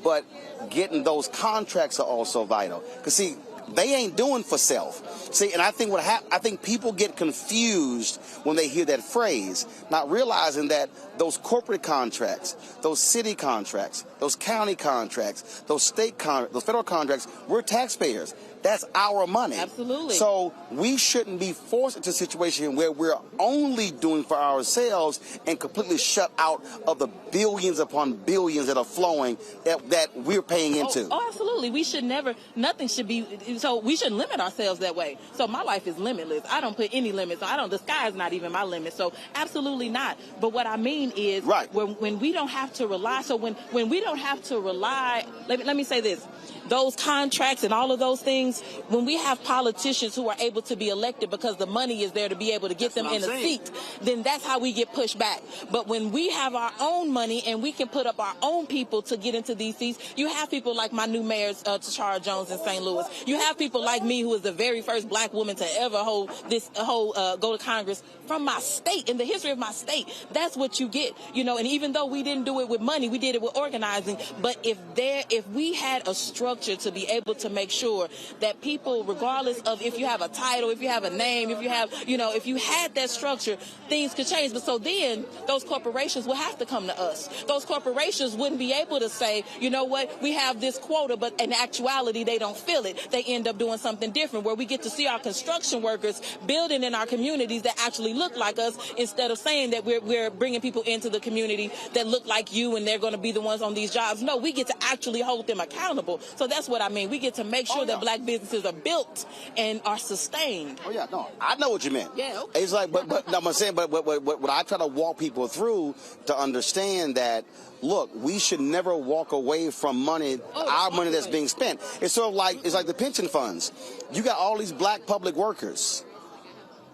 but getting those contracts are also vital. Because, see, they ain't doing for self. See, and I think I think people get confused when they hear that phrase, not realizing that those corporate contracts, those city contracts, those county contracts, those those federal contracts, we're taxpayers. That's our money. Absolutely. So we shouldn't be forced into a situation where we're only doing for ourselves and completely shut out of the billions upon billions that are flowing that we're paying into. Oh, absolutely. We should never, nothing should be, so we shouldn't limit ourselves that way. So my life is limitless. I don't put any limits. The sky is not even my limit. So absolutely not. But what I mean is, right, when we don't have to rely, so when we don't have to rely, let me say this, those contracts and all of those things, when we have politicians who are able to be elected because the money is there to be able to get them in a seat, then that's how we get pushed back. But when we have our own money and we can put up our own people to get into these seats, you have people like my new mayor, Tashara Jones in St. Louis. You have people like me, who is the very first black woman to ever go to Congress from my state, in the history of my state. That's what you get, and even though we didn't do it with money, we did it with organizing. But if we had a structure to be able to make sure that people, regardless of if you have a title, if you have a name, if you have, if you had that structure, things could change. But so then those corporations will have to come to us. Those corporations wouldn't be able to say, you know what, we have this quota, but in actuality, they don't feel it. They end up doing something different, where we get to see our construction workers building in our communities that actually look like us, instead of saying that we're bringing people into the community that look like you and they're going to be the ones on these jobs. No, we get to actually hold them accountable. So that's what I mean. We get to make sure that black businesses are built and are sustained. Oh yeah, no, I know what you meant. Yeah, okay. It's like, but no, I'm saying, but what I try to walk people through to understand that, look, we should never walk away from money, our money that's being spent. It's sort of like, it's like the pension funds. You got all these black public workers,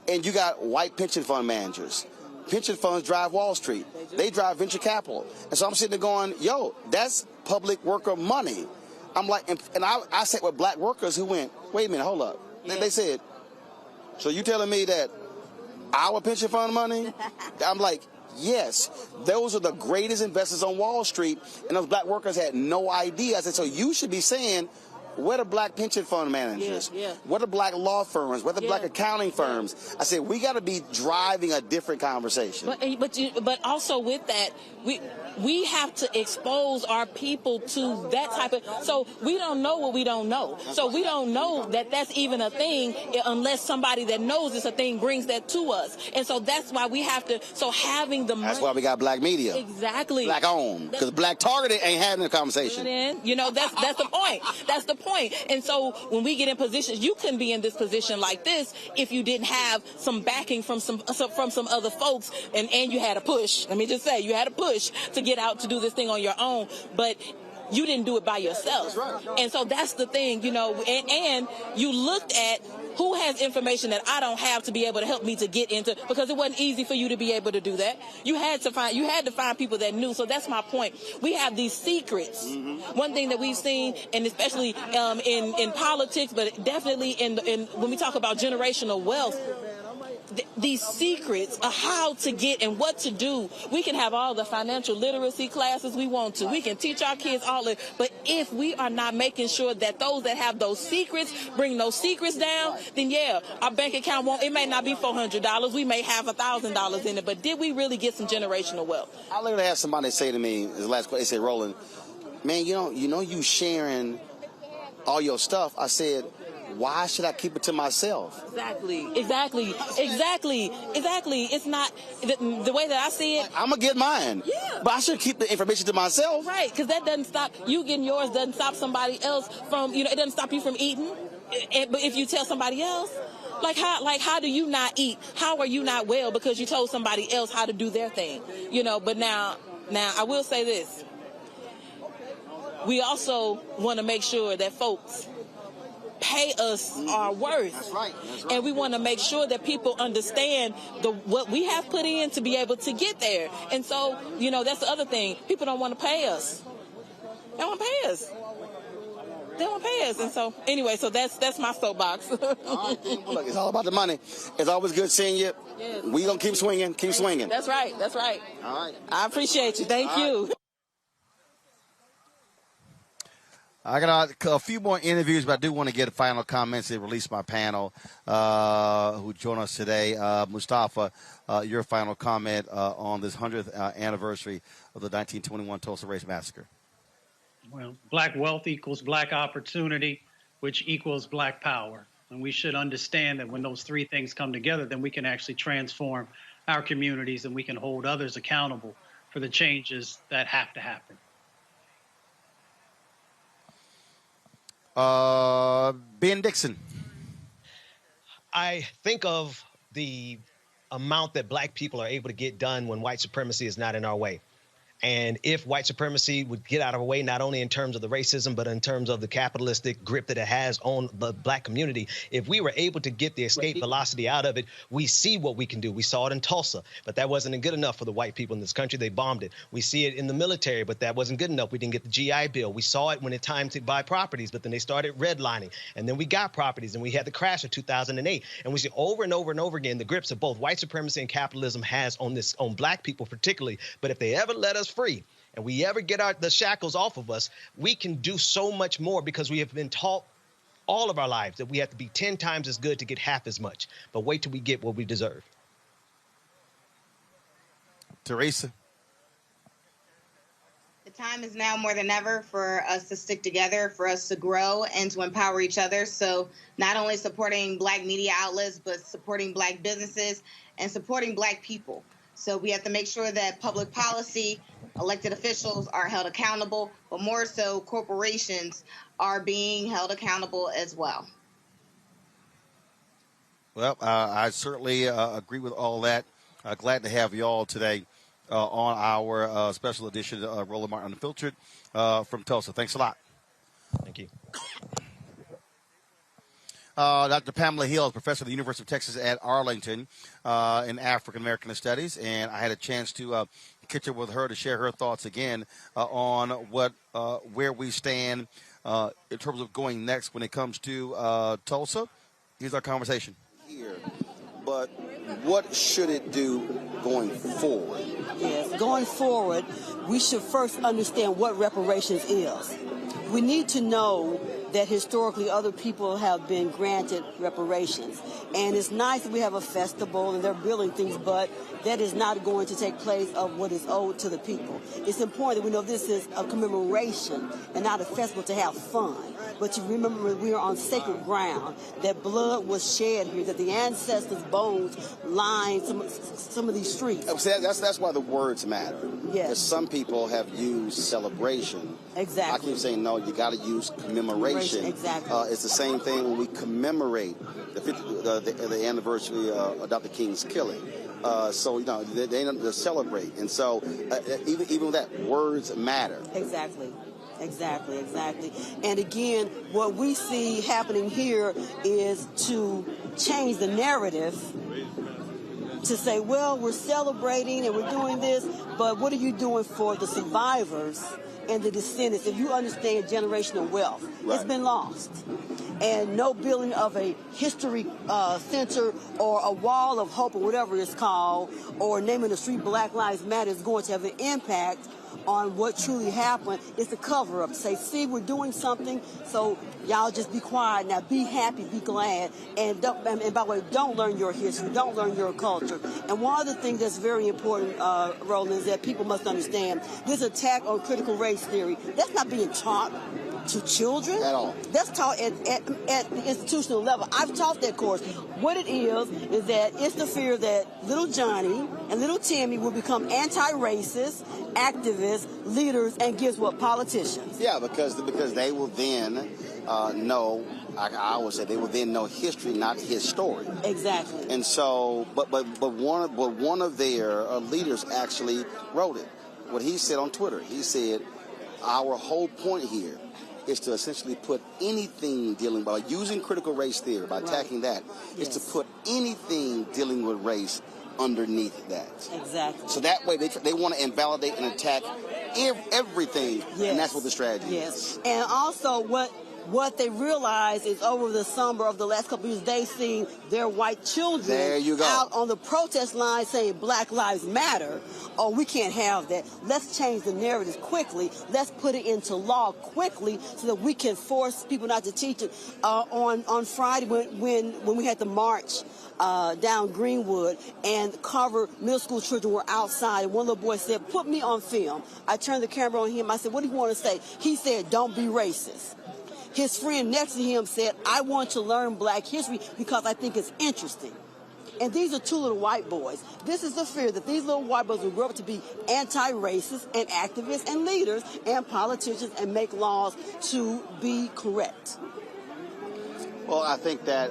and you got white pension fund managers. Pension funds drive Wall Street. They drive venture capital. And so I'm sitting there going, yo, that's public worker money. I'm like, and I sat with black workers who went, wait a minute, hold up. Yeah. They said, so you telling me that our pension fund money? I'm like, yes, those are the greatest investors on Wall Street, and those black workers had no idea. I said, so you should be saying, where the black pension fund managers? Yeah. Where the black law firms? Where the black accounting firms? I said, we got to be driving a different conversation. But also with that, we have to expose our people to that type of, so we don't know what we don't know. So we don't know that that's even a thing unless somebody that knows it's a thing brings that to us. And so that's why we have to, so having the money. That's why we got black media. Exactly. Black owned. Because black targeted ain't having a conversation. That's the point. That's the point. And so when we get in positions, you couldn't be in this position like this if you didn't have some backing from some other folks, and you had a push. Let me just say, you had a push to get out to do this thing on your own, but you didn't do it by yourself. And so that's the thing, and you looked at who has information that I don't have to be able to help me to get into, because it wasn't easy for you to be able to do that. You had to find people that knew. So that's my point. We have these secrets. Mm-hmm. One thing that we've seen, and especially in politics, but definitely in when we talk about generational wealth, these secrets of how to get and what to do. We can have all the financial literacy classes we want to. We can teach our kids all of it. But if we are not making sure that those that have those secrets bring those secrets down, then our bank account it may not be $400. We may have $1,000 in it. But did we really get some generational wealth? I literally had somebody say to me, the last question, they said, Roland, man, you sharing all your stuff. I said, why should I keep it to myself? Exactly. It's not the way that I see it. I'm going to get mine. Yeah. But I should keep the information to myself. Right, because that doesn't stop you getting yours, doesn't stop somebody else from, it doesn't stop you from eating. But if you tell somebody else, how do you not eat? How are you not well because you told somebody else how to do their thing? But now I will say this. We also want to make sure that folks pay us our worth. That's right. And we want to make sure that people understand what we have put in to be able to get there. And so, that's the other thing. People don't want to pay us. They don't want to pay us. They don't want to pay us. And so, anyway, so that's my soapbox. All right, look, it's all about the money. It's always good seeing you. Yes. We gonna keep swinging. That's right. All right. I appreciate you. Thank you. I got a few more interviews, but I do want to get final comments and release my panel who joined us today. Mustafa, your final comment on this 100th anniversary of the 1921 Tulsa Race Massacre. Well, black wealth equals black opportunity, which equals black power. And we should understand that when those three things come together, then we can actually transform our communities and we can hold others accountable for the changes that have to happen. Ben Dixon. I think of the amount that black people are able to get done when white supremacy is not in our way. And if white supremacy would get out of our way, not only in terms of the racism, but in terms of the capitalistic grip that it has on the black community, if we were able to get the escape velocity out of it, we see what we can do. We saw it in Tulsa, but that wasn't good enough for the white people in this country. They bombed it. We see it in the military, but that wasn't good enough. We didn't get the GI Bill. We saw it when it's time to buy properties, but then they started redlining. And then we got properties, and we had the crash of 2008. And we see over and over and over again the grips that both white supremacy and capitalism has on black people particularly. But if they ever let us free and we ever get the shackles off of us, we can do so much more because we have been taught all of our lives that we have to be 10 times as good to get half as much. But wait till we get what we deserve. Teresa. The time is now more than ever for us to stick together, for us to grow and to empower each other. So not only supporting black media outlets, but supporting black businesses and supporting black people. So we have to make sure that public policy, elected officials are held accountable, but more so corporations are being held accountable as well. Well, I certainly agree with all that. Glad to have you all today on our special edition of Roland Martin Unfiltered from Tulsa. Thanks a lot. Thank you. Dr. Pamela Hill is professor at the University of Texas at Arlington in African American Studies, and I had a chance to catch up with her to share her thoughts again on where we stand in terms of going next when it comes to Tulsa. Here's our conversation. Here, but what should it do going forward? Yes, going forward, we should first understand what reparations is. We need to know that historically other people have been granted reparations. And it's nice that we have a festival and they're building things, but that is not going to take place of what is owed to the people. It's important that we know this is a commemoration and not a festival to have fun. But you remember we are on sacred ground, that blood was shed here, that the ancestors' bones lined some of these streets. That's why the words matter. Yes. Because some people have used celebration. Exactly. I keep saying, no, you got to use commemoration. Exactly. It's the same thing when we commemorate the anniversary of Dr. King's killing. So, you know, they celebrate. And so even with that, words matter. Exactly. And again, what we see happening here is to change the narrative to say, well, we're celebrating and we're doing this, but what are you doing for the survivors and the descendants? If you understand generational wealth, It's been lost. And no building of a history center or a wall of hope or whatever it's called, or naming the street Black Lives Matter is going to have an impact on what truly happened. It's a cover-up. Say, see, we're doing something, so y'all just be quiet now. Be happy, be glad, and by the way, don't learn your history, don't learn your culture. And one of the things that's very important, Roland, is that people must understand this attack on critical race theory, that's not being taught to children at all. That's taught at the institutional level. I've taught that course. What it is that it's the fear that little Johnny and little Timmy will become anti-racist, activists, leaders, and guess what, politicians. Yeah, because they will then know. I always say they will then know history, not his story. Exactly. And so, but one of their leaders actually wrote it. What he said on Twitter, he said, our whole point here is to essentially put anything dealing by using critical race theory, by attacking that, is to put anything dealing with race underneath that. Exactly. So that way they want to invalidate and attack everything, and that's what the strategy is. And also what they realize is over the summer of the last couple of years, they've seen their white children There you go. out on the protest line saying Black Lives Matter. Oh, we can't have that. Let's change the narrative quickly. Let's put it into law quickly so that we can force people not to teach it. On Friday when we had the march down Greenwood and cover middle school children were outside, and one little boy said, "Put me on film." I turned the camera on him. I said, "What do you want to say?" He said, "Don't be racist." His friend next to him said, "I want to learn black history because I think it's interesting." And these are two little white boys. This is the fear that these little white boys will grow up to be anti-racist and activists and leaders and politicians and make laws to be correct. Well, I think that,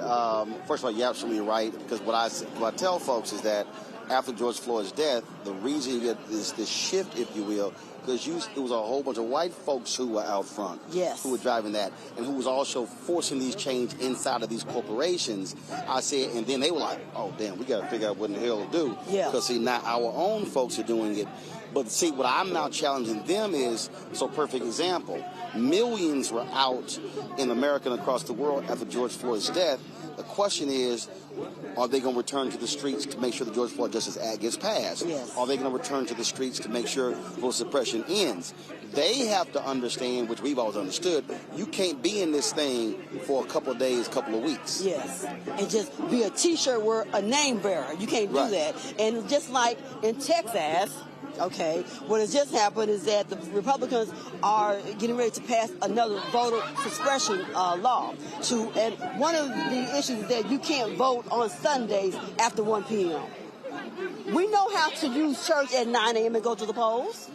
first of all, you're absolutely right, because what I tell folks is that after George Floyd's death, the reason you get this shift, if you will, because it was a whole bunch of white folks who were out front, yes, who were driving that, and who was also forcing these change inside of these corporations. I said, and then they were like, "Oh, damn, we got to figure out what in the hell to do." Yeah. Because see, now our own folks are doing it. But see, what I'm now challenging them is, so perfect example, millions were out in America and across the world after George Floyd's death. The question is, are they going to return to the streets to make sure the George Floyd Justice Act gets passed? Yes. Are they going to return to the streets to make sure voter suppression ends? They have to understand, which we've always understood, you can't be in this thing for a couple of days, couple of weeks. Yes, and just be a T-shirt wearer, a name bearer. You can't do that. And just like in Texas, okay, what has just happened is that the Republicans are getting ready to pass another voter suppression law. And one of the issues is that you can't vote on Sundays after 1 p.m. We know how to use church at 9 a.m. and go to the polls.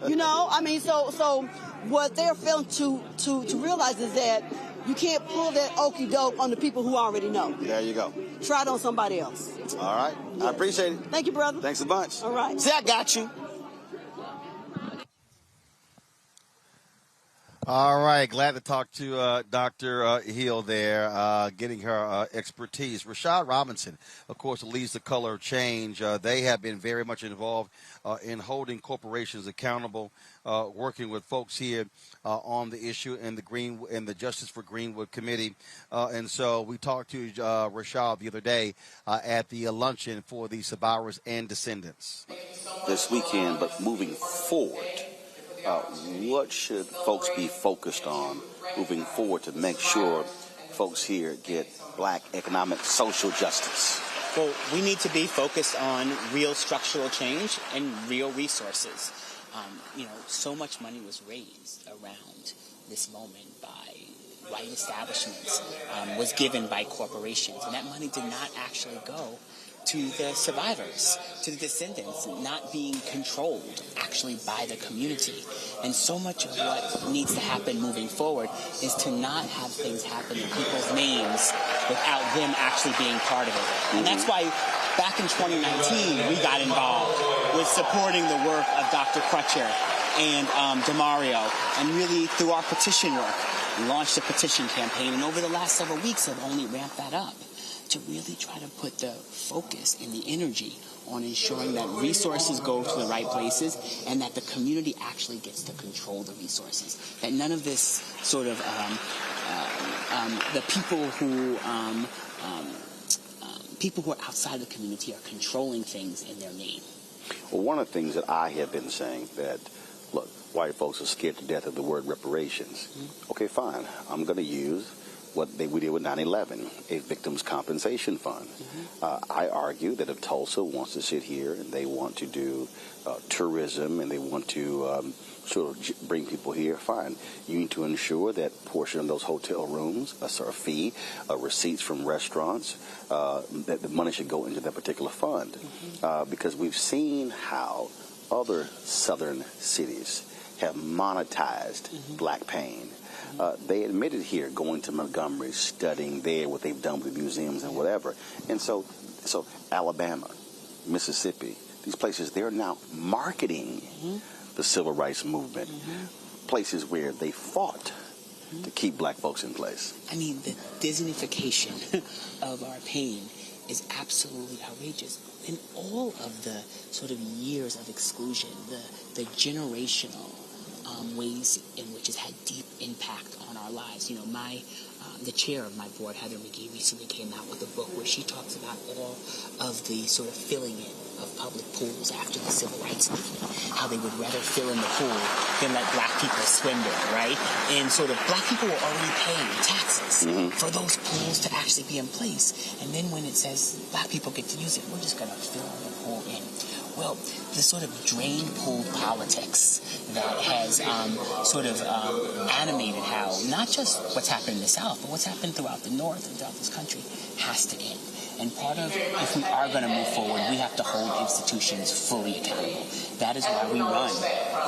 You know, I mean, so what they're failing to realize is that you can't pull that okey doke on the people who already know. There you go. Try it on somebody else. All right. Yes. I appreciate it. Thank you, brother. Thanks a bunch. All right. See, I got you. All right, glad to talk to Dr. Hill there, getting her expertise. Rashad Robinson, of course, leads the Color of Change. They have been very much involved in holding corporations accountable, working with folks here on the issue in the Justice for Greenwood Committee. And so we talked to Rashad the other day at the luncheon for the survivors and descendants. This weekend, but moving forward, what should folks be focused on moving forward to make sure folks here get black economic social justice? Well, we need to be focused on real structural change and real resources. So much money was raised around this moment by white establishments, was given by corporations, and that money did not actually go to the survivors, to the descendants, not being controlled actually by the community. And so much of what needs to happen moving forward is to not have things happen in people's names without them actually being part of it. And that's why back in 2019, we got involved with supporting the work of Dr. Crutcher and DeMario, and really through our petition work, we launched a petition campaign, and over the last several weeks have only ramped that up to really try to put the focus and the energy on ensuring that resources go to the right places and that the community actually gets to control the resources. That none of this sort of the people who are outside the community are controlling things in their name. Well, one of the things that I have been saying that, look, white folks are scared to death of the word reparations. Mm-hmm. Okay, fine. I'm going to use what we did with 9/11, a victims' compensation fund. Mm-hmm. I argue that if Tulsa wants to sit here and they want to do tourism and they want to sort of bring people here, fine. You need to ensure that portion of those hotel rooms, a sort of fee, receipts from restaurants, that the money should go into that particular fund. Mm-hmm. Because we've seen how other southern cities have monetized mm-hmm. black pain. They admitted here going to Montgomery, studying there what they've done with museums and whatever. And so Alabama, Mississippi, these places, they're now marketing mm-hmm. the civil rights movement, mm-hmm. places where they fought mm-hmm. to keep black folks in place. I mean, the Disneyfication of our pain is absolutely outrageous. And all of the sort of years of exclusion, the generational ways in which it's had deep impact on our lives. You know, the chair of my board, Heather McGee, recently came out with a book where she talks about all of the sort of filling in of public pools after the Civil Rights Movement, how they would rather fill in the pool than let black people swim there, right? And sort of black people were already paying taxes for those pools to actually be in place. And then when it says black people get to use it, we're just going to fill the pool in. Well, the sort of drain pool politics that has animated how not just what's happened in the South, but what's happened throughout the North and throughout this country has to end. And part of, if we are going to move forward, we have to hold institutions fully accountable. That is why we run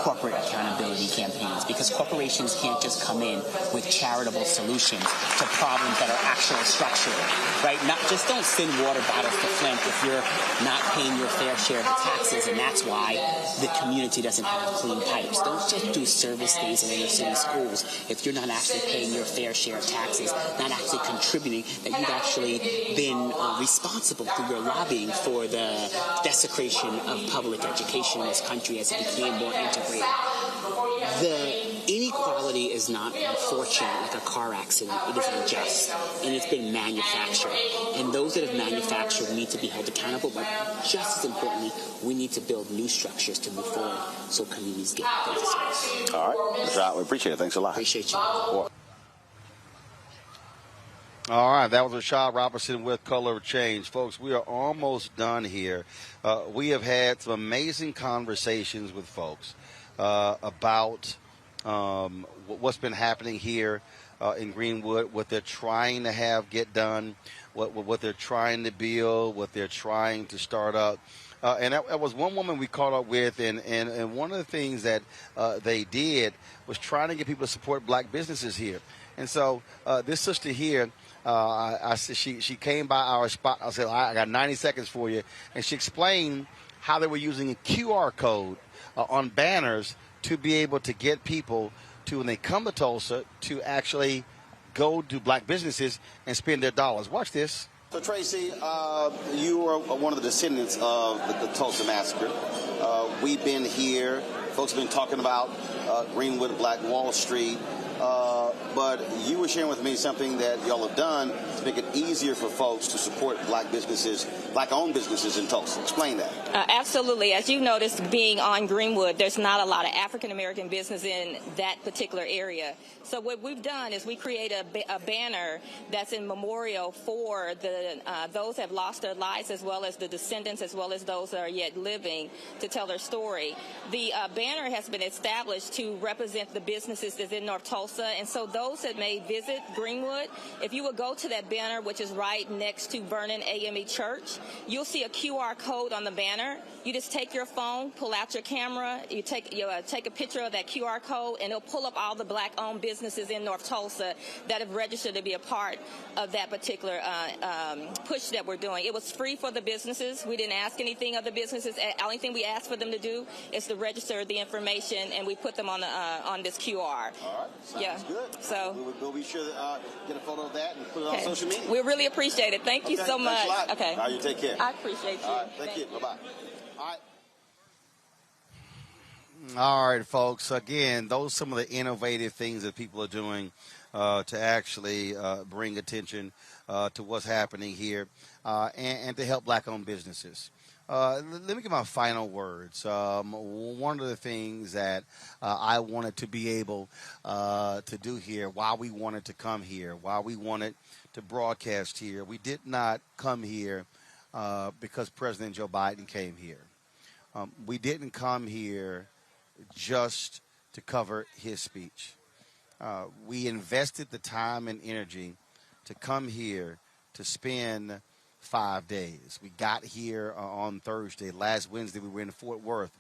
corporate accountability campaigns, because corporations can't just come in with charitable solutions to problems that are actual structural, right? Not just don't send water bottles to Flint if you're not paying your fair share of the taxes, and that's why the community doesn't have clean pipes. Don't just do service days in inner city schools if you're not actually paying your fair share of taxes, not actually contributing, that you've actually been responsible through your lobbying for the desecration of public education in this country as it became more integrated. The inequality is not unfortunate like a car accident. It is unjust, and it's been manufactured. And those that have manufactured need to be held accountable, but just as importantly, we need to build new structures to move forward so communities get what they deserve. All right, Rashad, we appreciate it. Thanks a lot. Appreciate you. All right, that was Rashad Robertson with Color of Change. Folks, we are almost done here. We have had some amazing conversations with folks about what's been happening here in Greenwood, what they're trying to get done, what they're trying to build, what they're trying to start up. And that was one woman we caught up with, and one of the things that they did was trying to get people to support black businesses here. And so this sister here, I said she came by our spot. I said, I got 90 seconds for you. And she explained how they were using a QR code on banners to be able to get people to, when they come to Tulsa, to actually go to black businesses and spend their dollars. Watch this. So, Tracy, you are one of the descendants of the Tulsa Massacre. We've been here. Folks have been talking about Greenwood, Black Wall Street. But you were sharing with me something that y'all have done to make it easier for folks to support black businesses, black-owned businesses in Tulsa. Explain that. Absolutely. As you noticed, being on Greenwood, there's not a lot of African-American business in that particular area. So what we've done is we create a banner that's in memorial for those that have lost their lives, as well as the descendants, as well as those that are yet living, to tell their story. The banner has been established to represent the businesses that's in North Tulsa, and so those that may visit Greenwood, if you would go to that banner, which is right next to Vernon AME Church, you'll see a QR code on the banner. You just take your phone, pull out your camera, you take a picture of that QR code, and it'll pull up all the black-owned businesses in North Tulsa that have registered to be a part of that particular push that we're doing. It was free for the businesses. We didn't ask anything of the businesses. The only thing we asked for them to do is to register the information, and we put them on this QR. All right. Sounds good. So we'll be sure to get a photo of that and put it on social media. We really appreciate it. Thank you so much. Thanks a lot. Okay. All right, you take care. I appreciate you. All right, thank you. Bye-bye. All right. All right, folks. Again, those are some of the innovative things that people are doing to actually bring attention to what's happening here and to help black-owned businesses. Let me get my final words. One of the things that I wanted to be able to do here, why we wanted to come here, why we wanted to broadcast here, we did not come here because President Joe Biden came here. We didn't come here just to cover his speech. We invested the time and energy to come here to spend 5 days. We got here on Thursday. Last Wednesday, we were in Fort Worth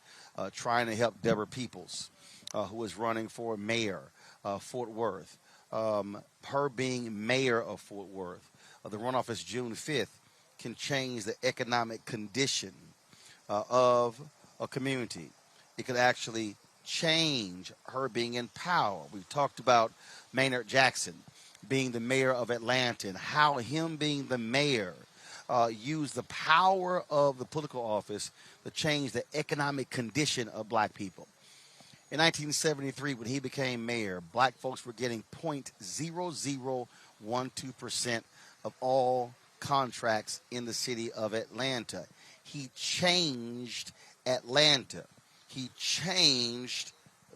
trying to help Deborah Peoples, who is running for mayor of Fort Worth. Her being mayor of Fort Worth, the runoff is June 5th, can change the economic condition of a community. It could actually change her being in power. We've talked about Maynard Jackson being the mayor of Atlanta and how him being the mayor used the power of the political office to change the economic condition of black people. In 1973, when he became mayor, black folks were getting 0.0012% of all contracts in the city of Atlanta. He changed Atlanta. He changed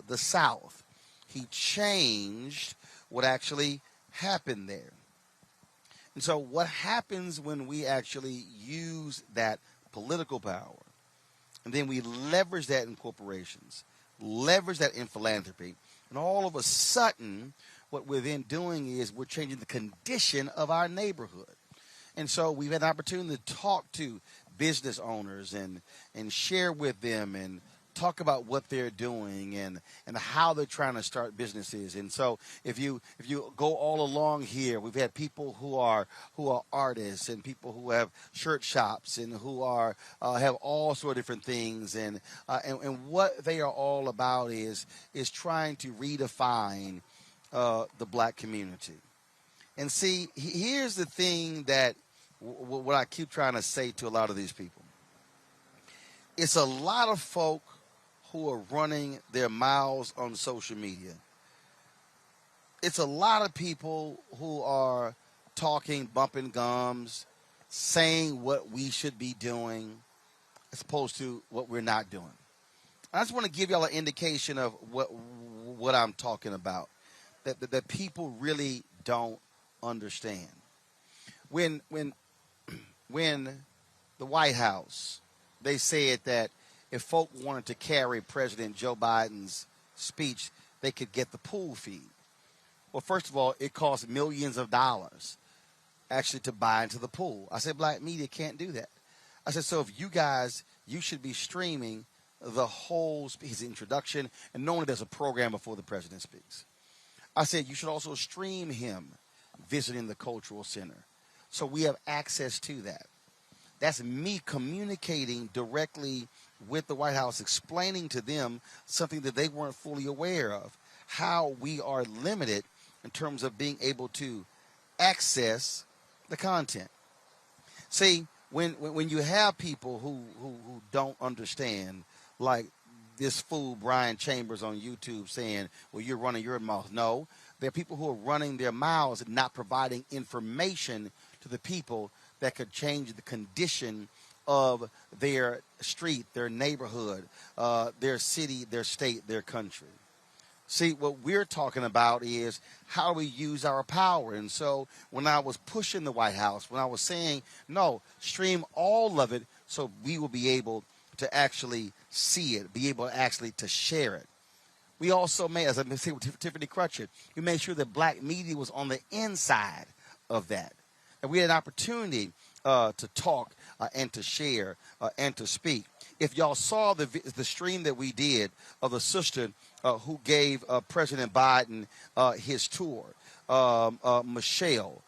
the South. He changed what actually happened there. And so what happens when we actually use that political power, and then we leverage that in corporations, leverage that in philanthropy, and all of a sudden, what we're then doing is we're changing the condition of our neighborhood. And so we've had an opportunity to talk to business owners and share with them and talk about what they're doing and how they're trying to start businesses. And so if you go all along here, we've had people who are artists and people who have shirt shops and who are have all sort of different things, and what they are all about is trying to redefine the black community. And see, here's the thing that what I keep trying to say to a lot of these people. It's a lot of folk who are running their mouths on social media. It's a lot of people who are talking, bumping gums, saying what we should be doing as opposed to what we're not doing. I just want to give y'all an indication of what I'm talking about, that people really don't understand. When the White House, they said that if folk wanted to carry President Joe Biden's speech, they could get the pool feed. Well, first of all, it costs millions of dollars actually to buy into the pool. I said, black media can't do that. I said, so if you guys, you should be streaming the whole his introduction, and normally there's a program before the president speaks. I said, you should also stream him visiting the cultural center, so we have access to that. That's me communicating directly with the White House, explaining to them something that they weren't fully aware of, how we are limited in terms of being able to access the content. See, when you have people who don't understand, like this fool Brian Chambers on YouTube saying, well, you're running your mouth. No, there are people who are running their mouths and not providing information to the people that could change the condition of their street, their neighborhood, their city, their state, their country. See, what we're talking about is how we use our power. And so when I was pushing the White House, when I was saying, no, stream all of it so we will be able to actually see it, be able actually to share it. We also made, as I said with Tiffany Crutchett, we made sure that black media was on the inside of that. And we had an opportunity to talk and to share and to speak. If y'all saw the stream that we did of the sister who gave President Biden his tour, Michelle,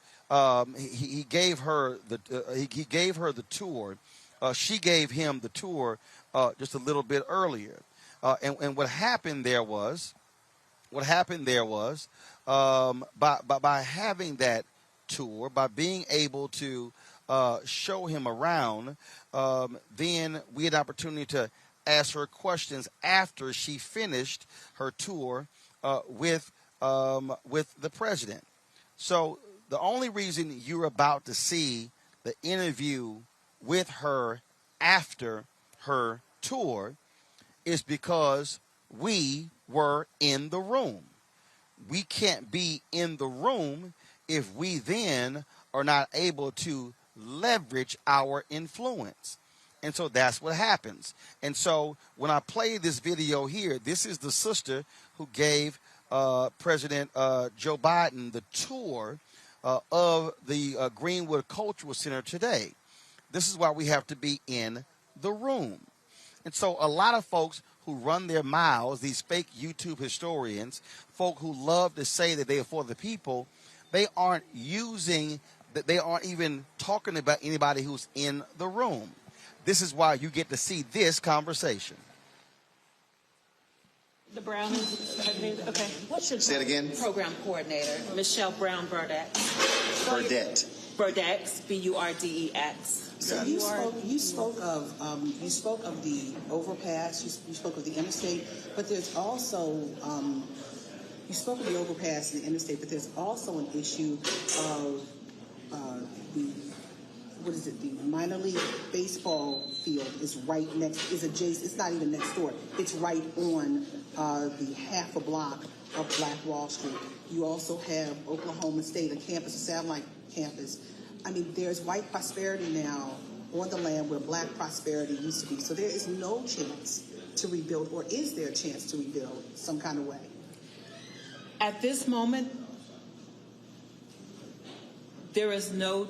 he gave her the tour. She gave him the tour just a little bit earlier. And what happened there was by having that tour, by being able to show him around, then we had an opportunity to ask her questions after she finished her tour with the president. So the only reason you're about to see the interview with her after her tour is because we were in the room. We can't be in the room if we then are not able to leverage our influence. And so that's what happens. And so when I play this video here, this is the sister who gave President Joe Biden the tour of the Greenwood Cultural Center today. This is why we have to be in the room. And so a lot of folks who run their mouths, these fake YouTube historians, folk who love to say that they are for the people, they aren't even talking about anybody who's in the room. This is why you get to see this conversation. The Brown is, okay. What's your Say it again? program coordinator? Michelle Brown Burdette. Burdette. Burdex, B-U-R-D-E-X. So you spoke of the overpass, you spoke of the interstate, but there's also you spoke of the overpass and the interstate, but there's also an issue of the minor league baseball field is right next, is adjacent, it's not even next door, it's right on the half a block of Black Wall Street. You also have Oklahoma State, a campus, a satellite campus. I mean, there's white prosperity now on the land where black prosperity used to be. So there is no chance to rebuild, or is there a chance to rebuild some kind of way? At this moment, there is no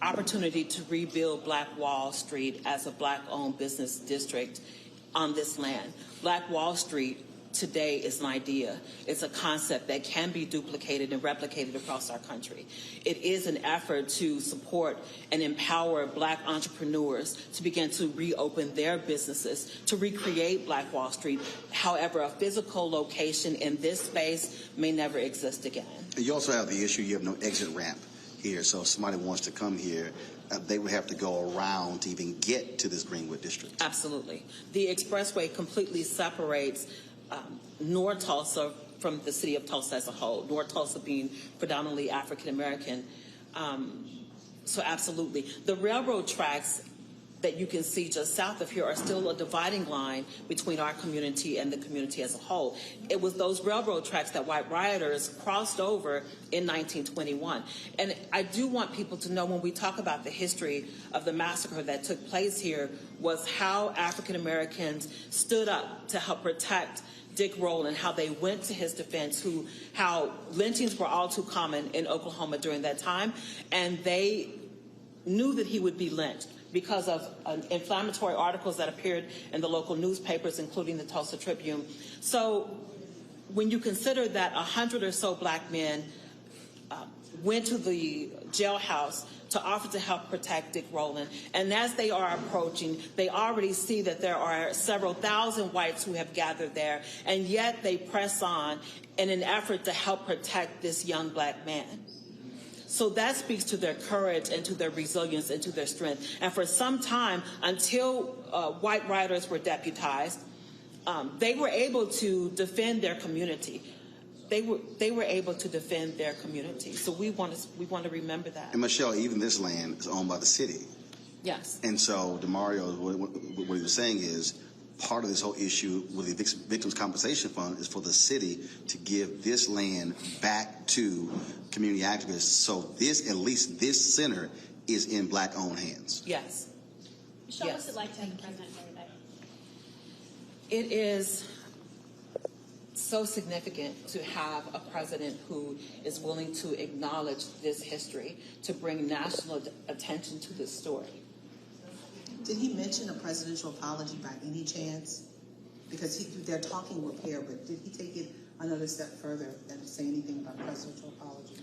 opportunity to rebuild Black Wall Street as a black-owned business district on this land. Black Wall Street today is an idea. It's a concept that can be duplicated and replicated across our country. It is an effort to support and empower black entrepreneurs to begin to reopen their businesses, to recreate Black Wall Street. However, a physical location in this space may never exist again. You also have the issue, you have no exit ramp here, so if somebody wants to come here, they would have to go around to even get to this Greenwood district. Absolutely. The expressway completely separates North Tulsa from the city of Tulsa as a whole, North Tulsa being predominantly African American. So absolutely. The railroad tracks that you can see just south of here are still a dividing line between our community and the community as a whole. It was those railroad tracks that white rioters crossed over in 1921. And I do want people to know, when we talk about the history of the massacre that took place here, was how African Americans stood up to help protect Dick Roland, how they went to his defense, how lynchings were all too common in Oklahoma during that time, and they knew that he would be lynched because of inflammatory articles that appeared in the local newspapers, including the Tulsa Tribune. So when you consider that 100 or so black men went to the jailhouse to offer to help protect Dick Roland, and as they are approaching, they already see that there are several thousand whites who have gathered there, and yet they press on in an effort to help protect this young black man. So that speaks to their courage and to their resilience and to their strength. And for some time, until white rioters were deputized, they were able to defend their community. They were able to defend their community. So we want to remember that. And Michelle, even this land is owned by the city. Yes. And so DeMario, what he was saying is, part of this whole issue with the Victims Compensation Fund is for the city to give this land back to community activists. So this, at least this center, is in black-owned hands. Yes. Michelle, yes. What's it like to have the president here today? It is so significant to have a president who is willing to acknowledge this history, to bring national attention to this story. Did he mention a presidential apology by any chance? Because they're talking repair, but did he take it another step further and say anything about a presidential apology?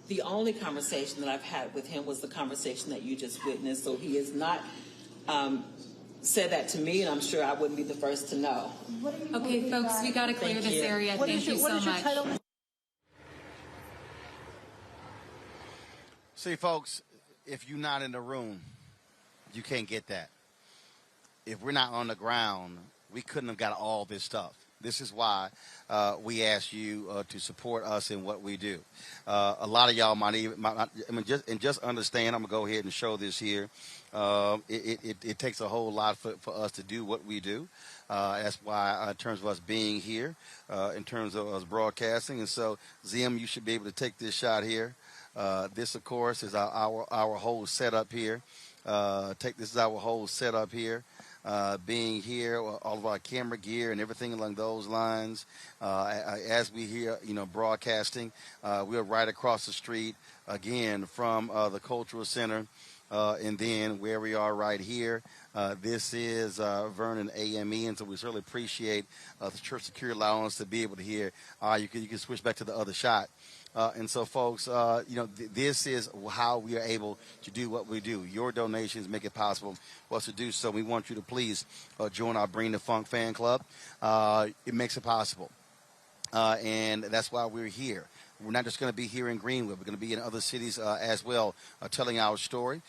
The only conversation that I've had with him was the conversation that you just witnessed, so he has not said that to me, and I'm sure I wouldn't be the first to know. Okay, folks, we got to clear this area. Thank you so much. See, folks, if you're not in the room, you can't get that. If we're not on the ground, we couldn't have got all this stuff. This is why we ask you to support us in what we do. A lot of y'all might just understand. I'm gonna go ahead and show this here. It takes a whole lot for us to do what we do. That's why, in terms of us being here, in terms of us broadcasting, and so Zim, you should be able to take this shot here. This, of course, is our whole setup here. This is our whole setup here. Being here, all of our camera gear and everything along those lines. As we hear, broadcasting, we're right across the street again from the Cultural Center, and then where we are right here. This is Vernon AME, and so we certainly appreciate the church security allowance to be able to hear. You can switch back to the other shot. And so, folks, this is how we are able to do what we do. Your donations make it possible for us to do so. We want you to please join our Bring the Funk fan club. It makes it possible. And that's why we're here. we're not just going to be here in Greenwood. We're going to be in other cities as well, telling our story.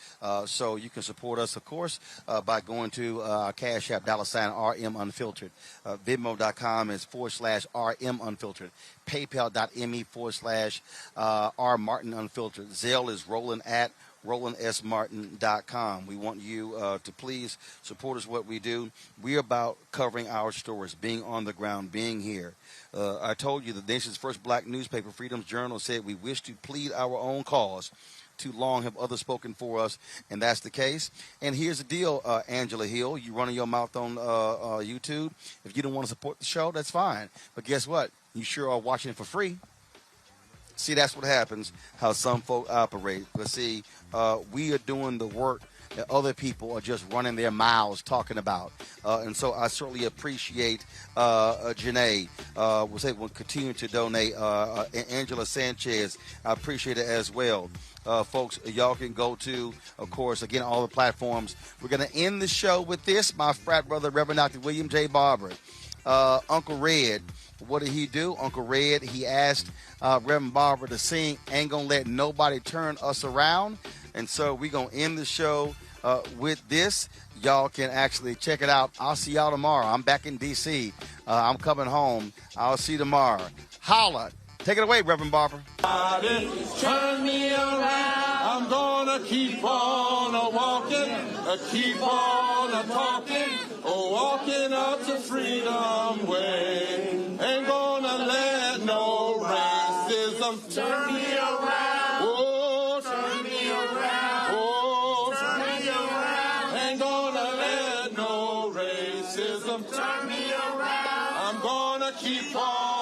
So you can support us, of course, by going to our Cash App, $RM Unfiltered. Venmo.com is /RM Unfiltered. PayPal.me/R Martin Unfiltered. Zelle is Roland at RolandSMartin.com. We want you to please support us, what we do. We're about covering our stories, being on the ground, being here. I told you the nation's first black newspaper, Freedom's Journal, said we wish to plead our own cause. Too long have others spoken for us, and that's the case. And here's the deal, Angela Hill. You running your mouth on YouTube. If you don't want to support the show, that's fine. But guess what? You sure are watching it for free. See, that's what happens, how some folk operate. But see, we are doing the work that other people are just running their mouths talking about. And so I certainly appreciate Janae. We'll continue to donate. Angela Sanchez, I appreciate it as well. Folks, y'all can go to, of course, again, all the platforms. We're going to end the show with this. My frat brother, Reverend Dr. William J. Barber. Uncle Red, what did he do? Uncle Red, he asked Reverend Barber to sing Ain't Gonna Let Nobody Turn Us Around. And so we're going to end the show with this. Y'all can actually check it out. I'll see y'all tomorrow. I'm back in D.C. I'm coming home. I'll see you tomorrow. Holla. Take it away, Reverend Barber. Turn me around. I'm gonna keep on walking, keep on talking, walking up the freedom way. Ain't gonna let no racism turn me around. Oh, turn me around. Oh, turn me around. Ain't gonna let no racism turn me around. I'm gonna keep on